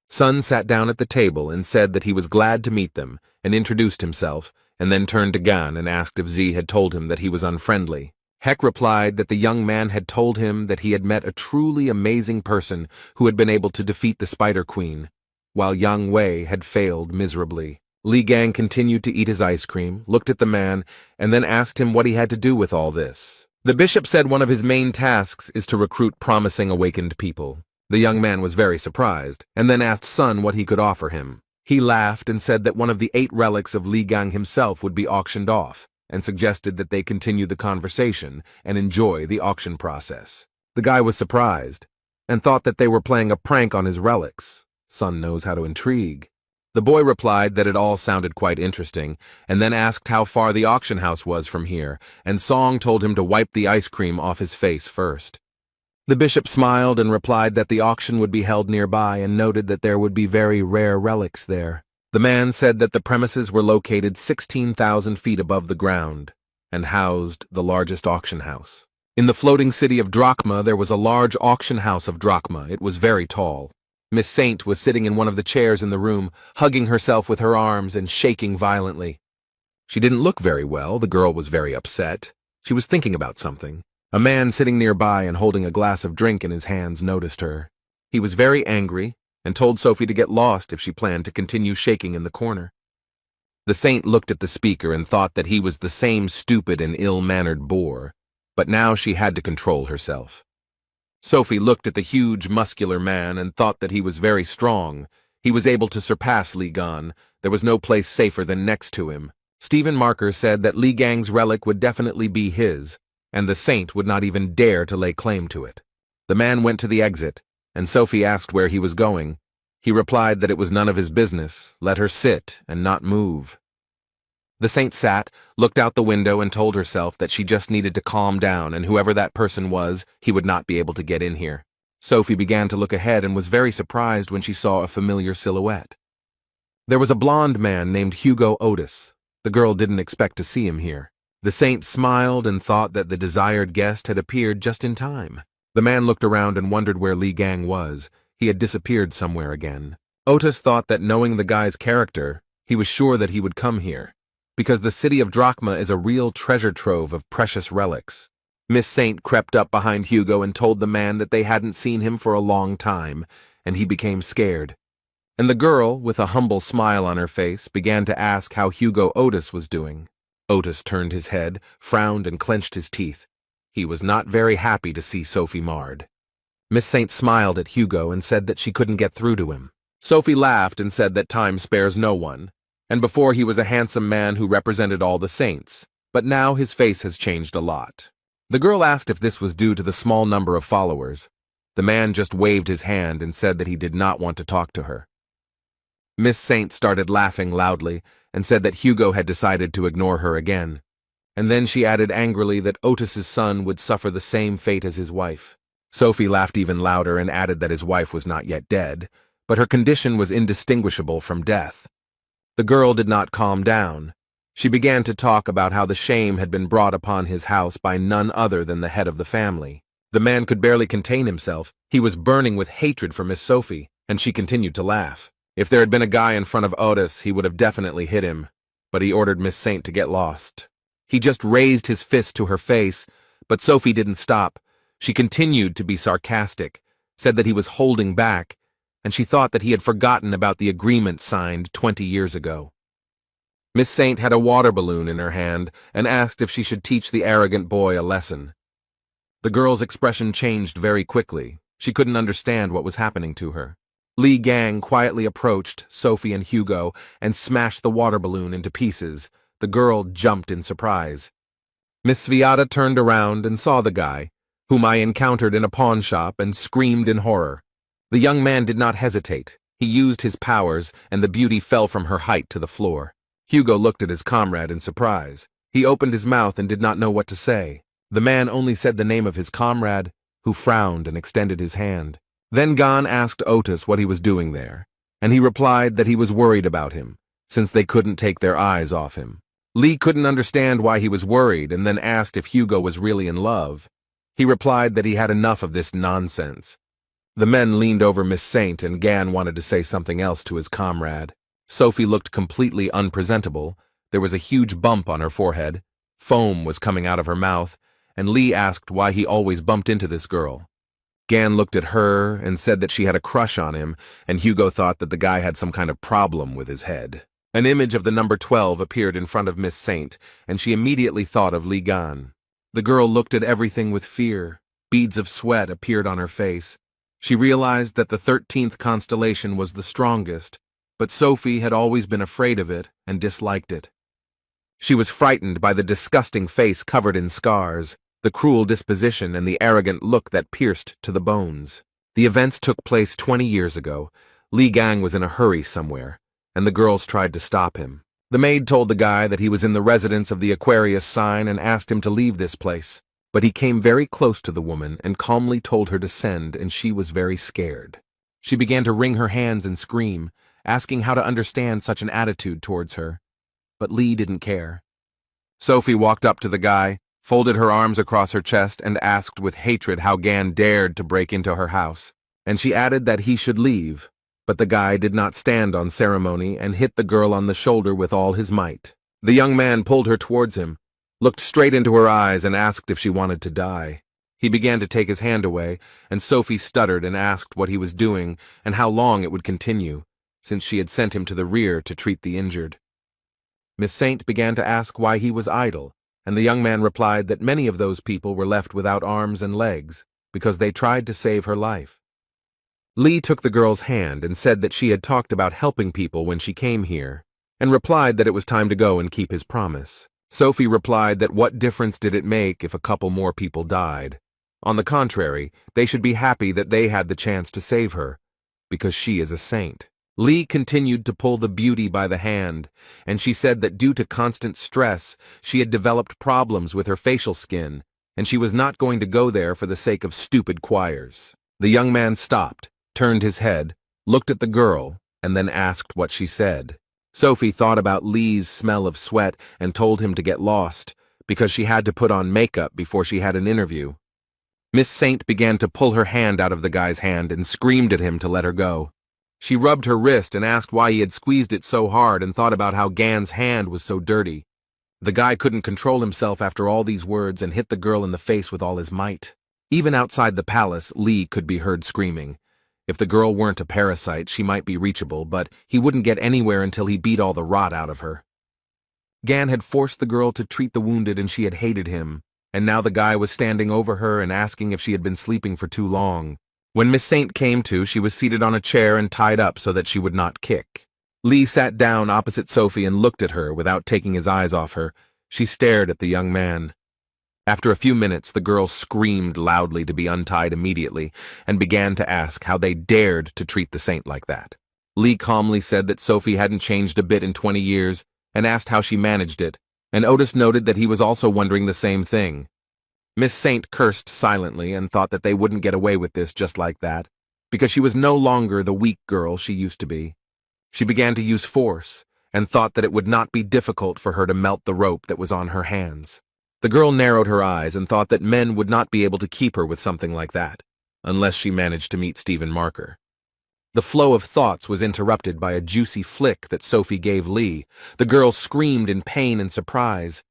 Sun sat down at the table and said that he was glad to meet them, and introduced himself, and then turned to Gan and asked if Z had told him that he was unfriendly. Hek replied that the young man had told him that he had met a truly amazing person who had been able to defeat the Spider Queen, while Yang Wei had failed miserably. Li Gang continued to eat his ice cream, looked at the man, and then asked him what he had to do with all this. The bishop said one of his main tasks is to recruit promising awakened people. The young man was very surprised, and then asked Sun what he could offer him. He laughed and said that one of the 8 relics of Li Gang himself would be auctioned off, and suggested that they continue the conversation and enjoy the auction process. The guy was surprised, and thought that they were playing a prank on his relics. Sun knows how to intrigue. The boy replied that it all sounded quite interesting, and then asked how far the auction house was from here, and Song told him to wipe the ice cream off his face first. The bishop smiled and replied that the auction would be held nearby and noted that there would be very rare relics there. The man said that the premises were located 16,000 feet above the ground and housed the largest auction house. In the floating city of Drachma, there was a large auction house of Drachma. It was very tall. Miss Saint was sitting in one of the chairs in the room, hugging herself with her arms and shaking violently. She didn't look very well. The girl was very upset. She was thinking about something. A man sitting nearby and holding a glass of drink in his hands noticed her. He was very angry and told Sophie to get lost if she planned to continue shaking in the corner. The saint looked at the speaker and thought that he was the same stupid and ill-mannered bore, but now she had to control herself. Sophie looked at the huge, muscular man and thought that he was very strong. He was able to surpass Li Gan. There was no place safer than next to him. Stephen Marker said that Li Gang's relic would definitely be his, and the saint would not even dare to lay claim to it. The man went to the exit, and Sophie asked where he was going. He replied that it was none of his business, let her sit and not move. The saint sat, looked out the window and told herself that she just needed to calm down, and whoever that person was, he would not be able to get in here. Sophie began to look ahead and was very surprised when she saw a familiar silhouette. There was a blond man named Hugo Otis. The girl didn't expect to see him here. The saint smiled and thought that the desired guest had appeared just in time. The man looked around and wondered where Li Gang was. He had disappeared somewhere again. Otis thought that knowing the guy's character, He was sure that he would come here, because the city of Drachma is a real treasure trove of precious relics. Miss Saint crept up behind Hugo and told the man that they hadn't seen him for a long time, and he became scared. And the girl, with a humble smile on her face, began to ask how Hugo Otis was doing. Otis turned his head, frowned, and clenched his teeth. He was not very happy to see Sophie marred. Miss Saint smiled at Hugo and said that she couldn't get through to him. Sophie laughed and said that time spares no one, and before he was a handsome man who represented all the saints, but now his face has changed a lot. The girl asked if this was due to the small number of followers. The man just waved his hand and said that he did not want to talk to her. Miss Saint started laughing loudly and said that Hugo had decided to ignore her again. And then she added angrily that Otis's son would suffer the same fate as his wife. Sophie laughed even louder and added that his wife was not yet dead, but her condition was indistinguishable from death. The girl did not calm down. She began to talk about how the shame had been brought upon his house by none other than the head of the family. The man could barely contain himself. He was burning with hatred for Miss Sophie, and she continued to laugh. If there had been a guy in front of Otis, he would have definitely hit him, but he ordered Miss Saint to get lost. He just raised his fist to her face, but Sophie didn't stop. She continued to be sarcastic, said that he was holding back, and she thought that he had forgotten about the agreement signed 20 years ago. Miss Saint had a water balloon in her hand and asked if she should teach the arrogant boy a lesson. The girl's expression changed very quickly. She couldn't understand what was happening to her. Li Gang quietly approached Sophie and Hugo and smashed the water balloon into pieces. The girl jumped in surprise. Miss Sviata turned around and saw the guy, whom I encountered in a pawn shop, and screamed in horror. The young man did not hesitate. He used his powers, and the beauty fell from her height to the floor. Hugo looked at his comrade in surprise. He opened his mouth and did not know what to say. The man only said the name of his comrade, who frowned and extended his hand. Then Gan asked Otis what he was doing there, and he replied that he was worried about him, since they couldn't take their eyes off him. Lee couldn't understand why he was worried and then asked if Hugo was really in love. He replied that he had enough of this nonsense. The men leaned over Miss Saint, and Gan wanted to say something else to his comrade. Sophie looked completely unpresentable. There was a huge bump on her forehead. Foam was coming out of her mouth, and Lee asked why he always bumped into this girl. Gan looked at her and said that she had a crush on him, and Hugo thought that the guy had some kind of problem with his head. An image of the number 12 appeared in front of Miss Saint, and she immediately thought of Li Gan. The girl looked at everything with fear. Beads of sweat appeared on her face. She realized that the 13th constellation was the strongest, but Sophie had always been afraid of it and disliked it. She was frightened by the disgusting face covered in scars, the cruel disposition, and the arrogant look that pierced to the bones. The events took place 20 years ago. Li Gang was in a hurry somewhere, and the girls tried to stop him. The maid told the guy that he was in the residence of the Aquarius sign and asked him to leave this place. But he came very close to the woman and calmly told her to send, and she was very scared. She began to wring her hands and scream, asking how to understand such an attitude towards her. But Lee didn't care. Sophie walked up to the guy, folded her arms across her chest, and asked with hatred how Gan dared to break into her house. And she added that he should leave, but the guy did not stand on ceremony and hit the girl on the shoulder with all his might. The young man pulled her towards him, looked straight into her eyes, and asked if she wanted to die. He began to take his hand away, and Sophie stuttered and asked what he was doing and how long it would continue, since she had sent him to the rear to treat the injured. Miss Saint began to ask why he was idle, and the young man replied that many of those people were left without arms and legs because they tried to save her life. Lee took the girl's hand and said that she had talked about helping people when she came here, and replied that it was time to go and keep his promise. Sophie replied that what difference did it make if a couple more people died? On the contrary, they should be happy that they had the chance to save her, because she is a saint. Lee continued to pull the beauty by the hand, and she said that due to constant stress, she had developed problems with her facial skin, and she was not going to go there for the sake of stupid choirs. The young man stopped, turned his head, looked at the girl, and then asked what she said. Sophie thought about Lee's smell of sweat and told him to get lost, because she had to put on makeup before she had an interview. Miss Saint began to pull her hand out of the guy's hand and screamed at him to let her go. She rubbed her wrist and asked why he had squeezed it so hard and thought about how Gan's hand was so dirty. The guy couldn't control himself after all these words and hit the girl in the face with all his might. Even outside the palace, Lee could be heard screaming. If the girl weren't a parasite, she might be reachable, but he wouldn't get anywhere until he beat all the rot out of her. Gan had forced the girl to treat the wounded and she had hated him, and now the guy was standing over her and asking if she had been sleeping for too long. When Miss Saint came to, she was seated on a chair and tied up so that she would not kick. Lee sat down opposite Sophie and looked at her without taking his eyes off her. She stared at the young man. After a few minutes, the girl screamed loudly to be untied immediately and began to ask how they dared to treat the saint like that. Lee calmly said that Sophie hadn't changed a bit in 20 years and asked how she managed it, and Otis noted that he was also wondering the same thing. Miss Saint cursed silently and thought that they wouldn't get away with this just like that, because she was no longer the weak girl she used to be. She began to use force and thought that it would not be difficult for her to melt the rope that was on her hands. The girl narrowed her eyes and thought that men would not be able to keep her with something like that, unless she managed to meet Stephen Marker. The flow of thoughts was interrupted by a juicy flick that Sophie gave Lee. The girl screamed in pain and surprise.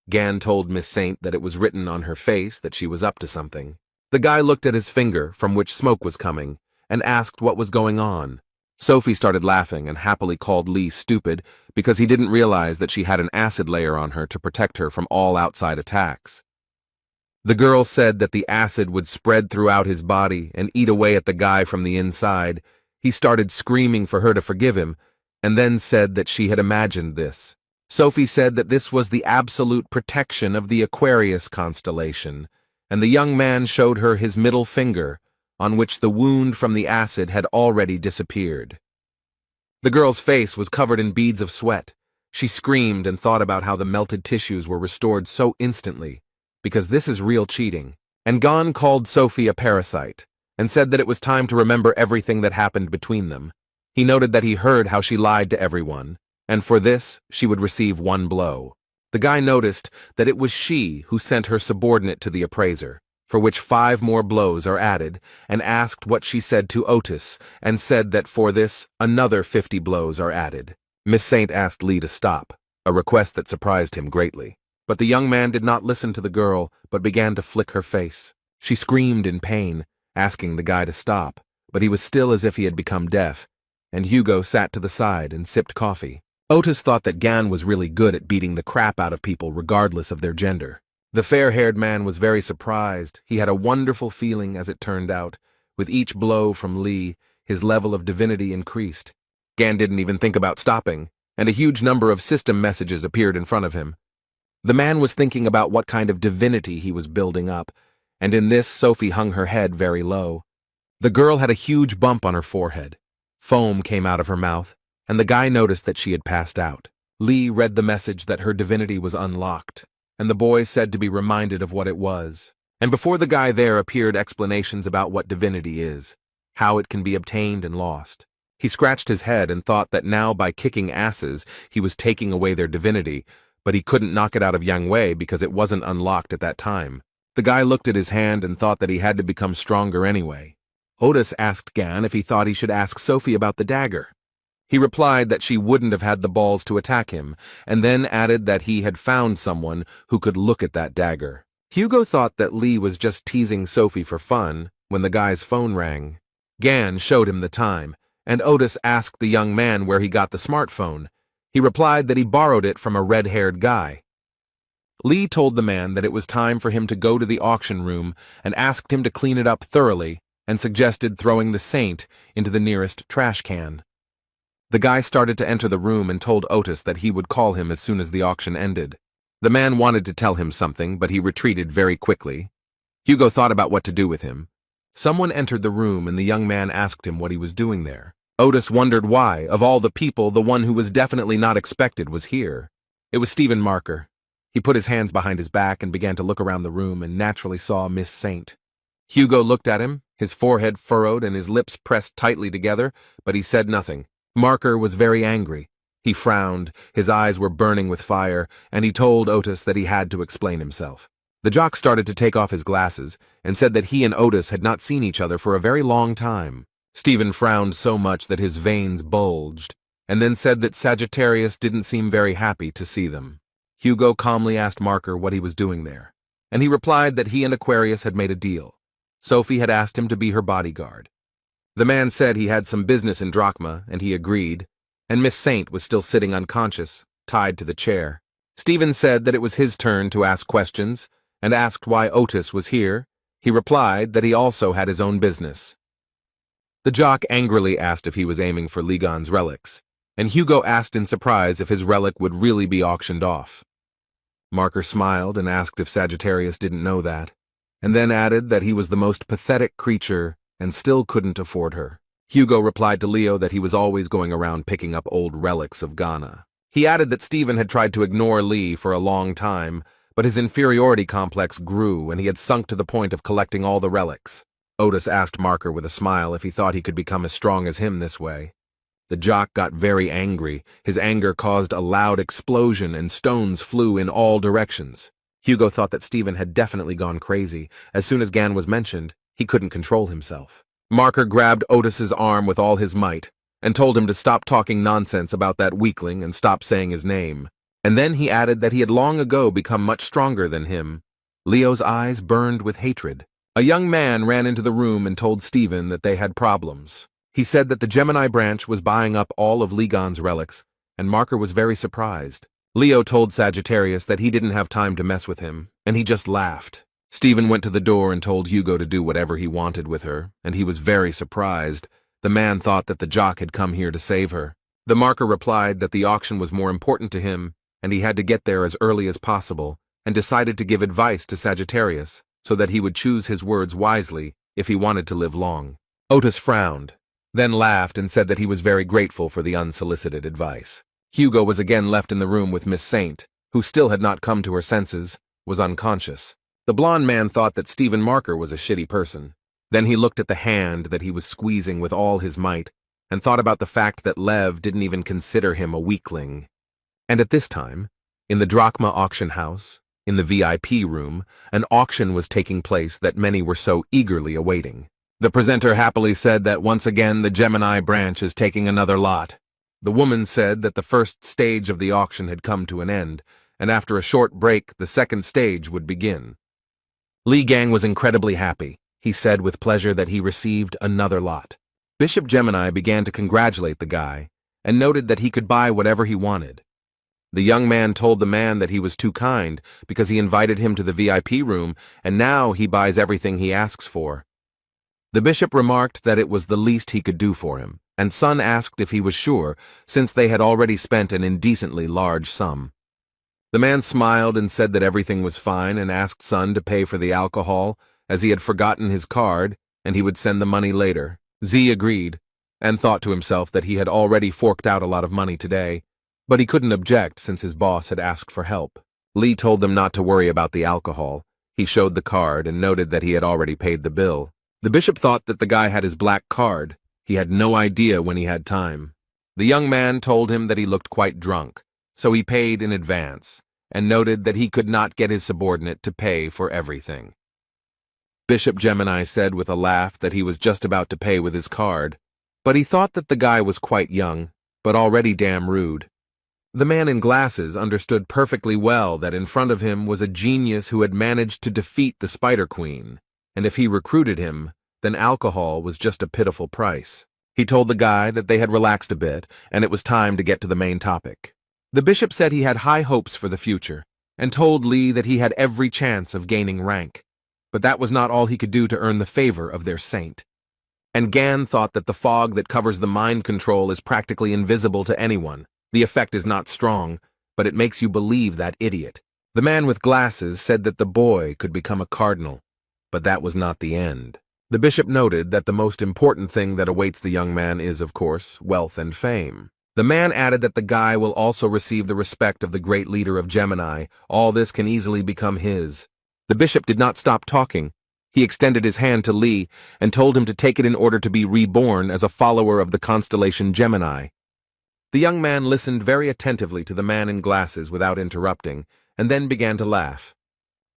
Gan told Miss Saint that it was written on her face that she was up to something. The guy looked at his finger, from which smoke was coming, and asked what was going on. Sophie started laughing and happily called Lee stupid because he didn't realize that she had an acid layer on her to protect her from all outside attacks. The girl said that the acid would spread throughout his body and eat away at the guy from the inside. He started screaming for her to forgive him, and then said that she had imagined this. Sophie said that this was the absolute protection of the Aquarius constellation, and the young man showed her his middle finger, on which the wound from the acid had already disappeared. The girl's face was covered in beads of sweat. She screamed and thought about how the melted tissues were restored so instantly, because this is real cheating. And Gan called Sophie a parasite, and said that it was time to remember everything that happened between them. He noted that he heard how she lied to everyone, and for this, she would receive one blow. The guy noticed that it was she who sent her subordinate to the appraiser, for which 5 more blows are added, and asked what she said to Otis, and said that for this, another 50 blows are added. Miss Saint asked Lee to stop, a request that surprised him greatly. But the young man did not listen to the girl, but began to flick her face. She screamed in pain, asking the guy to stop, but he was still as if he had become deaf, and Hugo sat to the side and sipped coffee. Otis thought that Gan was really good at beating the crap out of people regardless of their gender. The fair-haired man was very surprised. He had a wonderful feeling, as it turned out. With each blow from Lee, his level of divinity increased. Gan didn't even think about stopping, and a huge number of system messages appeared in front of him. The man was thinking about what kind of divinity he was building up, and in this Sophie hung her head very low. The girl had a huge bump on her forehead. Foam came out of her mouth, and the guy noticed that she had passed out. Lee read the message that her divinity was unlocked, and the boy said to be reminded of what it was. And before the guy there appeared explanations about what divinity is, how it can be obtained and lost. He scratched his head and thought that now by kicking asses he was taking away their divinity, but he couldn't knock it out of Yang Wei because it wasn't unlocked at that time. The guy looked at his hand and thought that he had to become stronger anyway. Otis asked Gan if he thought he should ask Sophie about the dagger. He replied that she wouldn't have had the balls to attack him, and then added that he had found someone who could look at that dagger. Hugo thought that Lee was just teasing Sophie for fun when the guy's phone rang. Gan showed him the time, and Otis asked the young man where he got the smartphone. He replied that he borrowed it from a red-haired guy. Lee told the man that it was time for him to go to the auction room and asked him to clean it up thoroughly and suggested throwing the saint into the nearest trash can. The guy started to enter the room and told Otis that he would call him as soon as the auction ended. The man wanted to tell him something, but he retreated very quickly. Hugo thought about what to do with him. Someone entered the room and the young man asked him what he was doing there. Otis wondered why, of all the people, the one who was definitely not expected was here. It was Stephen Marker. He put his hands behind his back and began to look around the room and naturally saw Miss Saint. Hugo looked at him, his forehead furrowed and his lips pressed tightly together, but he said nothing. Marker was very angry. He frowned, his eyes were burning with fire, and he told Otis that he had to explain himself. The jock started to take off his glasses and said that he and Otis had not seen each other for a very long time. Stephen frowned so much that his veins bulged, and then said that Sagittarius didn't seem very happy to see them. Hugo calmly asked Marker what he was doing there, and he replied that he and Aquarius had made a deal. Sophie had asked him to be her bodyguard. The man said he had some business in Drachma, and he agreed, and Miss Saint was still sitting unconscious, tied to the chair. Stephen said that it was his turn to ask questions, and asked why Otis was here. He replied that he also had his own business. The jock angrily asked if he was aiming for Ligon's relics, and Hugo asked in surprise if his relic would really be auctioned off. Marker smiled and asked if Sagittarius didn't know that, and then added that he was the most pathetic creature and still couldn't afford her. Hugo replied to Leo that he was always going around picking up old relics of Ghana. He added that Stephen had tried to ignore Lee for a long time, but his inferiority complex grew and he had sunk to the point of collecting all the relics. Otis asked Marker with a smile if he thought he could become as strong as him this way. The jock got very angry. His anger caused a loud explosion and stones flew in all directions. Hugo thought that Stephen had definitely gone crazy. As soon as Gan was mentioned, he couldn't control himself. Marker grabbed Otis's arm with all his might and told him to stop talking nonsense about that weakling and stop saying his name. And then he added that he had long ago become much stronger than him. Leo's eyes burned with hatred. A young man ran into the room and told Stephen that they had problems. He said that the Gemini branch was buying up all of Ligon's relics, and Marker was very surprised. Leo told Sagittarius that he didn't have time to mess with him, and he just laughed. Stephen went to the door and told Hugo to do whatever he wanted with her, and he was very surprised. The man thought that the jock had come here to save her. The Marker replied that the auction was more important to him, and he had to get there as early as possible, and decided to give advice to Sagittarius so that he would choose his words wisely if he wanted to live long. Otis frowned, then laughed and said that he was very grateful for the unsolicited advice. Hugo was again left in the room with Miss Saint, who still had not come to her senses, was unconscious. The blonde man thought that Stephen Marker was a shitty person. Then he looked at the hand that he was squeezing with all his might and thought about the fact that Lev didn't even consider him a weakling. And at this time, in the Drachma auction house, in the VIP room, an auction was taking place that many were so eagerly awaiting. The presenter happily said that once again the Gemini branch is taking another lot. The woman said that the first stage of the auction had come to an end, and after a short break the second stage would begin. Li Gang was incredibly happy. He said with pleasure that he received another lot. Bishop Gemini began to congratulate the guy, and noted that he could buy whatever he wanted. The young man told the man that he was too kind because he invited him to the VIP room, and now he buys everything he asks for. The bishop remarked that it was the least he could do for him, and Sun asked if he was sure, since they had already spent an indecently large sum. The man smiled and said that everything was fine and asked Sun to pay for the alcohol, as he had forgotten his card, and he would send the money later. Z agreed, and thought to himself that he had already forked out a lot of money today, but he couldn't object since his boss had asked for help. Lee told them not to worry about the alcohol. He showed the card and noted that he had already paid the bill. The bishop thought that the guy had his black card. He had no idea when he had time. The young man told him that he looked quite drunk, so he paid in advance, and noted that he could not get his subordinate to pay for everything. Bishop Gemini said with a laugh that he was just about to pay with his card, but he thought that the guy was quite young, but already damn rude. The man in glasses understood perfectly well that in front of him was a genius who had managed to defeat the Spider Queen, and if he recruited him, then alcohol was just a pitiful price. He told the guy that they had relaxed a bit, and it was time to get to the main topic. The bishop said he had high hopes for the future, and told Lee that he had every chance of gaining rank, but that was not all he could do to earn the favor of their saint. And Gan thought that the fog that covers the mind control is practically invisible to anyone. The effect is not strong, but it makes you believe that idiot. The man with glasses said that the boy could become a cardinal, but that was not the end. The bishop noted that the most important thing that awaits the young man is, of course, wealth and fame. The man added that the guy will also receive the respect of the great leader of Gemini. All this can easily become his. The bishop did not stop talking. He extended his hand to Lee and told him to take it in order to be reborn as a follower of the constellation Gemini. The young man listened very attentively to the man in glasses without interrupting, and then began to laugh.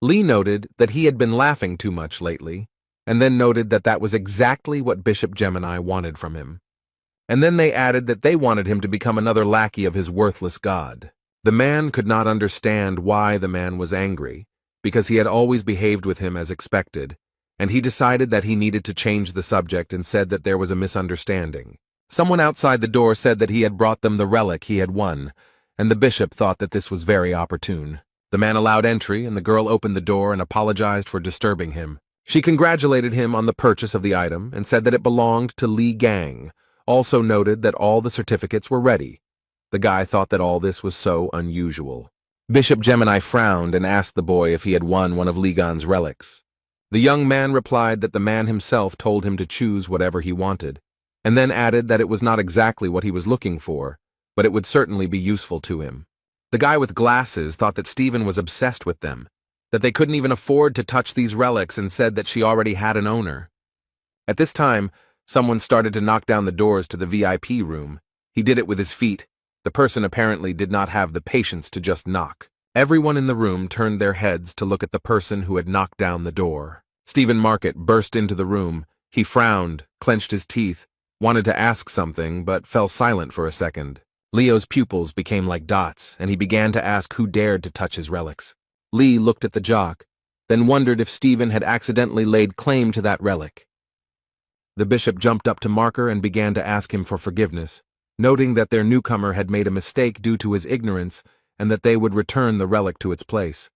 Lee noted that he had been laughing too much lately, and then noted that that was exactly what Bishop Gemini wanted from him. And then they added that they wanted him to become another lackey of his worthless god. The man could not understand why the man was angry, because he had always behaved with him as expected, and he decided that he needed to change the subject and said that there was a misunderstanding. Someone outside the door said that he had brought them the relic he had won, and the bishop thought that this was very opportune. The man allowed entry, and the girl opened the door and apologized for disturbing him. She congratulated him on the purchase of the item and said that it belonged to Li Gang, also noted that all the certificates were ready. The guy thought that all this was so unusual. Bishop Gemini frowned and asked the boy if he had won one of Li Gan's relics. The young man replied that the man himself told him to choose whatever he wanted, and then added that it was not exactly what he was looking for, but it would certainly be useful to him. The guy with glasses thought that Stephen was obsessed with them, that they couldn't even afford to touch these relics, and said that she already had an owner. At this time, someone started to knock down the doors to the VIP room. He did it with his feet. The person apparently did not have the patience to just knock. Everyone in the room turned their heads to look at the person who had knocked down the door. Stephen Market burst into the room. He frowned, clenched his teeth, wanted to ask something, but fell silent for a second. Leo's pupils became like dots, and he began to ask who dared to touch his relics. Lee looked at the jock, then wondered if Stephen had accidentally laid claim to that relic. The bishop jumped up to Marker and began to ask him for forgiveness, noting that their newcomer had made a mistake due to his ignorance and that they would return the relic to its place.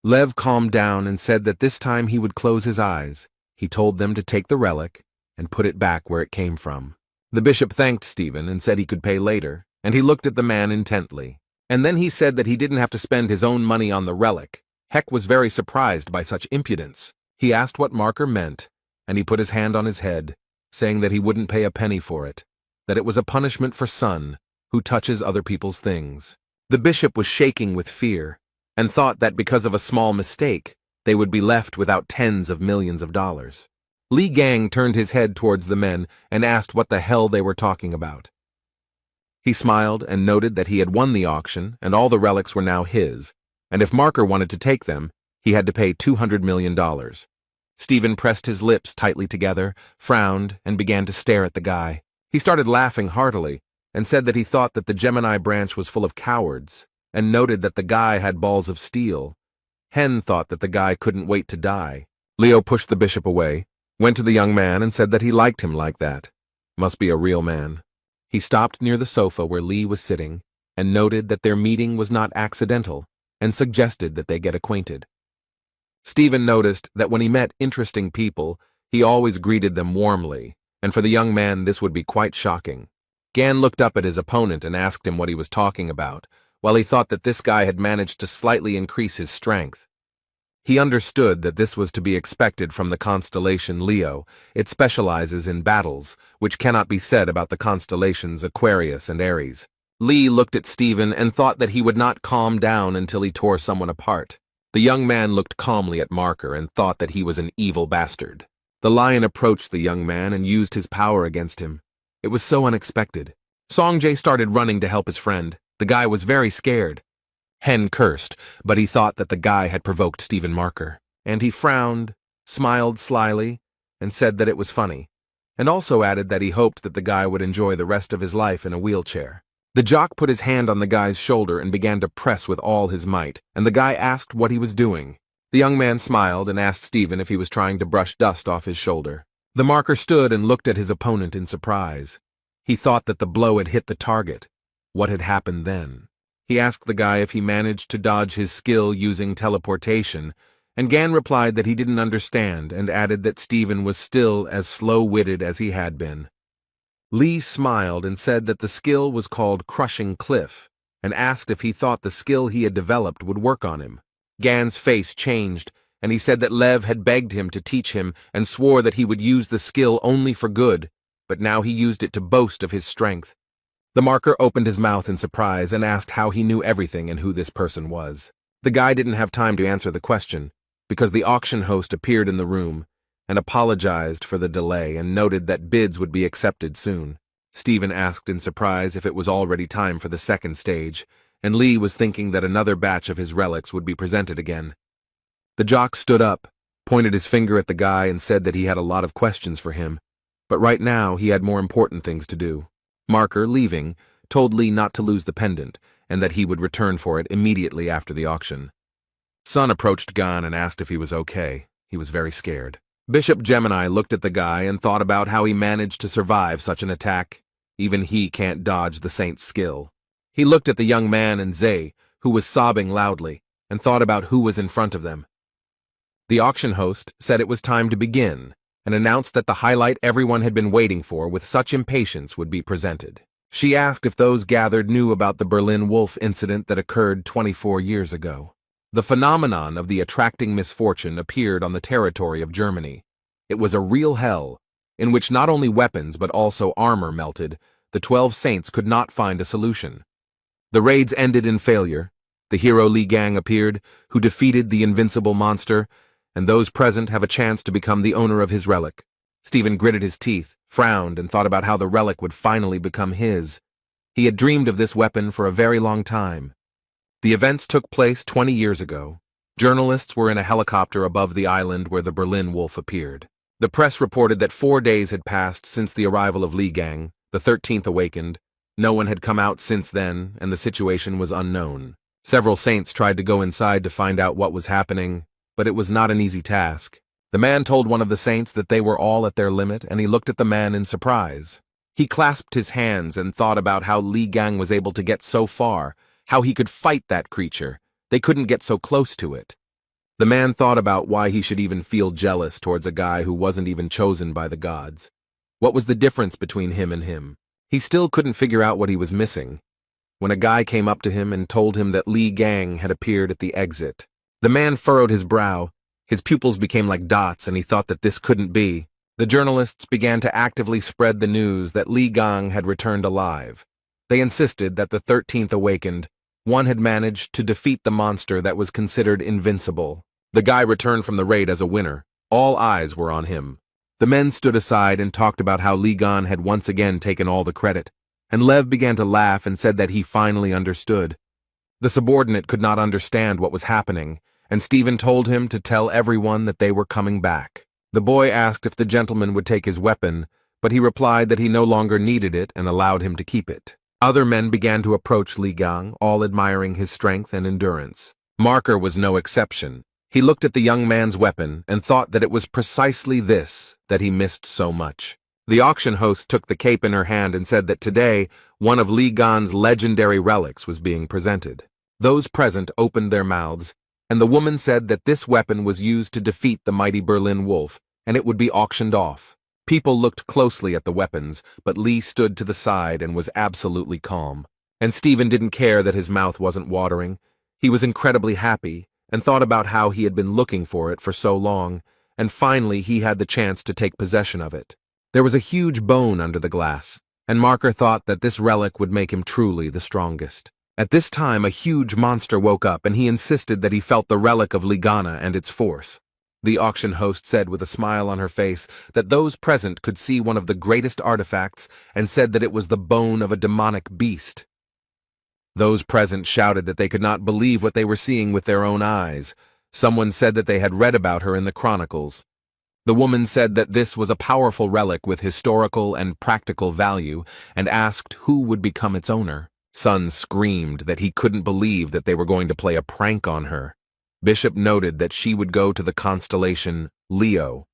Lev calmed down and said that this time he would close his eyes. He told them to take the relic and put it back where it came from. The bishop thanked Stephen and said he could pay later, and he looked at the man intently. And then he said that he didn't have to spend his own money on the relic. Heck was very surprised by such impudence. He asked what Marker meant, and he put his hand on his head, saying that he wouldn't pay a penny for it, that it was a punishment for son who touches other people's things. The bishop was shaking with fear, and thought that because of a small mistake, they would be left without tens of millions of dollars. Li Gang turned his head towards the men and asked what the hell they were talking about. He smiled and noted that he had won the auction and all the relics were now his, and if Marker wanted to take them, he had to pay $200 million. Stephen pressed his lips tightly together, frowned, and began to stare at the guy. He started laughing heartily and said that he thought that the Gemini branch was full of cowards, and noted that the guy had balls of steel. Hen thought that the guy couldn't wait to die. Leo pushed the bishop away, went to the young man and said that he liked him like that. Must be a real man. He stopped near the sofa where Lee was sitting and noted that their meeting was not accidental and suggested that they get acquainted. Stephen noticed that when he met interesting people, he always greeted them warmly, and for the young man this would be quite shocking. Gan looked up at his opponent and asked him what he was talking about, while he thought that this guy had managed to slightly increase his strength. He understood that this was to be expected from the constellation Leo. It specializes in battles, which cannot be said about the constellations Aquarius and Aries. Lee looked at Stephen and thought that he would not calm down until he tore someone apart. The young man looked calmly at Marker and thought that he was an evil bastard. The lion approached the young man and used his power against him. It was so unexpected. Songjae started running to help his friend. The guy was very scared. Hen cursed, but he thought that the guy had provoked Stephen Marker, and he frowned, smiled slyly, and said that it was funny, and also added that he hoped that the guy would enjoy the rest of his life in a wheelchair. The jock put his hand on the guy's shoulder and began to press with all his might, and the guy asked what he was doing. The young man smiled and asked Stephen if he was trying to brush dust off his shoulder. The marker stood and looked at his opponent in surprise. He thought that the blow had hit the target. What had happened then? He asked the guy if he managed to dodge his skill using teleportation, and Gan replied that he didn't understand and added that Stephen was still as slow-witted as he had been. Lee smiled and said that the skill was called Crushing Cliff, and asked if he thought the skill he had developed would work on him. Gan's face changed, and he said that Lev had begged him to teach him and swore that he would use the skill only for good, but now he used it to boast of his strength. The marker opened his mouth in surprise and asked how he knew everything and who this person was. The guy didn't have time to answer the question, because the auction host appeared in the room and apologized for the delay and noted that bids would be accepted soon. Stephen asked in surprise if it was already time for the second stage, and Lee was thinking that another batch of his relics would be presented again. The jock stood up pointed his finger at the guy and said that he had a lot of questions for him, but right now he had more important things to do. Marker, leaving, told Lee not to lose the pendant and that he would return for it immediately after the auction. Sun approached Gan and asked if he was okay. He was very scared. Bishop Gemini looked at the guy and thought about how he managed to survive such an attack. Even he can't dodge the saint's skill. He looked at the young man and Zay, who was sobbing loudly, and thought about who was in front of them. The auction host said it was time to begin and announced that the highlight everyone had been waiting for with such impatience would be presented. She asked if those gathered knew about the Berlin Wolf incident that occurred 24 years ago. The phenomenon of the attracting misfortune appeared on the territory of Germany. It was a real hell, in which not only weapons but also armor melted. The 12 saints could not find a solution. The raids ended in failure. The hero Li Gang appeared, who defeated the invincible monster, and those present have a chance to become the owner of his relic. Stephen gritted his teeth, frowned, and thought about how the relic would finally become his. He had dreamed of this weapon for a very long time. The events took place 20 years ago. Journalists were in a helicopter above the island where the Berlin Wolf appeared. The press reported that 4 days had passed since the arrival of Li Gang, the 13th awakened. No one had come out since then, and the situation was unknown. Several saints tried to go inside to find out what was happening, but it was not an easy task. The man told one of the saints that they were all at their limit, and he looked at the man in surprise. He clasped his hands and thought about how Li Gang was able to get so far, how he could fight that creature. They couldn't get so close to it. The man thought about why he should even feel jealous towards a guy who wasn't even chosen by the gods. What was the difference between him and him? He still couldn't figure out what he was missing. When a guy came up to him and told him that Li Gang had appeared at the exit, the man furrowed his brow. His pupils became like dots, and he thought that this couldn't be. The journalists began to actively spread the news that Li Gang had returned alive. They insisted that the 13th awakened. One had managed to defeat the monster that was considered invincible. The guy returned from the raid as a winner. All eyes were on him. The men stood aside and talked about how Li Gang had once again taken all the credit, and Lev began to laugh and said that he finally understood. The subordinate could not understand what was happening, and Stephen told him to tell everyone that they were coming back. The boy asked if the gentleman would take his weapon, but he replied that he no longer needed it and allowed him to keep it. Other men began to approach Li Gang, all admiring his strength and endurance. Marker was no exception. He looked at the young man's weapon and thought that it was precisely this that he missed so much. The auction host took the cape in her hand and said that today, one of Li Gang's legendary relics was being presented. Those present opened their mouths, and the woman said that this weapon was used to defeat the mighty Berlin Wolf, and it would be auctioned off. People looked closely at the weapons, but Lee stood to the side and was absolutely calm. And Stephen didn't care that his mouth wasn't watering. He was incredibly happy, and thought about how he had been looking for it for so long, and finally he had the chance to take possession of it. There was a huge bone under the glass, and Marker thought that this relic would make him truly the strongest. At this time, a huge monster woke up, and he insisted that he felt the relic of Ligana and its force. The auction host said with a smile on her face that those present could see one of the greatest artifacts and said that it was the bone of a demonic beast. Those present shouted that they could not believe what they were seeing with their own eyes. Someone said that they had read about her in the chronicles. The woman said that this was a powerful relic with historical and practical value and asked who would become its owner. Sun screamed that he couldn't believe that they were going to play a prank on her. Bishop noted that she would go to the constellation Leo,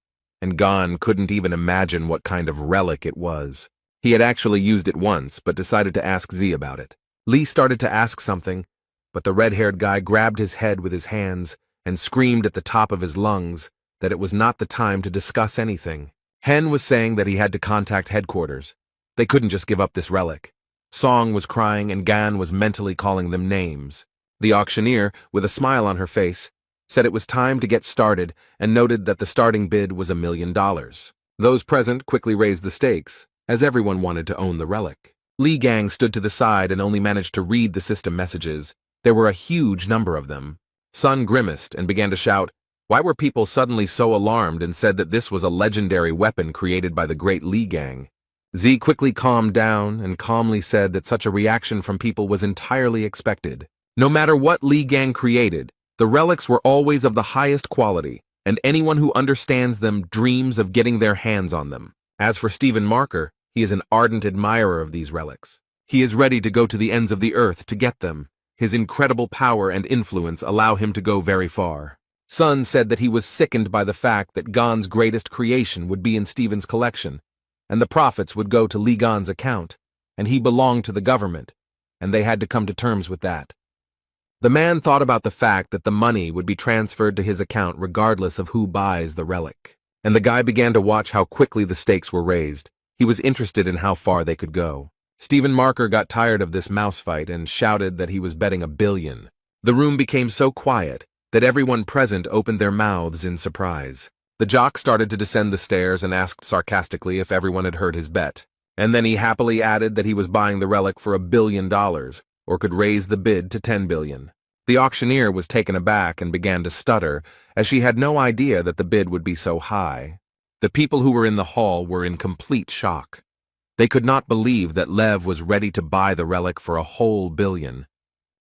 and Gon couldn't even imagine what kind of relic it was. He had actually used it once, but decided to ask Z about it. Lee started to ask something, but the red-haired guy grabbed his head with his hands and screamed at the top of his lungs that it was not the time to discuss anything. Hen was saying that he had to contact headquarters. They couldn't just give up this relic. Song was crying and Gan was mentally calling them names. The auctioneer, with a smile on her face, said it was time to get started and noted that the starting bid was $1 million. Those present quickly raised the stakes, as everyone wanted to own the relic. Li Gang stood to the side and only managed to read the system messages. There were a huge number of them. Sun grimaced and began to shout, why were people suddenly so alarmed and said that this was a legendary weapon created by the great Li Gang? Z quickly calmed down and calmly said that such a reaction from people was entirely expected. No matter what Li Gang created, the relics were always of the highest quality, and anyone who understands them dreams of getting their hands on them. As for Stephen Marker, he is an ardent admirer of these relics. He is ready to go to the ends of the earth to get them. His incredible power and influence allow him to go very far. Sun said that he was sickened by the fact that Gon's greatest creation would be in Stephen's collection, and the profits would go to Lee Gon's account, and he belonged to the government, and they had to come to terms with that. The man thought about the fact that the money would be transferred to his account regardless of who buys the relic, and the guy began to watch how quickly the stakes were raised. He was interested in how far they could go. Stephen Marker got tired of this mouse fight and shouted that he was betting $1 billion. The room became so quiet that everyone present opened their mouths in surprise. The jock started to descend the stairs and asked sarcastically if everyone had heard his bet. And then he happily added that he was buying the relic for $1 billion, or could raise the bid to $10 billion. The auctioneer was taken aback and began to stutter, as she had no idea that the bid would be so high. The people who were in the hall were in complete shock. They could not believe that Lev was ready to buy the relic for a whole $1 billion.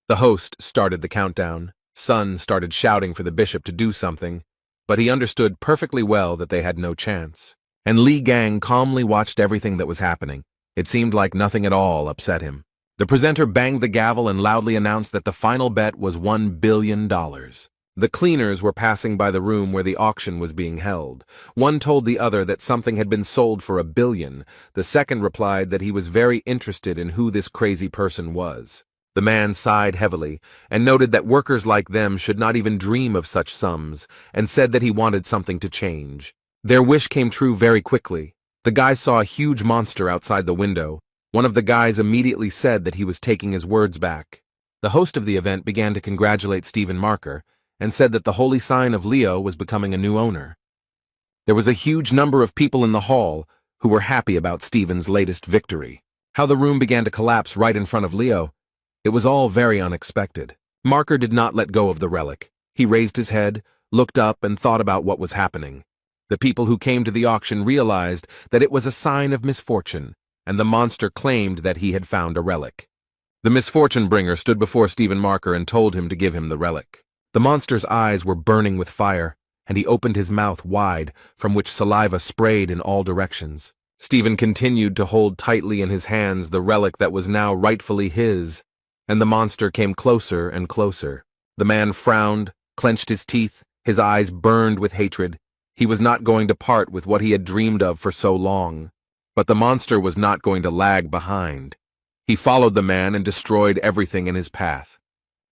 The host started the countdown. Sun started shouting for the bishop to do something, but he understood perfectly well that they had no chance. And Li Gang calmly watched everything that was happening. It seemed like nothing at all upset him. The presenter banged the gavel and loudly announced that the final bet was $1 billion. The cleaners were passing by the room where the auction was being held. One told the other that something had been sold for $1 billion. The second replied that he was very interested in who this crazy person was. The man sighed heavily and noted that workers like them should not even dream of such sums, and said that he wanted something to change. Their wish came true very quickly. The guys saw a huge monster outside the window. One of the guys immediately said that he was taking his words back. The host of the event began to congratulate Stephen Marker and said that the holy sign of Leo was becoming a new owner. There was a huge number of people in the hall who were happy about Stephen's latest victory. How the room began to collapse right in front of Leo. It was all very unexpected. Marker did not let go of the relic. He raised his head, looked up, and thought about what was happening. The people who came to the auction realized that it was a sign of misfortune, and the monster claimed that he had found a relic. The misfortune bringer stood before Stephen Marker and told him to give him the relic. The monster's eyes were burning with fire, and he opened his mouth wide, from which saliva sprayed in all directions. Stephen continued to hold tightly in his hands the relic that was now rightfully his, and the monster came closer and closer. The man frowned, clenched his teeth, his eyes burned with hatred. He was not going to part with what he had dreamed of for so long. But the monster was not going to lag behind. He followed the man and destroyed everything in his path.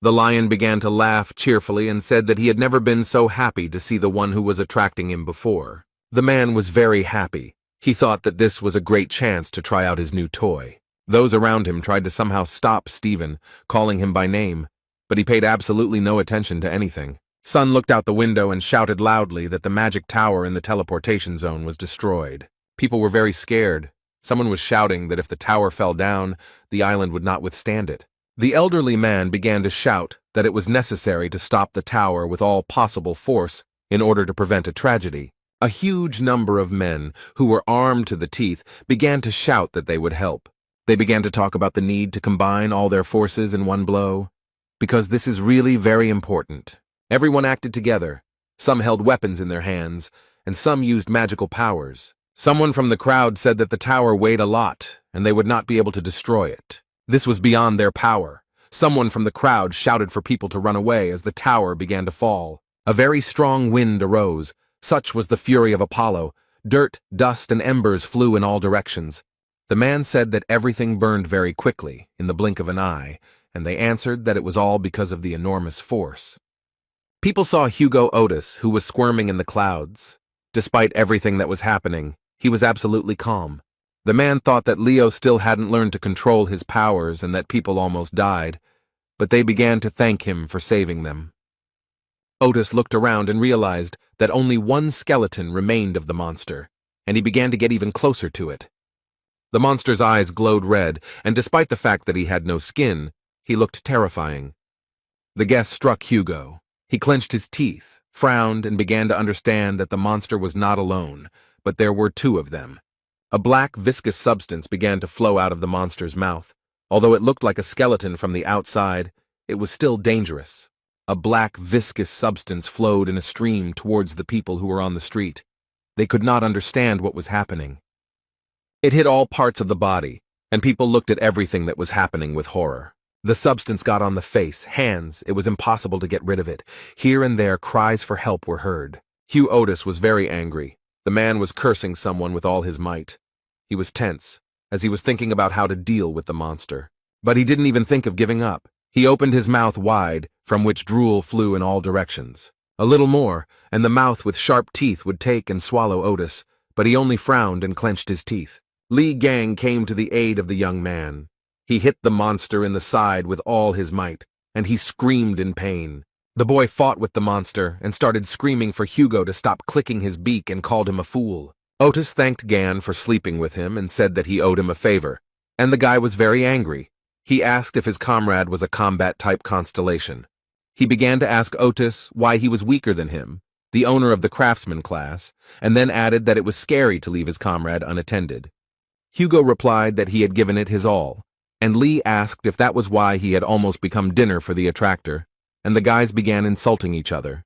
The lion began to laugh cheerfully and said that he had never been so happy to see the one who was attracting him before. The man was very happy. He thought that this was a great chance to try out his new toy. Those around him tried to somehow stop Stephen, calling him by name, but he paid absolutely no attention to anything. Sun looked out the window and shouted loudly that the magic tower in the teleportation zone was destroyed. People were very scared. Someone was shouting that if the tower fell down, the island would not withstand it. The elderly man began to shout that it was necessary to stop the tower with all possible force in order to prevent a tragedy. A huge number of men, who were armed to the teeth, began to shout that they would help. They began to talk about the need to combine all their forces in one blow, because this is really very important. Everyone acted together. Some held weapons in their hands, and some used magical powers. Someone from the crowd said that the tower weighed a lot, and they would not be able to destroy it. This was beyond their power. Someone from the crowd shouted for people to run away as the tower began to fall. A very strong wind arose. Such was the fury of Apollo. Dirt, dust, and embers flew in all directions. The man said that everything burned very quickly, in the blink of an eye, and they answered that it was all because of the enormous force. People saw Hugo Otis, who was squirming in the clouds. Despite everything that was happening, he was absolutely calm. The man thought that Leo still hadn't learned to control his powers and that people almost died, but they began to thank him for saving them. Otis looked around and realized that only one skeleton remained of the monster, and he began to get even closer to it. The monster's eyes glowed red, and despite the fact that he had no skin, he looked terrifying. The guess struck Hugo. He clenched his teeth, frowned, and began to understand that the monster was not alone, but there were two of them. A black, viscous substance began to flow out of the monster's mouth. Although it looked like a skeleton from the outside, it was still dangerous. A black, viscous substance flowed in a stream towards the people who were on the street. They could not understand what was happening. It hit all parts of the body, and people looked at everything that was happening with horror. The substance got on the face, hands, it was impossible to get rid of it. Here and there, cries for help were heard. Hugh Otis was very angry. The man was cursing someone with all his might. He was tense, as he was thinking about how to deal with the monster. But he didn't even think of giving up. He opened his mouth wide, from which drool flew in all directions. A little more, and the mouth with sharp teeth would take and swallow Otis, but he only frowned and clenched his teeth. Li Gang came to the aid of the young man. He hit the monster in the side with all his might, and he screamed in pain. The boy fought with the monster and started screaming for Hugo to stop clicking his beak and called him a fool. Otis thanked Gan for sleeping with him and said that he owed him a favor, and the guy was very angry. He asked if his comrade was a combat-type constellation. He began to ask Otis why he was weaker than him, the owner of the craftsman class, and then added that it was scary to leave his comrade unattended. Hugo replied that he had given it his all, and Lee asked if that was why he had almost become dinner for the attractor, and the guys began insulting each other.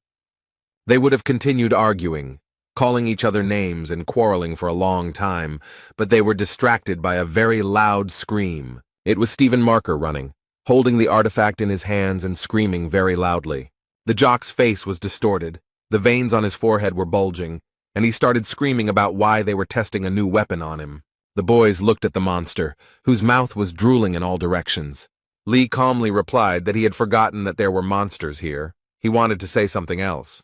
They would have continued arguing, calling each other names and quarreling for a long time, but they were distracted by a very loud scream. It was Stephen Marker running, holding the artifact in his hands and screaming very loudly. The jock's face was distorted, the veins on his forehead were bulging, and he started screaming about why they were testing a new weapon on him. The boys looked at the monster, whose mouth was drooling in all directions. Lee calmly replied that he had forgotten that there were monsters here. He wanted to say something else.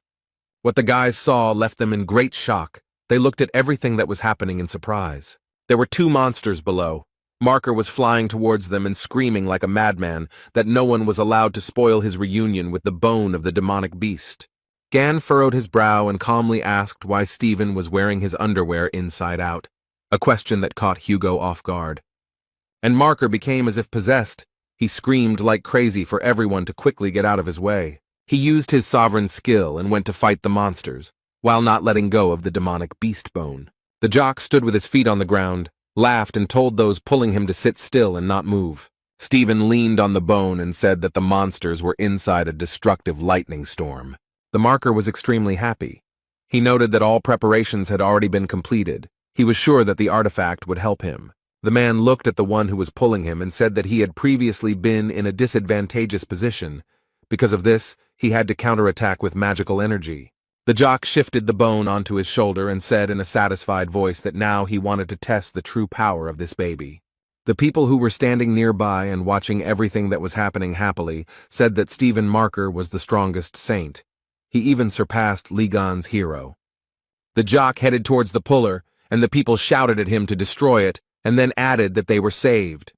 What the guys saw left them in great shock. They looked at everything that was happening in surprise. There were 2 monsters below. Marker was flying towards them and screaming like a madman that no one was allowed to spoil his reunion with the bone of the demonic beast. Gan furrowed his brow and calmly asked why Stephen was wearing his underwear inside out, a question that caught Hugo off guard. And Marker became as if possessed. He screamed like crazy for everyone to quickly get out of his way. He used his sovereign skill and went to fight the monsters, while not letting go of the demonic beast bone. The jock stood with his feet on the ground, laughed and told those pulling him to sit still and not move. Stephen leaned on the bone and said that the monsters were inside a destructive lightning storm. The Marker was extremely happy. He noted that all preparations had already been completed. He was sure that the artifact would help him. The man looked at the one who was pulling him and said that he had previously been in a disadvantageous position. Because of this, he had to counterattack with magical energy. The jock shifted the bone onto his shoulder and said in a satisfied voice that now he wanted to test the true power of this baby. The people who were standing nearby and watching everything that was happening happily said that Stephen Marker was the strongest saint. He even surpassed Ligan's hero. The jock headed towards the puller, and the people shouted at him to destroy it, and then added that they were saved.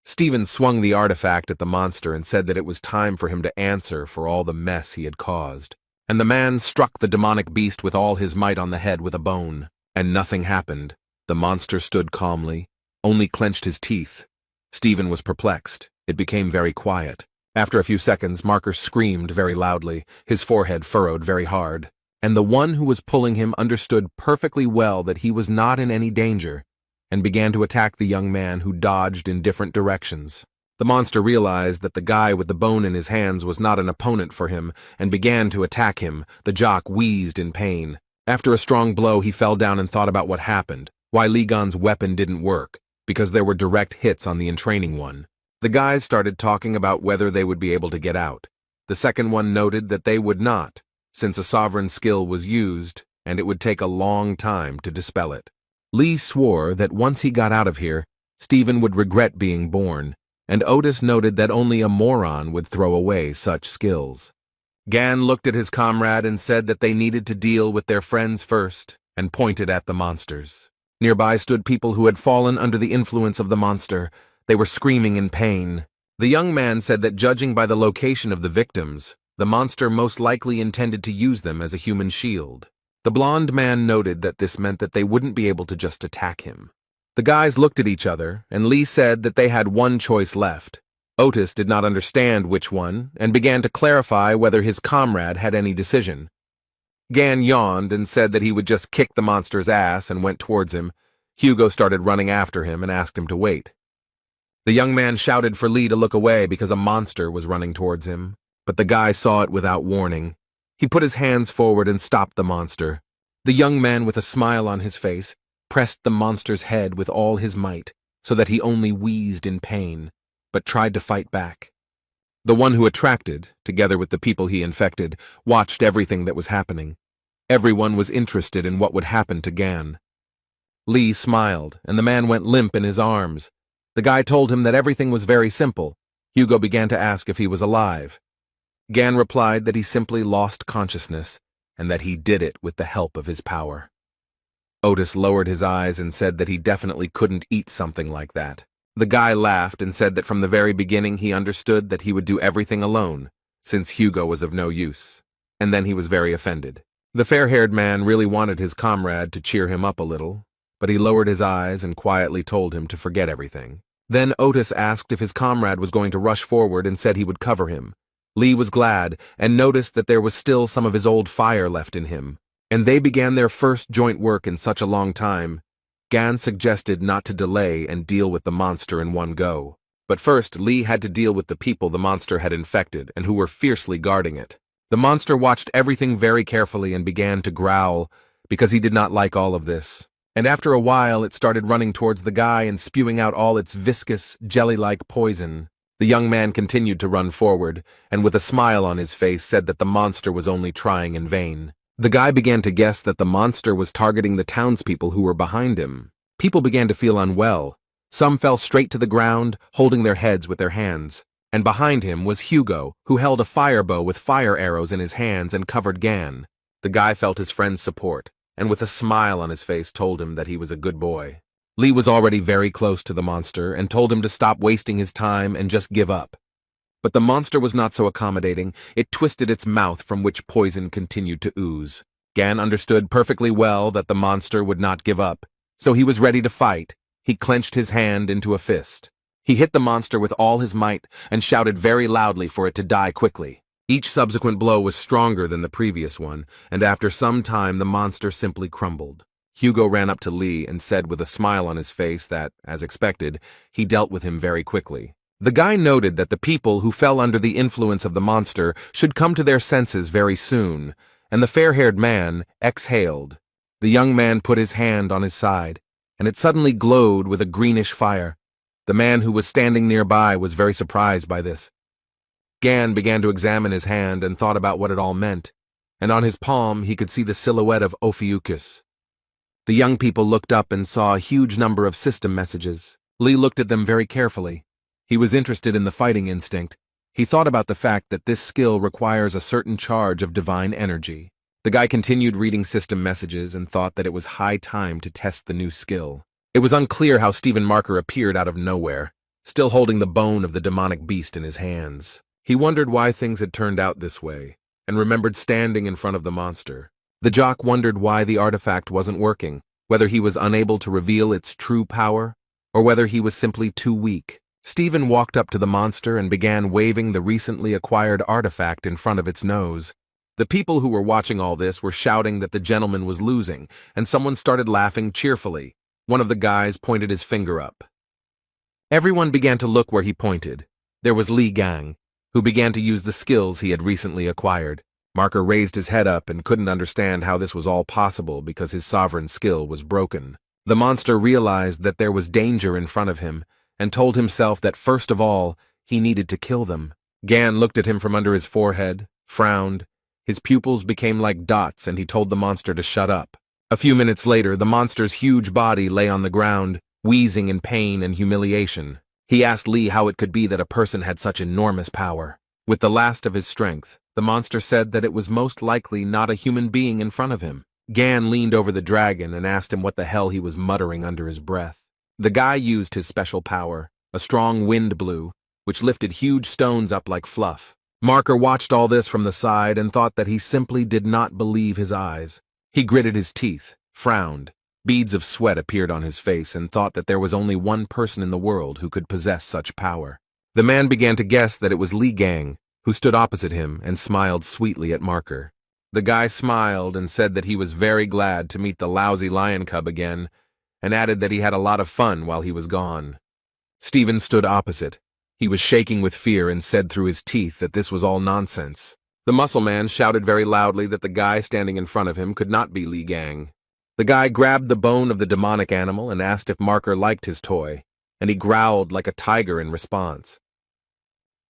Stephen swung the artifact at the monster and said that it was time for him to answer for all the mess he had caused. And the man struck the demonic beast with all his might on the head with a bone. And nothing happened. The monster stood calmly, only clenched his teeth. Stephen was perplexed. It became very quiet. After a few seconds, Marker screamed very loudly, his forehead furrowed very hard. And the one who was pulling him understood perfectly well that he was not in any danger, and began to attack the young man who dodged in different directions. The monster realized that the guy with the bone in his hands was not an opponent for him, and began to attack him. The jock wheezed in pain. After a strong blow, he fell down and thought about what happened, why Ligan's weapon didn't work, because there were direct hits on the entraining one. The guys started talking about whether they would be able to get out. The second one noted that they would not, since a sovereign skill was used, and it would take a long time to dispel it. Lee swore that once he got out of here, Stephen would regret being born, and Otis noted that only a moron would throw away such skills. Gan looked at his comrade and said that they needed to deal with their friends first, and pointed at the monsters. Nearby stood people who had fallen under the influence of the monster. They were screaming in pain. The young man said that judging by the location of the victims, the monster most likely intended to use them as a human shield. The blonde man noted that this meant that they wouldn't be able to just attack him. The guys looked at each other, and Lee said that they had one choice left. Otis did not understand which one, and began to clarify whether his comrade had any decision. Gan yawned and said that he would just kick the monster's ass and went towards him. Hugo started running after him and asked him to wait. The young man shouted for Lee to look away because a monster was running towards him. but the guy saw it without warning. He put his hands forward and stopped the monster. The young man, with a smile on his face, pressed the monster's head with all his might, so that he only wheezed in pain, but tried to fight back. The one who attracted, together with the people he infected, watched everything that was happening. Everyone was interested in what would happen to Gan. Lee smiled, and the man went limp in his arms. The guy told him that everything was very simple. Hugo began to ask if he was alive. Gan replied that he simply lost consciousness, and that he did it with the help of his power. Otis lowered his eyes and said that he definitely couldn't eat something like that. The guy laughed and said that from the very beginning he understood that he would do everything alone, since Hugo was of no use. And then he was very offended. The fair-haired man really wanted his comrade to cheer him up a little, but he lowered his eyes and quietly told him to forget everything. Then Otis asked if his comrade was going to rush forward and said he would cover him. Lee was glad and noticed that there was still some of his old fire left in him, and they began their first joint work in such a long time. Gan suggested not to delay and deal with the monster in one go. But first, Lee had to deal with the people the monster had infected and who were fiercely guarding it. The monster watched everything very carefully and began to growl because he did not like all of this. And after a while, it started running towards the guy and spewing out all its viscous, jelly-like poison. The young man continued to run forward, and with a smile on his face said that the monster was only trying in vain. The guy began to guess that the monster was targeting the townspeople who were behind him. People began to feel unwell. Some fell straight to the ground, holding their heads with their hands. And behind him was Hugo, who held a fire bow with fire arrows in his hands and covered Gan. The guy felt his friend's support, and with a smile on his face told him that he was a good boy. Lee was already very close to the monster and told him to stop wasting his time and just give up. But the monster was not so accommodating. It twisted its mouth from which poison continued to ooze. Gan understood perfectly well that the monster would not give up, so he was ready to fight. He clenched his hand into a fist. He hit the monster with all his might and shouted very loudly for it to die quickly. Each subsequent blow was stronger than the previous one, and after some time the monster simply crumbled. Hugo ran up to Lee and said with a smile on his face that, as expected, he dealt with him very quickly. The guy noted that the people who fell under the influence of the monster should come to their senses very soon, and the fair-haired man exhaled. The young man put his hand on his side, and it suddenly glowed with a greenish fire. The man who was standing nearby was very surprised by this. Gan began to examine his hand and thought about what it all meant, and on his palm he could see the silhouette of Ophiuchus. The young people looked up and saw a huge number of system messages. Lee looked at them very carefully. He was interested in the fighting instinct. He thought about the fact that this skill requires a certain charge of divine energy. The guy continued reading system messages and thought that it was high time to test the new skill. It was unclear how Stephen Marker appeared out of nowhere, still holding the bone of the demonic beast in his hands. He wondered why things had turned out this way, and remembered standing in front of the monster. The jock wondered why the artifact wasn't working, whether he was unable to reveal its true power, or whether he was simply too weak. Stephen walked up to the monster and began waving the recently acquired artifact in front of its nose. The people who were watching all this were shouting that the gentleman was losing, and someone started laughing cheerfully. One of the guys pointed his finger up. Everyone began to look where he pointed. There was Li Gang, who began to use the skills he had recently acquired. Marker raised his head up and couldn't understand how this was all possible because his sovereign skill was broken. The monster realized that there was danger in front of him and told himself that first of all, he needed to kill them. Gan looked at him from under his forehead, frowned. His pupils became like dots and he told the monster to shut up. A few minutes later, the monster's huge body lay on the ground, wheezing in pain and humiliation. He asked Lee how it could be that a person had such enormous power. With the last of his strength, the monster said that it was most likely not a human being in front of him. Gan leaned over the dragon and asked him what the hell he was muttering under his breath. The guy used his special power, a strong wind blew, which lifted huge stones up like fluff. Marker watched all this from the side and thought that he simply did not believe his eyes. He gritted his teeth, frowned. Beads of sweat appeared on his face and thought that there was only one person in the world who could possess such power. The man began to guess that it was Li Gang, who stood opposite him and smiled sweetly at Marker. The guy smiled and said that he was very glad to meet the lousy lion cub again, and added that he had a lot of fun while he was gone. Stephen stood opposite. He was shaking with fear and said through his teeth that this was all nonsense. The muscle man shouted very loudly that the guy standing in front of him could not be Li Gang. The guy grabbed the bone of the demonic animal and asked if Marker liked his toy, and he growled like a tiger in response.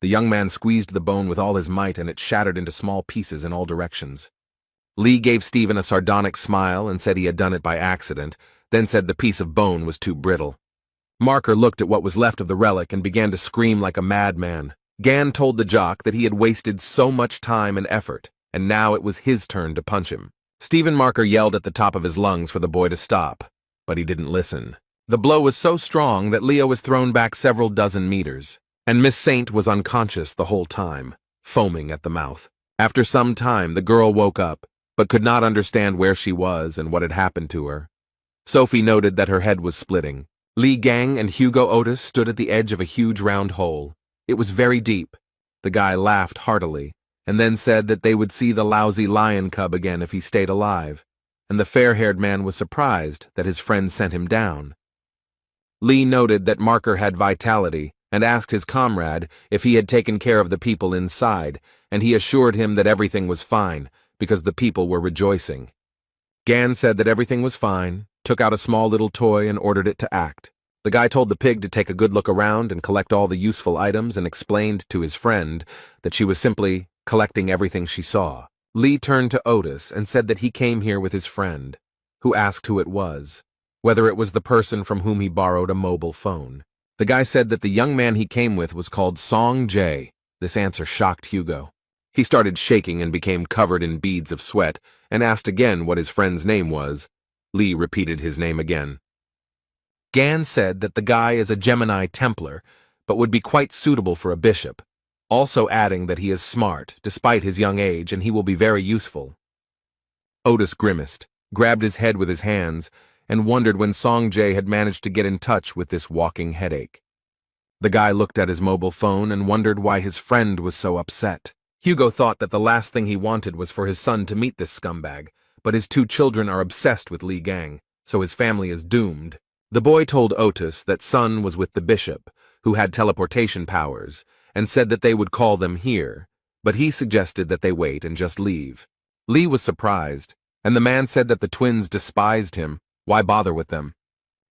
The young man squeezed the bone with all his might and it shattered into small pieces in all directions. Li gave Stephen a sardonic smile and said he had done it by accident, then said the piece of bone was too brittle. Marker looked at what was left of the relic and began to scream like a madman. Gan told the jock that he had wasted so much time and effort, and now it was his turn to punch him. Stephen Marker yelled at the top of his lungs for the boy to stop, but he didn't listen. The blow was so strong that Leo was thrown back several dozen meters, and Miss Saint was unconscious the whole time, foaming at the mouth. After some time, the girl woke up, but could not understand where she was and what had happened to her. Sophie noted that her head was splitting. Li Gang and Hugo Otis stood at the edge of a huge round hole. It was very deep. The guy laughed heartily, and then said that they would see the lousy lion cub again if he stayed alive, and the fair-haired man was surprised that his friend sent him down. Li noted that Marker had vitality and asked his comrade if he had taken care of the people inside, and he assured him that everything was fine, because the people were rejoicing. Gan said that everything was fine, took out a small little toy and ordered it to act. The guy told the pig to take a good look around and collect all the useful items and explained to his friend that she was simply collecting everything she saw. Li turned to Otis and said that he came here with his friend, who asked who it was, whether it was the person from whom he borrowed a mobile phone. The guy said that the young man he came with was called Song Jae. This answer shocked Hugo. He started shaking and became covered in beads of sweat and asked again what his friend's name was. Li repeated his name again. Gan said that the guy is a Gemini Templar, but would be quite suitable for a bishop, also adding that he is smart, despite his young age, and he will be very useful. Otis grimaced, grabbed his head with his hands, and wondered when Song Jae had managed to get in touch with this walking headache. The guy looked at his mobile phone and wondered why his friend was so upset. Hugo thought that the last thing he wanted was for his son to meet this scumbag, but his two children are obsessed with Li Gang, so his family is doomed. The boy told Otis that Sun was with the bishop, who had teleportation powers, and said that they would call them here, but he suggested that they wait and just leave. Li was surprised, and the man said that the twins despised him. Why bother with them?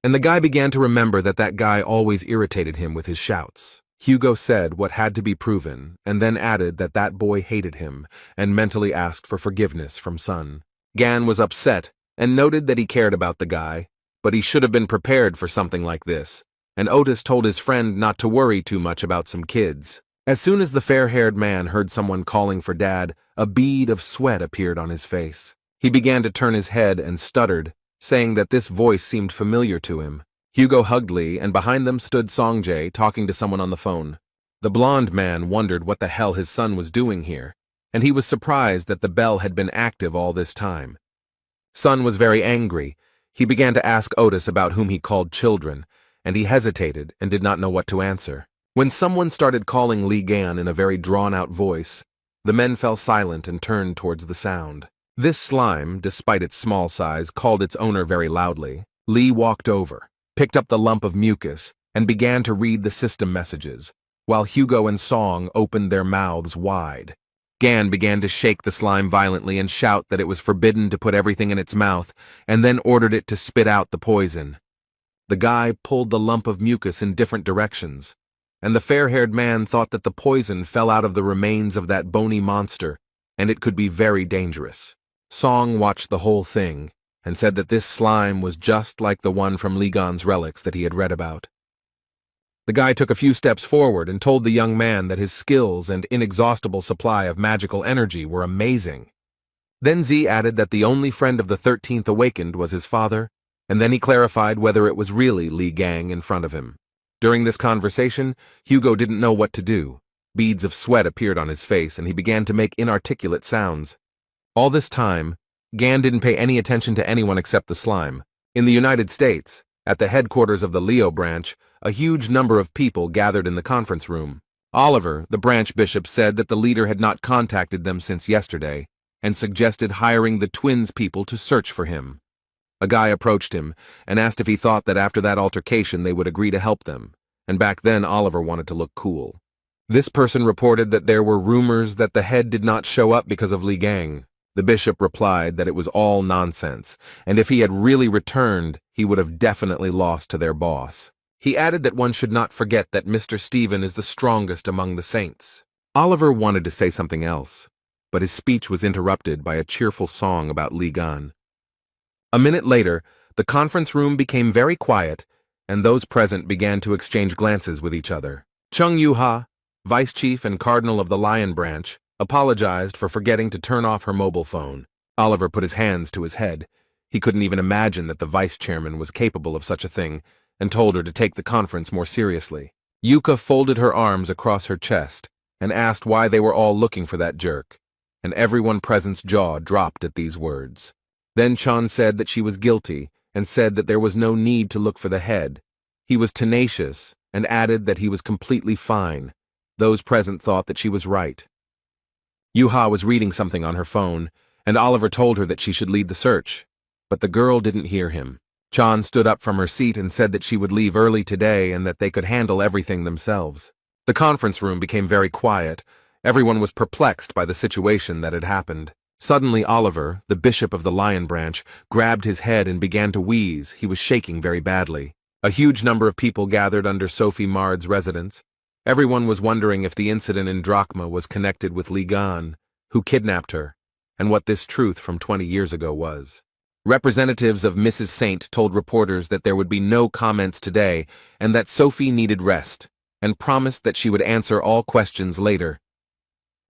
And the guy began to remember that guy always irritated him with his shouts. Hugo said what had to be proven, and then added that boy hated him, and mentally asked for forgiveness from Sun. Gan was upset, and noted that he cared about the guy, but he should have been prepared for something like this, and Otis told his friend not to worry too much about some kids. As soon as the fair-haired man heard someone calling for Dad, a bead of sweat appeared on his face. He began to turn his head and stuttered, saying that this voice seemed familiar to him. Hugo hugged Li, and behind them stood Song Jae talking to someone on the phone. The blonde man wondered what the hell his son was doing here, and he was surprised that the bell had been active all this time. Sun was very angry. He began to ask Otis about whom he called children, and he hesitated and did not know what to answer. When someone started calling Li Gan in a very drawn-out voice, the men fell silent and turned towards the sound. This slime, despite its small size, called its owner very loudly. Li walked over, picked up the lump of mucus, and began to read the system messages, while Hugo and Song opened their mouths wide. Gan began to shake the slime violently and shout that it was forbidden to put everything in its mouth, and then ordered it to spit out the poison. The guy pulled the lump of mucus in different directions, and the fair-haired man thought that the poison fell out of the remains of that bony monster, and it could be very dangerous. Song watched the whole thing, and said that this slime was just like the one from Li Gan's relics that he had read about. The guy took a few steps forward and told the young man that his skills and inexhaustible supply of magical energy were amazing. Then Z added that the only friend of the 13th awakened was his father, and then he clarified whether it was really Li Gang in front of him. During this conversation, Hugo didn't know what to do. Beads of sweat appeared on his face, and he began to make inarticulate sounds. All this time, Gan didn't pay any attention to anyone except the slime. In the United States, at the headquarters of the Leo branch, a huge number of people gathered in the conference room. Oliver, the branch bishop, said that the leader had not contacted them since yesterday, and suggested hiring the twins people to search for him. A guy approached him and asked if he thought that after that altercation they would agree to help them, and back then Oliver wanted to look cool. This person reported that there were rumors that the head did not show up because of Li Gang. The bishop replied that it was all nonsense, and if he had really returned, he would have definitely lost to their boss. He added that one should not forget that Mr. Stephen is the strongest among the saints. Oliver wanted to say something else, but his speech was interrupted by a cheerful song about Li Gan. A minute later, the conference room became very quiet, and those present began to exchange glances with each other. Chung Yu-ha, vice chief and cardinal of the Lion Branch, apologized for forgetting to turn off her mobile phone. Oliver put his hands to his head. He couldn't even imagine that the vice chairman was capable of such a thing, and told her to take the conference more seriously. Yuka folded her arms across her chest and asked why they were all looking for that jerk, and everyone present's jaw dropped at these words. Then Chan said that she was guilty and said that there was no need to look for the head. He was tenacious and added that he was completely fine. Those present thought that she was right. Yuha was reading something on her phone, and Oliver told her that she should lead the search, but the girl didn't hear him. Chan stood up from her seat and said that she would leave early today and that they could handle everything themselves. The conference room became very quiet. Everyone was perplexed by the situation that had happened. Suddenly Oliver, the bishop of the Lion Branch, grabbed his head and began to wheeze. He was shaking very badly. A huge number of people gathered under Sophie Mard's residence. Everyone was wondering if the incident in Drachma was connected with Li Gan, who kidnapped her, and what this truth from 20 years ago was. Representatives of Mrs. Saint told reporters that there would be no comments today and that Sophie needed rest, and promised that she would answer all questions later.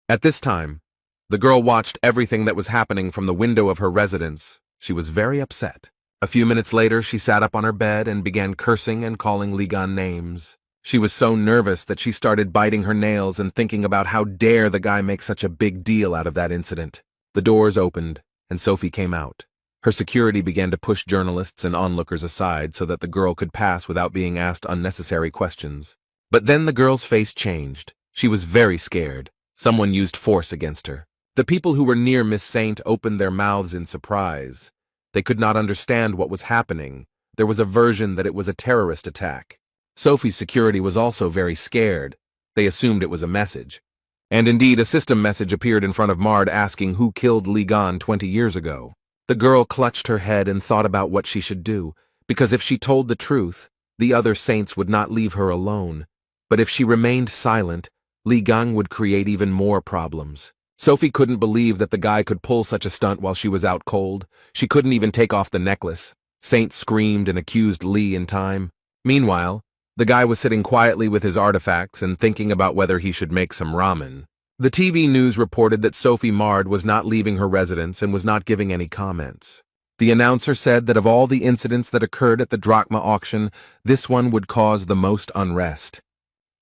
At this time, the girl watched everything that was happening from the window of her residence. She was very upset. A few minutes later, she sat up on her bed and began cursing and calling Li Gan names. She was so nervous that she started biting her nails and thinking about how dare the guy make such a big deal out of that incident. The doors opened, and Sophie came out. Her security began to push journalists and onlookers aside so that the girl could pass without being asked unnecessary questions. But then the girl's face changed. She was very scared. Someone used force against her. The people who were near Miss Saint opened their mouths in surprise. They could not understand what was happening. There was a version that it was a terrorist attack. Sophie's security was also very scared. They assumed it was a message. And indeed, a system message appeared in front of Mard asking who killed Li Gan 20 years ago. The girl clutched her head and thought about what she should do, because if she told the truth, the other saints would not leave her alone. But if she remained silent, Li Gang would create even more problems. Sophie couldn't believe that the guy could pull such a stunt while she was out cold. She couldn't even take off the necklace. Saint screamed and accused Li in time. Meanwhile, the guy was sitting quietly with his artifacts and thinking about whether he should make some ramen. The TV news reported that Sophie Mard was not leaving her residence and was not giving any comments. The announcer said that of all the incidents that occurred at the drachma auction, this one would cause the most unrest.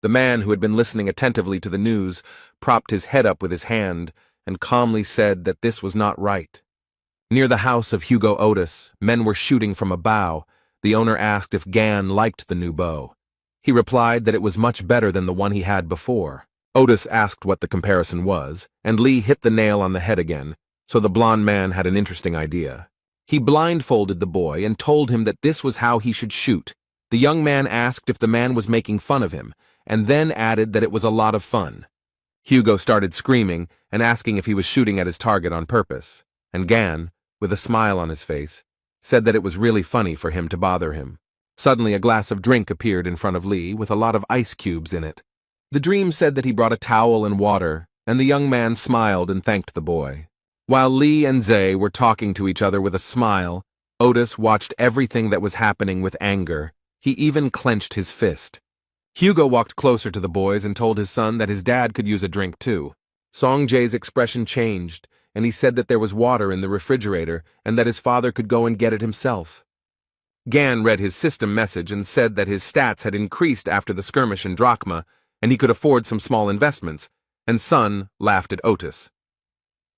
The man, who had been listening attentively to the news, propped his head up with his hand and calmly said that this was not right. Near the house of Hugo Otis, men were shooting from a bow. The owner asked if Gan liked the new bow. He replied that it was much better than the one he had before. Otis asked what the comparison was, and Lee hit the nail on the head again, so the blond man had an interesting idea. He blindfolded the boy and told him that this was how he should shoot. The young man asked if the man was making fun of him, and then added that it was a lot of fun. Hugo started screaming and asking if he was shooting at his target on purpose, and Gan, with a smile on his face, said that it was really funny for him to bother him. Suddenly a glass of drink appeared in front of Lee with a lot of ice cubes in it. The dream said that he brought a towel and water, and the young man smiled and thanked the boy. While Lee and Zay were talking to each other with a smile, Otis watched everything that was happening with anger. He even clenched his fist. Hugo walked closer to the boys and told his son that his dad could use a drink too. Song Jae's expression changed, and he said that there was water in the refrigerator and that his father could go and get it himself. Gan read his system message and said that his stats had increased after the skirmish in Drachma, and he could afford some small investments, and Sun laughed at Otis.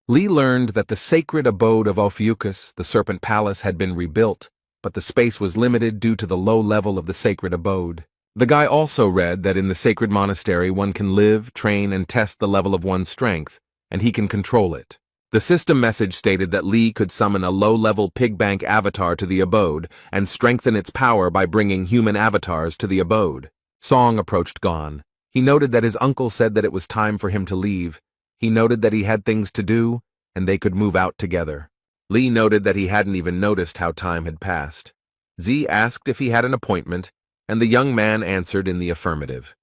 Lee learned that the sacred abode of Ophiuchus, the Serpent Palace, had been rebuilt, but the space was limited due to the low level of the sacred abode. The guy also read that in the sacred monastery one can live, train, and test the level of one's strength, and he can control it. The system message stated that Lee could summon a low-level pigbank avatar to the abode and strengthen its power by bringing human avatars to the abode. Song approached Gon. He noted that his uncle said that it was time for him to leave. He noted that he had things to do, and they could move out together. Lee noted that he hadn't even noticed how time had passed. Z asked if he had an appointment, and the young man answered in the affirmative.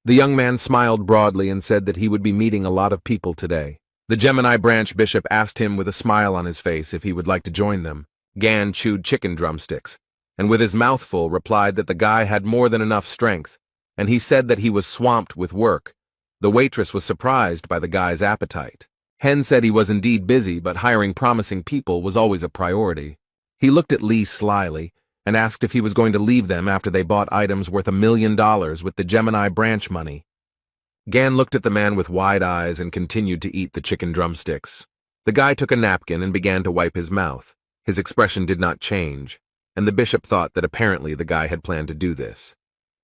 The young man smiled broadly and said that he would be meeting a lot of people today. The Gemini branch bishop asked him with a smile on his face if he would like to join them. Gan chewed chicken drumsticks, and with his mouth full replied that the guy had more than enough strength, and he said that he was swamped with work. The waitress was surprised by the guy's appetite. Hen said he was indeed busy, but hiring promising people was always a priority. He looked at Lee slyly and asked if he was going to leave them after they bought items worth $1 million with the Gemini branch money. Gan looked at the man with wide eyes and continued to eat the chicken drumsticks. The guy took a napkin and began to wipe his mouth. His expression did not change, and the bishop thought that apparently the guy had planned to do this.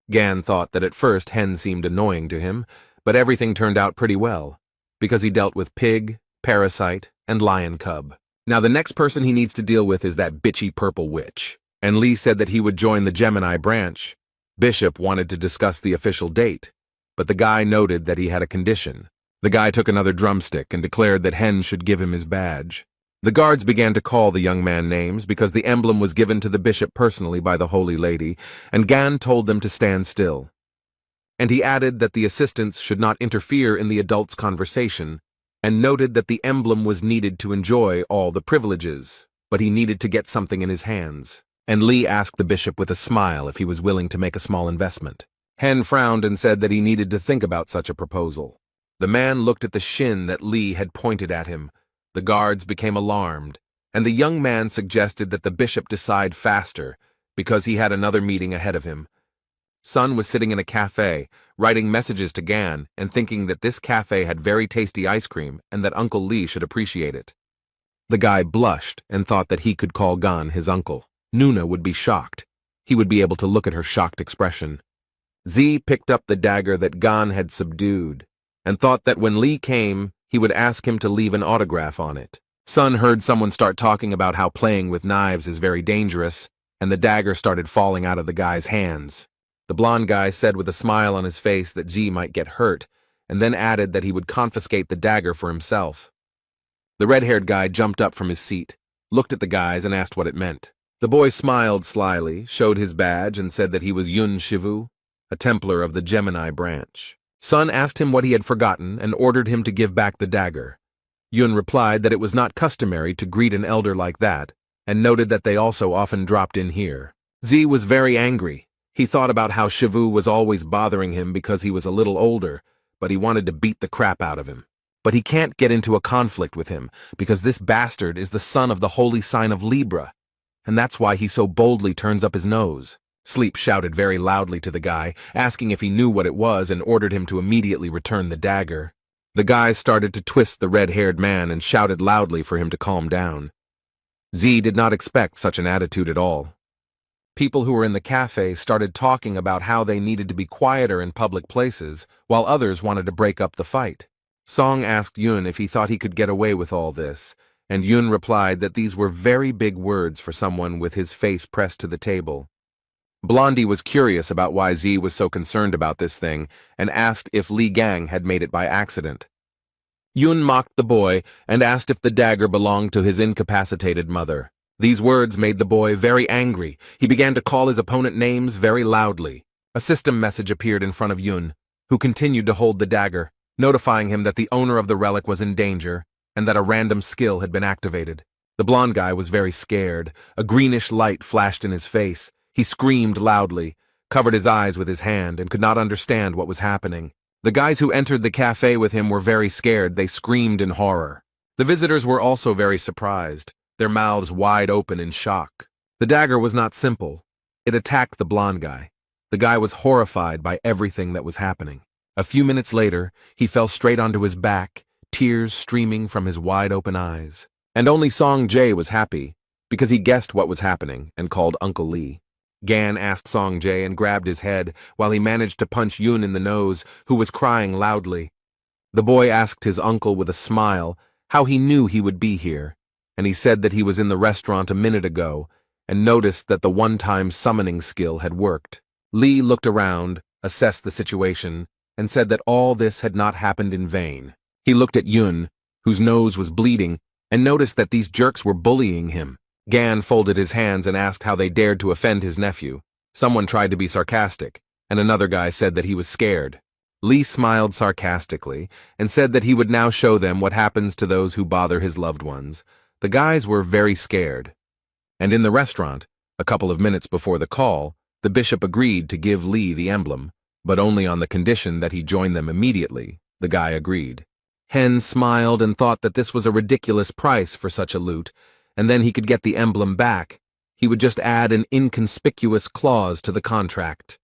Gan thought that at first Hen seemed annoying to him, but everything turned out pretty well, because he dealt with pig, parasite, and lion cub. Now the next person he needs to deal with is that bitchy purple witch. And Lee said that he would join the Gemini branch. Bishop wanted to discuss the official date, but the guy noted that he had a condition. The guy took another drumstick and declared that Hen should give him his badge. The guards began to call the young man names because the emblem was given to the bishop personally by the Holy Lady, and Gan told them to stand still. And he added that the assistants should not interfere in the adults' conversation, and noted that the emblem was needed to enjoy all the privileges, but he needed to get something in his hands. And Lee asked the bishop with a smile if he was willing to make a small investment. Hen frowned and said that he needed to think about such a proposal. The man looked at the shin that Lee had pointed at him. The guards became alarmed, and the young man suggested that the bishop decide faster because he had another meeting ahead of him. Sun was sitting in a cafe, writing messages to Gan and thinking that this cafe had very tasty ice cream and that Uncle Lee should appreciate it. The guy blushed and thought that he could call Gan his uncle. Nuna would be shocked. He would be able to look at her shocked expression. Z picked up the dagger that Gan had subdued and thought that when Lee came, he would ask him to leave an autograph on it. Sun heard someone start talking about how playing with knives is very dangerous, and the dagger started falling out of the guy's hands. The blonde guy said with a smile on his face that Z might get hurt, and then added that he would confiscate the dagger for himself. The red-haired guy jumped up from his seat, looked at the guys, and asked what it meant. The boy smiled slyly, showed his badge, and said that he was Yun Shivu, a Templar of the Gemini branch. Sun asked him what he had forgotten and ordered him to give back the dagger. Yun replied that it was not customary to greet an elder like that, and noted that they also often dropped in here. Z was very angry. He thought about how Shivu was always bothering him because he was a little older, but he wanted to beat the crap out of him. But he can't get into a conflict with him, because this bastard is the son of the holy sign of Libra, and that's why he so boldly turns up his nose. Sleep shouted very loudly to the guy, asking if he knew what it was and ordered him to immediately return the dagger. The guy started to twist the red-haired man and shouted loudly for him to calm down. Z did not expect such an attitude at all. People who were in the cafe started talking about how they needed to be quieter in public places, while others wanted to break up the fight. Song asked Yun if he thought he could get away with all this, and Yun replied that these were very big words for someone with his face pressed to the table. Blondie was curious about why Z was so concerned about this thing and asked if Li Gang had made it by accident. Yun mocked the boy and asked if the dagger belonged to his incapacitated mother. These words made the boy very angry. He began to call his opponent names very loudly. A system message appeared in front of Yun, who continued to hold the dagger, notifying him that the owner of the relic was in danger and that a random skill had been activated. The blonde guy was very scared. A greenish light flashed in his face. He screamed loudly, covered his eyes with his hand, and could not understand what was happening. The guys who entered the cafe with him were very scared. They screamed in horror. The visitors were also very surprised, their mouths wide open in shock. The dagger was not simple. It attacked the blonde guy. The guy was horrified by everything that was happening. A few minutes later, he fell straight onto his back, tears streaming from his wide-open eyes. And only Song Jae was happy, because he guessed what was happening and called Uncle Lee. Gan asked Song Jae and grabbed his head while he managed to punch Yun in the nose, who was crying loudly. The boy asked his uncle with a smile how he knew he would be here, and he said that he was in the restaurant a minute ago and noticed that the one-time summoning skill had worked. Lee looked around, assessed the situation, and said that all this had not happened in vain. He looked at Yun, whose nose was bleeding, and noticed that these jerks were bullying him. Gan folded his hands and asked how they dared to offend his nephew. Someone tried to be sarcastic, and another guy said that he was scared. Lee smiled sarcastically and said that he would now show them what happens to those who bother his loved ones. The guys were very scared. And in the restaurant, a couple of minutes before the call, the bishop agreed to give Lee the emblem, but only on the condition that he join them immediately. The guy agreed. Hen smiled and thought that this was a ridiculous price for such a loot, and then he could get the emblem back. He would just add an inconspicuous clause to the contract.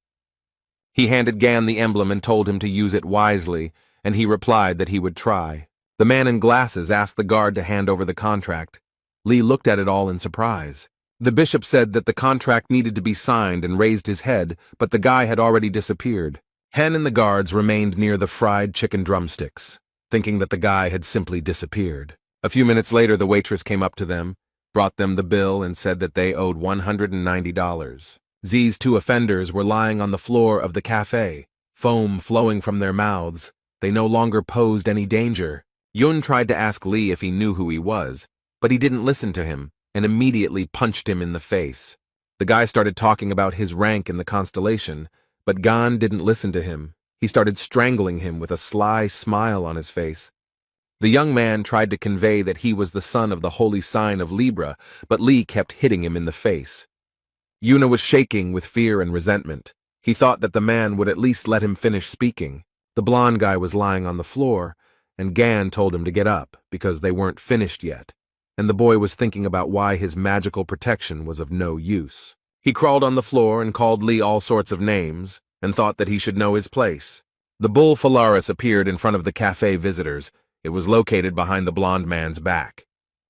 He handed Gan the emblem and told him to use it wisely, and he replied that he would try. The man in glasses asked the guard to hand over the contract. Lee looked at it all in surprise. The bishop said that the contract needed to be signed and raised his head, but the guy had already disappeared. Hen and the guards remained near the fried chicken drumsticks, thinking that the guy had simply disappeared. A few minutes later, the waitress came up to them, brought them the bill, and said that they owed $190. Z's two offenders were lying on the floor of the cafe, foam flowing from their mouths. They no longer posed any danger. Yun tried to ask Lee if he knew who he was, but he didn't listen to him and immediately punched him in the face. The guy started talking about his rank in the constellation, but Gan didn't listen to him. He started strangling him with a sly smile on his face. The young man tried to convey that he was the son of the holy sign of Libra, but Lee kept hitting him in the face. Yuna was shaking with fear and resentment. He thought that the man would at least let him finish speaking. The blonde guy was lying on the floor, and Gan told him to get up because they weren't finished yet, and the boy was thinking about why his magical protection was of no use. He crawled on the floor and called Lee all sorts of names, and thought that he should know his place. The bull Phalaris appeared in front of the cafe visitors. It was located behind the blonde man's back.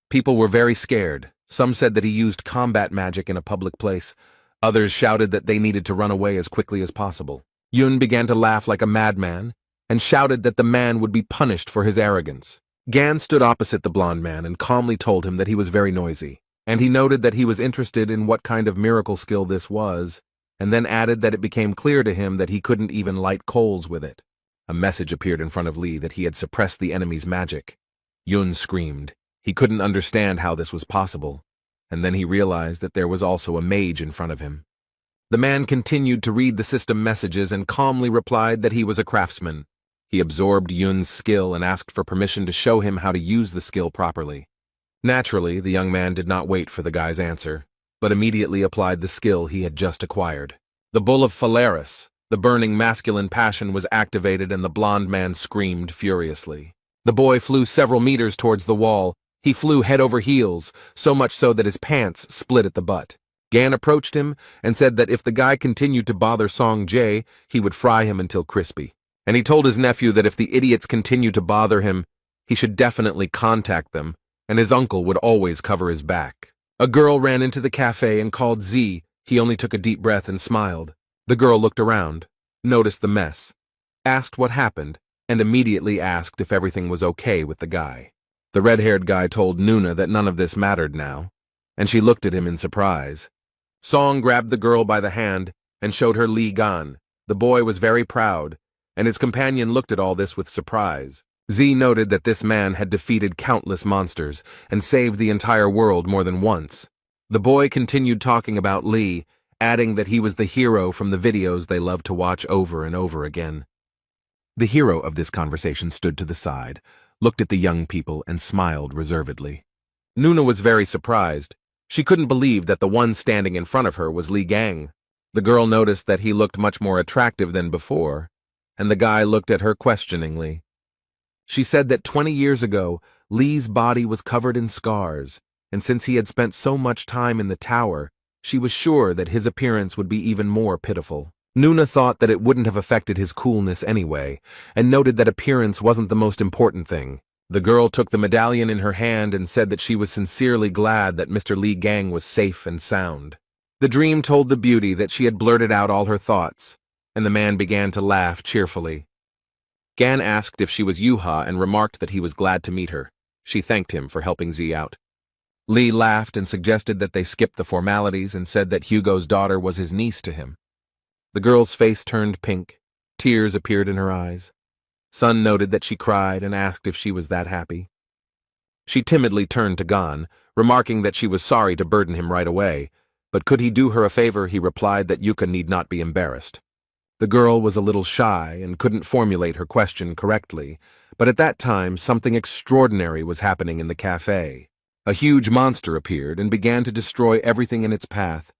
People were very scared. Some said that he used combat magic in a public place. Others shouted that they needed to run away as quickly as possible. Yun began to laugh like a madman and shouted that the man would be punished for his arrogance. Gan stood opposite the blonde man and calmly told him that he was very noisy, and he noted that he was interested in what kind of miracle skill this was, and then added that it became clear to him that he couldn't even light coals with it. A message appeared in front of Lee that he had suppressed the enemy's magic. Yun screamed. He couldn't understand how this was possible, and then he realized that there was also a mage in front of him. The man continued to read the system messages and calmly replied that he was a craftsman. He absorbed Yun's skill and asked for permission to show him how to use the skill properly. Naturally, the young man did not wait for the guy's answer, but immediately applied the skill he had just acquired. The bull of Phalaris, the burning masculine passion, was activated, and the blonde man screamed furiously. The boy flew several meters towards the wall. He flew head over heels, so much so that his pants split at the butt. Gan approached him and said that if the guy continued to bother Song Jae, he would fry him until crispy. And he told his nephew that if the idiots continued to bother him, he should definitely contact them, and his uncle would always cover his back. A girl ran into the cafe and called Z. He only took a deep breath and smiled. The girl looked around, noticed the mess, asked what happened, and immediately asked if everything was okay with the guy. The red-haired guy told Nuna that none of this mattered now, and she looked at him in surprise. Song grabbed the girl by the hand and showed her Li Gan. The boy was very proud, and his companion looked at all this with surprise. Z noted that this man had defeated countless monsters and saved the entire world more than once. The boy continued talking about Li, adding that he was the hero from the videos they loved to watch over and over again. The hero of this conversation stood to the side, looked at the young people, and smiled reservedly. Nuna was very surprised. She couldn't believe that the one standing in front of her was Li Gang. The girl noticed that he looked much more attractive than before, and the guy looked at her questioningly. She said that 20 years ago, Li's body was covered in scars, and since he had spent so much time in the tower, she was sure that his appearance would be even more pitiful. Nuna thought that it wouldn't have affected his coolness anyway, and noted that appearance wasn't the most important thing. The girl took the medallion in her hand and said that she was sincerely glad that Mr. Li Gang was safe and sound. The dream told the beauty that she had blurted out all her thoughts, and the man began to laugh cheerfully. Gan asked if she was Yuha and remarked that he was glad to meet her. She thanked him for helping Z out. Li laughed and suggested that they skip the formalities and said that Hugo's daughter was his niece to him. The girl's face turned pink, Tears appeared in her eyes. Sun noted that she cried and asked if she was that happy. She timidly turned to Gon, remarking that she was sorry to burden him right away, but could he do her a favor, he replied that Yuka need not be embarrassed. The girl was a little shy and couldn't formulate her question correctly, but at that time something extraordinary was happening in the cafe. A huge monster appeared and began to destroy everything in its path.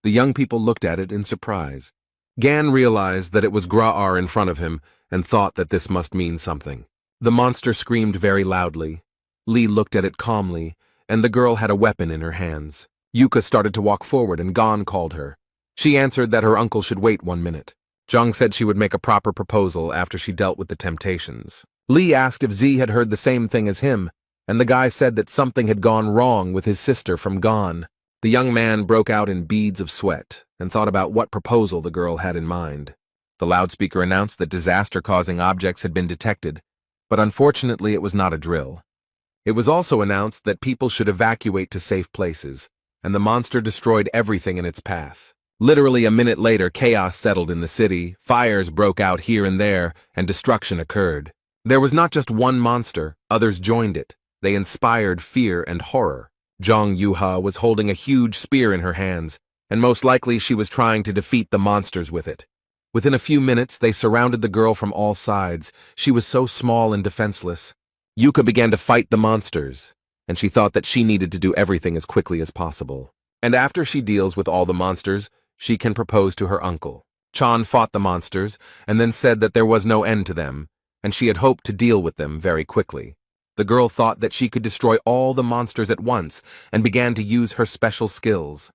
The young people looked at it in surprise. Gan realized that it was Gra'ar in front of him and thought that this must mean something. The monster screamed very loudly. Lee looked at it calmly, and the girl had a weapon in her hands. Yuka started to walk forward and Gon called her. She answered that her uncle should wait 1 minute. Zhang said she would make a proper proposal after she dealt with the temptations. Lee asked if Z had heard the same thing as him, and the guy said that something had gone wrong with his sister from Gon. The young man broke out in beads of sweat and thought about what proposal the girl had in mind. The loudspeaker announced that disaster-causing objects had been detected, but unfortunately it was not a drill. It was also announced that people should evacuate to safe places, and the monster destroyed everything in its path. Literally a minute later, chaos settled in the city, fires broke out here and there, and destruction occurred. There was not just one monster, others joined it. They inspired fear and horror. Zhang Yuha was holding a huge spear in her hands, and most likely she was trying to defeat the monsters with it. Within a few minutes, they surrounded the girl from all sides. She was so small and defenseless. Yuka began to fight the monsters, and she thought that she needed to do everything as quickly as possible. And after she deals with all the monsters, she can propose to her uncle. Chan fought the monsters, and then said that there was no end to them, and she had hoped to deal with them very quickly. The girl thought that she could destroy all the monsters at once, and began to use her special skills.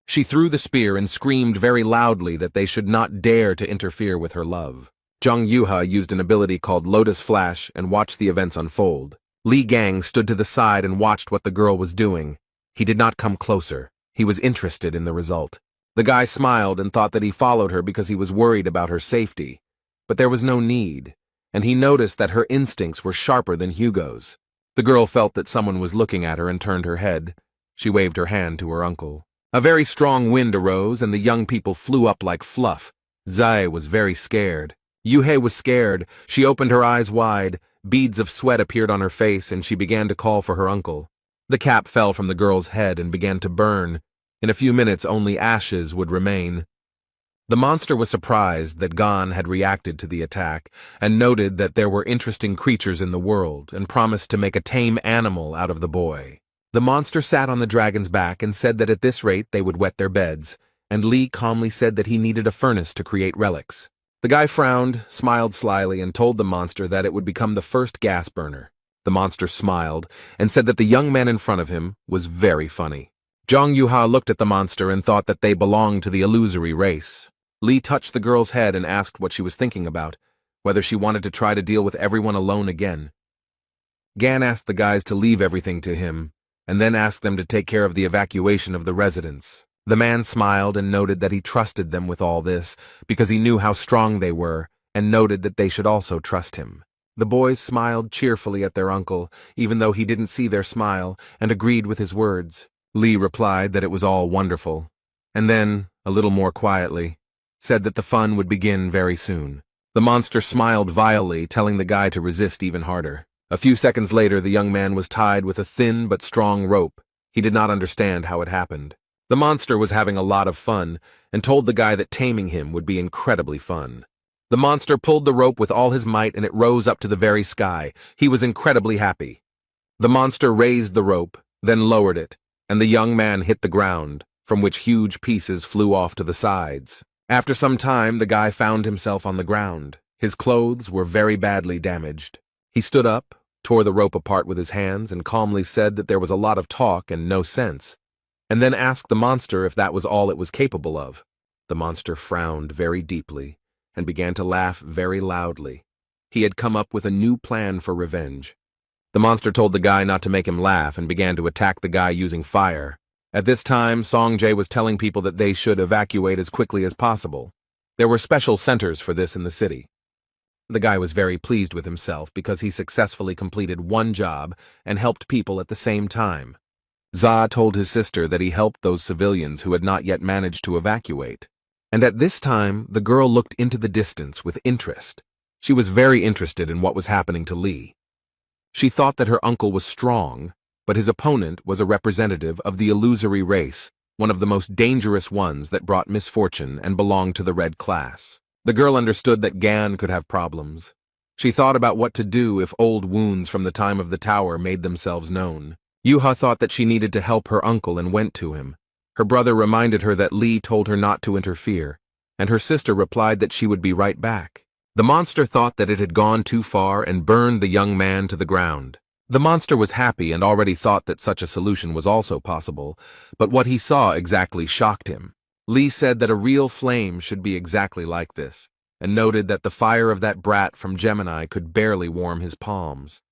She threw the spear and screamed very loudly that they should not dare to interfere with her love. Zhang Yuha used an ability called Lotus Flash and watched the events unfold. Li Gang stood to the side and watched what the girl was doing. He did not come closer. He was interested in the result. The guy smiled and thought that he followed her because he was worried about her safety. But there was no need, and he noticed that her instincts were sharper than Hugo's. The girl felt that someone was looking at her and turned her head. She waved her hand to her uncle. A very strong wind arose and the young people flew up like fluff. Zai was very scared. Yuhei was scared. She opened her eyes wide. Beads of sweat appeared on her face and she began to call for her uncle. The cap fell from the girl's head and began to burn. In a few minutes, only ashes would remain. The monster was surprised that Gon had reacted to the attack and noted that there were interesting creatures in the world and promised to make a tame animal out of the boy. The monster sat on the dragon's back and said that at this rate they would wet their beds, and Li calmly said that he needed a furnace to create relics. The guy frowned, smiled slyly, and told the monster that it would become the first gas burner. The monster smiled and said that the young man in front of him was very funny. Zhang Yuha looked at the monster and thought that they belonged to the illusory race. Li touched the girl's head and asked what she was thinking about, whether she wanted to try to deal with everyone alone again. Gan asked the guys to leave everything to him, and then asked them to take care of the evacuation of the residents. The man smiled and noted that he trusted them with all this, because he knew how strong they were, and noted that they should also trust him. The boys smiled cheerfully at their uncle, even though he didn't see their smile, and agreed with his words. Li replied that it was all wonderful, and then, a little more quietly, said that the fun would begin very soon. The monster smiled vilely, telling the guy to resist even harder. A few seconds later, the young man was tied with a thin but strong rope. He did not understand how it happened. The monster was having a lot of fun, and told the guy that taming him would be incredibly fun. The monster pulled the rope with all his might and it rose up to the very sky. He was incredibly happy. The monster raised the rope, then lowered it, and the young man hit the ground, from which huge pieces flew off to the sides. After some time, the guy found himself on the ground. His clothes were very badly damaged. He stood up, tore the rope apart with his hands, and calmly said that there was a lot of talk and no sense, and then asked the monster if that was all it was capable of. The monster frowned very deeply and began to laugh very loudly. He had come up with a new plan for revenge. The monster told the guy not to make him laugh and began to attack the guy using fire. At this time, Songjay was telling people that they should evacuate as quickly as possible. There were special centers for this in the city. The guy was very pleased with himself because he successfully completed one job and helped people at the same time. Za told his sister that he helped those civilians who had not yet managed to evacuate. And at this time, the girl looked into the distance with interest. She was very interested in what was happening to Lee. She thought that her uncle was strong, but his opponent was a representative of the illusory race, one of the most dangerous ones that brought misfortune and belonged to the red class. The girl understood that Gan could have problems. She thought about what to do if old wounds from the time of the tower made themselves known. Yuha thought that she needed to help her uncle and went to him. Her brother reminded her that Lee told her not to interfere, and her sister replied that she would be right back. The monster thought that it had gone too far and burned the young man to the ground. The monster was happy and already thought that such a solution was also possible, but what he saw exactly shocked him. Lee said that a real flame should be exactly like this, and noted that the fire of that brat from Gemini could barely warm his palms.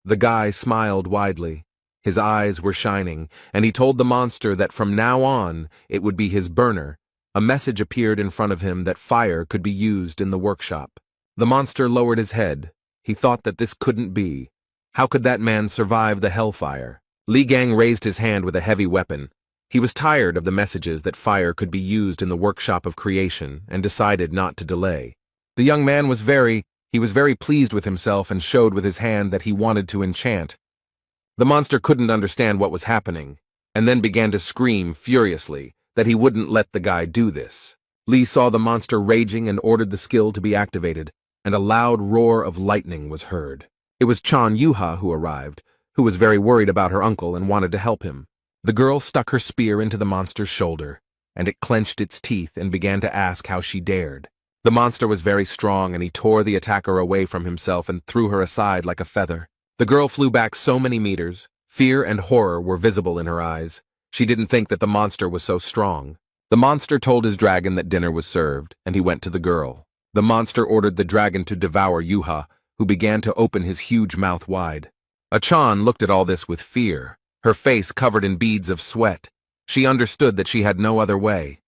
The guy smiled widely. His eyes were shining, and he told the monster that from now on it would be his burner. A message appeared in front of him that fire could be used in the workshop. The monster lowered his head. He thought that this couldn't be. How could that man survive the hellfire? Li Gang raised his hand with a heavy weapon. He was tired of the messages that fire could be used in the workshop of creation and decided not to delay. The young man was very pleased with himself and showed with his hand that he wanted to enchant. The monster couldn't understand what was happening, and then began to scream furiously that he wouldn't let the guy do this. Lee saw the monster raging and ordered the skill to be activated, and a loud roar of lightning was heard. It was Chan Yuha who arrived, who was very worried about her uncle and wanted to help him. The girl stuck her spear into the monster's shoulder, and it clenched its teeth and began to ask how she dared. The monster was very strong, and he tore the attacker away from himself and threw her aside like a feather. The girl flew back so many meters. Fear and horror were visible in her eyes. She didn't think that the monster was so strong. The monster told his dragon that dinner was served, and he went to the girl. The monster ordered the dragon to devour Yuha, who began to open his huge mouth wide. Achan looked at all this with fear, her face covered in beads of sweat. She understood that she had no other way.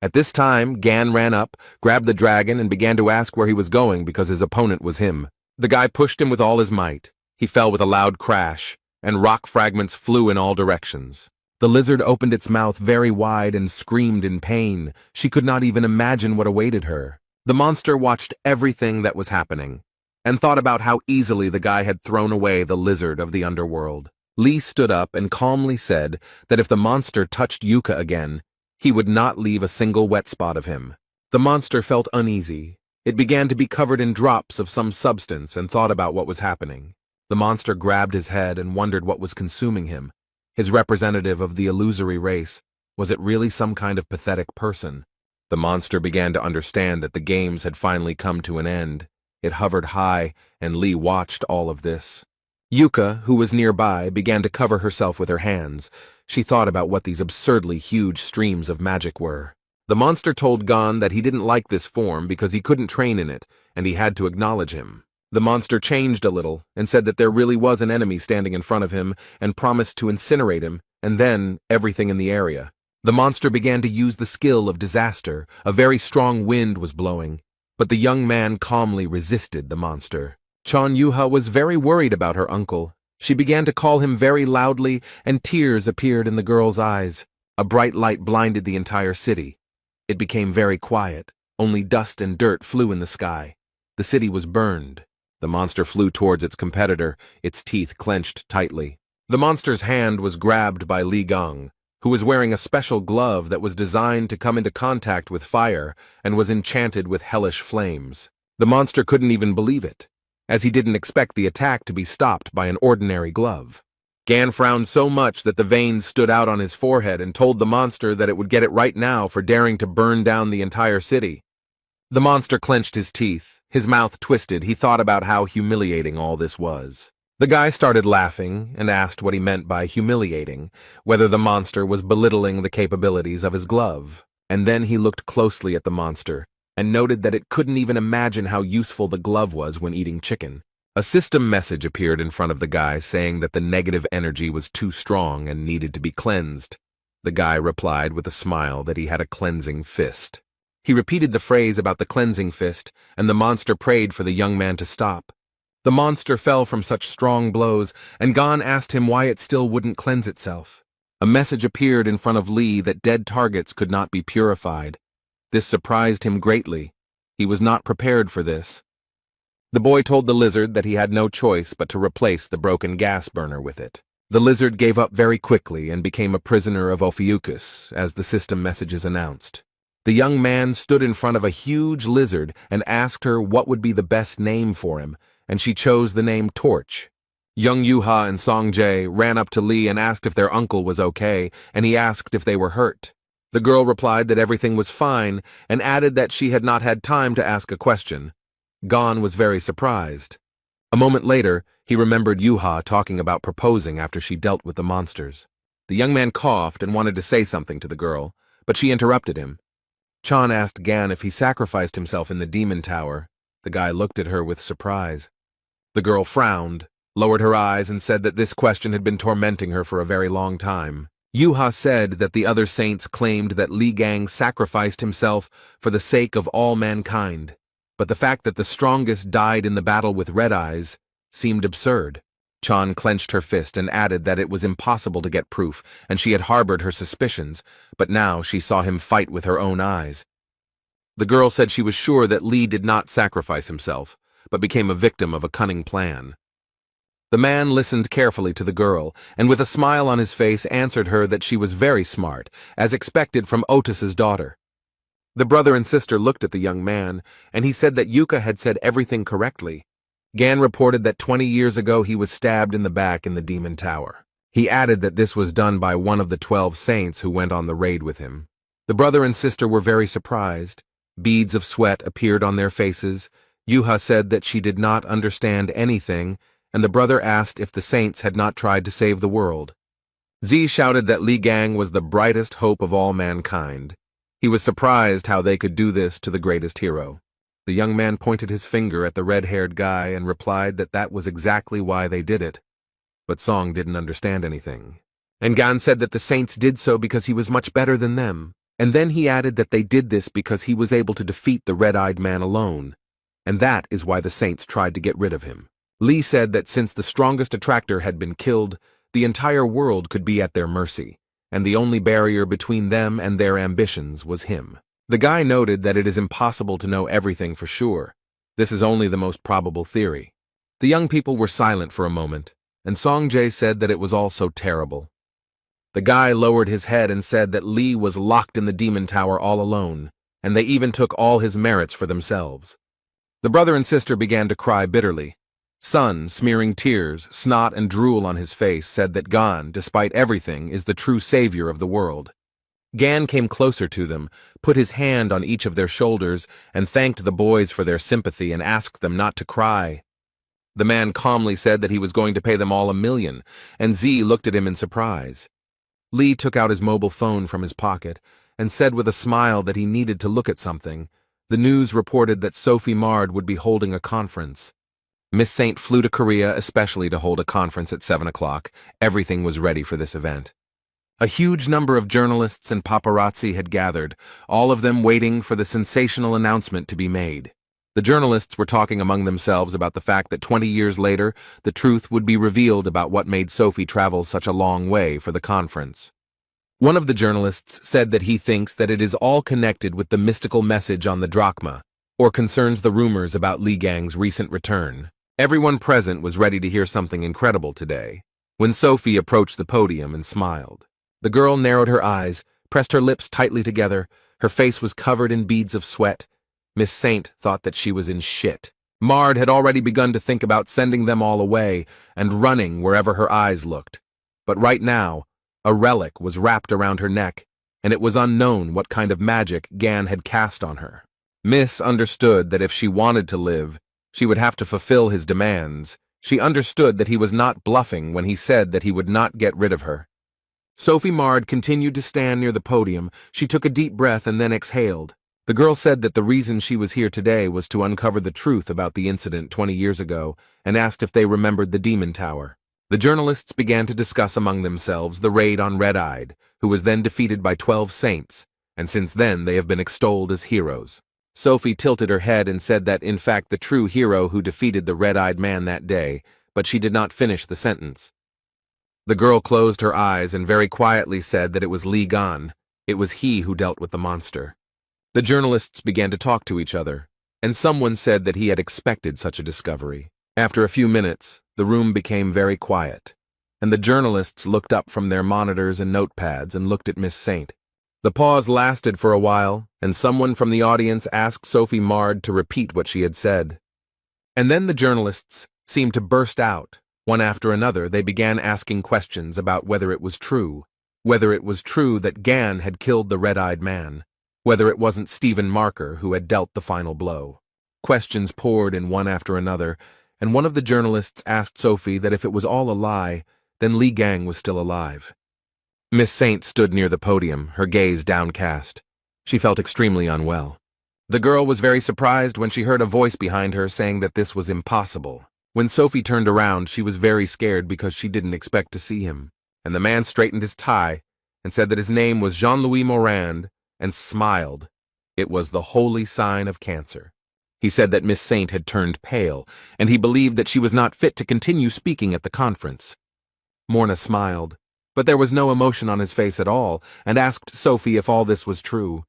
At this time, Gan ran up, grabbed the dragon, and began to ask where he was going because his opponent was him. The guy pushed him with all his might. He fell with a loud crash, and rock fragments flew in all directions. The lizard opened its mouth very wide and screamed in pain. She could not even imagine what awaited her. The monster watched everything that was happening, and thought about how easily the guy had thrown away the lizard of the underworld. Lee stood up and calmly said that if the monster touched Yuka again, he would not leave a single wet spot of him. The monster felt uneasy. It began to be covered in drops of some substance and thought about what was happening. The monster grabbed his head and wondered what was consuming him. His representative of the illusory race, was it really some kind of pathetic person? The monster began to understand that the games had finally come to an end. It hovered high, and Lee watched all of this. Yuka, who was nearby, began to cover herself with her hands. She thought about what these absurdly huge streams of magic were. The monster told Gon that he didn't like this form because he couldn't train in it, and he had to acknowledge him. The monster changed a little and said that there really was an enemy standing in front of him and promised to incinerate him, and then everything in the area. The monster began to use the skill of disaster. A very strong wind was blowing, but the young man calmly resisted the monster. Chan Yuha was very worried about her uncle. She began to call him very loudly, and tears appeared in the girl's eyes. A bright light blinded the entire city. It became very quiet. Only dust and dirt flew in the sky. The city was burned. The monster flew towards its competitor, its teeth clenched tightly. The monster's hand was grabbed by Li Gang, who was wearing a special glove that was designed to come into contact with fire and was enchanted with hellish flames. The monster couldn't even believe it, as he didn't expect the attack to be stopped by an ordinary glove. Gan frowned so much that the veins stood out on his forehead and told the monster that it would get it right now for daring to burn down the entire city. The monster clenched his teeth. His mouth twisted. He thought about how humiliating all this was. The guy started laughing and asked what he meant by humiliating, whether the monster was belittling the capabilities of his glove. And then he looked closely at the monster and noted that it couldn't even imagine how useful the glove was when eating chicken. A system message appeared in front of the guy saying that the negative energy was too strong and needed to be cleansed. The guy replied with a smile that he had a cleansing fist. He repeated the phrase about the cleansing fist, and the monster prayed for the young man to stop. The monster fell from such strong blows, and Gon asked him why it still wouldn't cleanse itself. A message appeared in front of Lee that dead targets could not be purified. This surprised him greatly. He was not prepared for this. The boy told the lizard that he had no choice but to replace the broken gas burner with it. The lizard gave up very quickly and became a prisoner of Ophiuchus, as the system messages announced. The young man stood in front of a huge lizard and asked her what would be the best name for him, and she chose the name Torch. Young Yuha and Songjae ran up to Lee and asked if their uncle was okay, and he asked if they were hurt. The girl replied that everything was fine and added that she had not had time to ask a question. Gon was very surprised. A moment later, he remembered Yuha talking about proposing after she dealt with the monsters. The young man coughed and wanted to say something to the girl, but she interrupted him. Chan asked Gan if he sacrificed himself in the demon tower. The guy looked at her with surprise. The girl frowned, lowered her eyes, and said that this question had been tormenting her for a very long time. Yuha said that the other saints claimed that Li Gang sacrificed himself for the sake of all mankind, but the fact that the strongest died in the battle with Red Eyes seemed absurd. Chan clenched her fist and added that it was impossible to get proof, and she had harbored her suspicions, but now she saw him fight with her own eyes. The girl said she was sure that Li did not sacrifice himself, but became a victim of a cunning plan. The man listened carefully to the girl, and with a smile on his face answered her that she was very smart, as expected from Otis's daughter. The brother and sister looked at the young man, and he said that Yuka had said everything correctly. Gan reported that 20 years ago he was stabbed in the back in the demon tower. He added that this was done by one of the 12 saints who went on the raid with him. The brother and sister were very surprised. Beads of sweat appeared on their faces. Yuha said that she did not understand anything, and the brother asked if the saints had not tried to save the world. Z shouted that Li Gang was the brightest hope of all mankind. He was surprised how they could do this to the greatest hero. The young man pointed his finger at the red-haired guy and replied that that was exactly why they did it. But Song didn't understand anything. And Gan said that the saints did so because he was much better than them. And then he added that they did this because he was able to defeat the red-eyed man alone. And that is why the saints tried to get rid of him. Lee said that since the strongest attractor had been killed, the entire world could be at their mercy, and the only barrier between them and their ambitions was him. The guy noted that it is impossible to know everything for sure. This is only the most probable theory. The young people were silent for a moment, and Songjae said that it was all so terrible. The guy lowered his head and said that Lee was locked in the demon tower all alone, and they even took all his merits for themselves. The brother and sister began to cry bitterly. Sun, smearing tears, snot and drool on his face, said that Gan, despite everything, is the true savior of the world. Gan came closer to them, put his hand on each of their shoulders, and thanked the boys for their sympathy and asked them not to cry. The man calmly said that he was going to pay them all $1 million, and Z looked at him in surprise. Lee took out his mobile phone from his pocket and said with a smile that he needed to look at something. The news reported that Sophie Mard would be holding a conference. Miss Saint flew to Korea especially to hold a conference at 7 o'clock. Everything was ready for this event. A huge number of journalists and paparazzi had gathered, all of them waiting for the sensational announcement to be made. The journalists were talking among themselves about the fact that 20 years later, the truth would be revealed about what made Sophie travel such a long way for the conference. One of the journalists said that he thinks that it is all connected with the mystical message on the drachma, or concerns the rumors about Li Gang's recent return. Everyone present was ready to hear something incredible today, when Sophie approached the podium and smiled. The girl narrowed her eyes, pressed her lips tightly together, her face was covered in beads of sweat. Miss Saint thought that she was in shit. Mard had already begun to think about sending them all away and running wherever her eyes looked. But right now, a relic was wrapped around her neck, and it was unknown what kind of magic Gan had cast on her. Miss understood that if she wanted to live, she would have to fulfill his demands. She understood that he was not bluffing when he said that he would not get rid of her. Sophie Mard continued to stand near the podium. She took a deep breath and then exhaled. The girl said that the reason she was here today was to uncover the truth about the incident 20 years ago and asked if they remembered the Demon Tower. The journalists began to discuss among themselves the raid on Red-Eyed, who was then defeated by 12 saints, and since then they have been extolled as heroes. Sophie tilted her head and said that in fact the true hero who defeated the red-eyed man that day, but she did not finish the sentence. The girl closed her eyes and very quietly said that it was Li Gan. It was he who dealt with the monster. The journalists began to talk to each other, and someone said that he had expected such a discovery. After a few minutes, the room became very quiet, and the journalists looked up from their monitors and notepads and looked at Miss Saint. The pause lasted for a while, and someone from the audience asked Sophie Mard to repeat what she had said. And then the journalists seemed to burst out. One after another, they began asking questions about whether it was true that Gan had killed the red-eyed man, whether it wasn't Stephen Marker who had dealt the final blow. Questions poured in one after another, and one of the journalists asked Sophie that if it was all a lie, then Li Gang was still alive. Miss Saint stood near the podium, her gaze downcast. She felt extremely unwell. The girl was very surprised when she heard a voice behind her saying that this was impossible. When Sophie turned around, she was very scared because she didn't expect to see him, and the man straightened his tie and said that his name was Jean-Louis Morand and smiled. It was the holy sign of cancer. He said that Miss Saint had turned pale, and he believed that she was not fit to continue speaking at the conference. Morna smiled, but there was no emotion on his face at all, and asked Sophie if all this was true.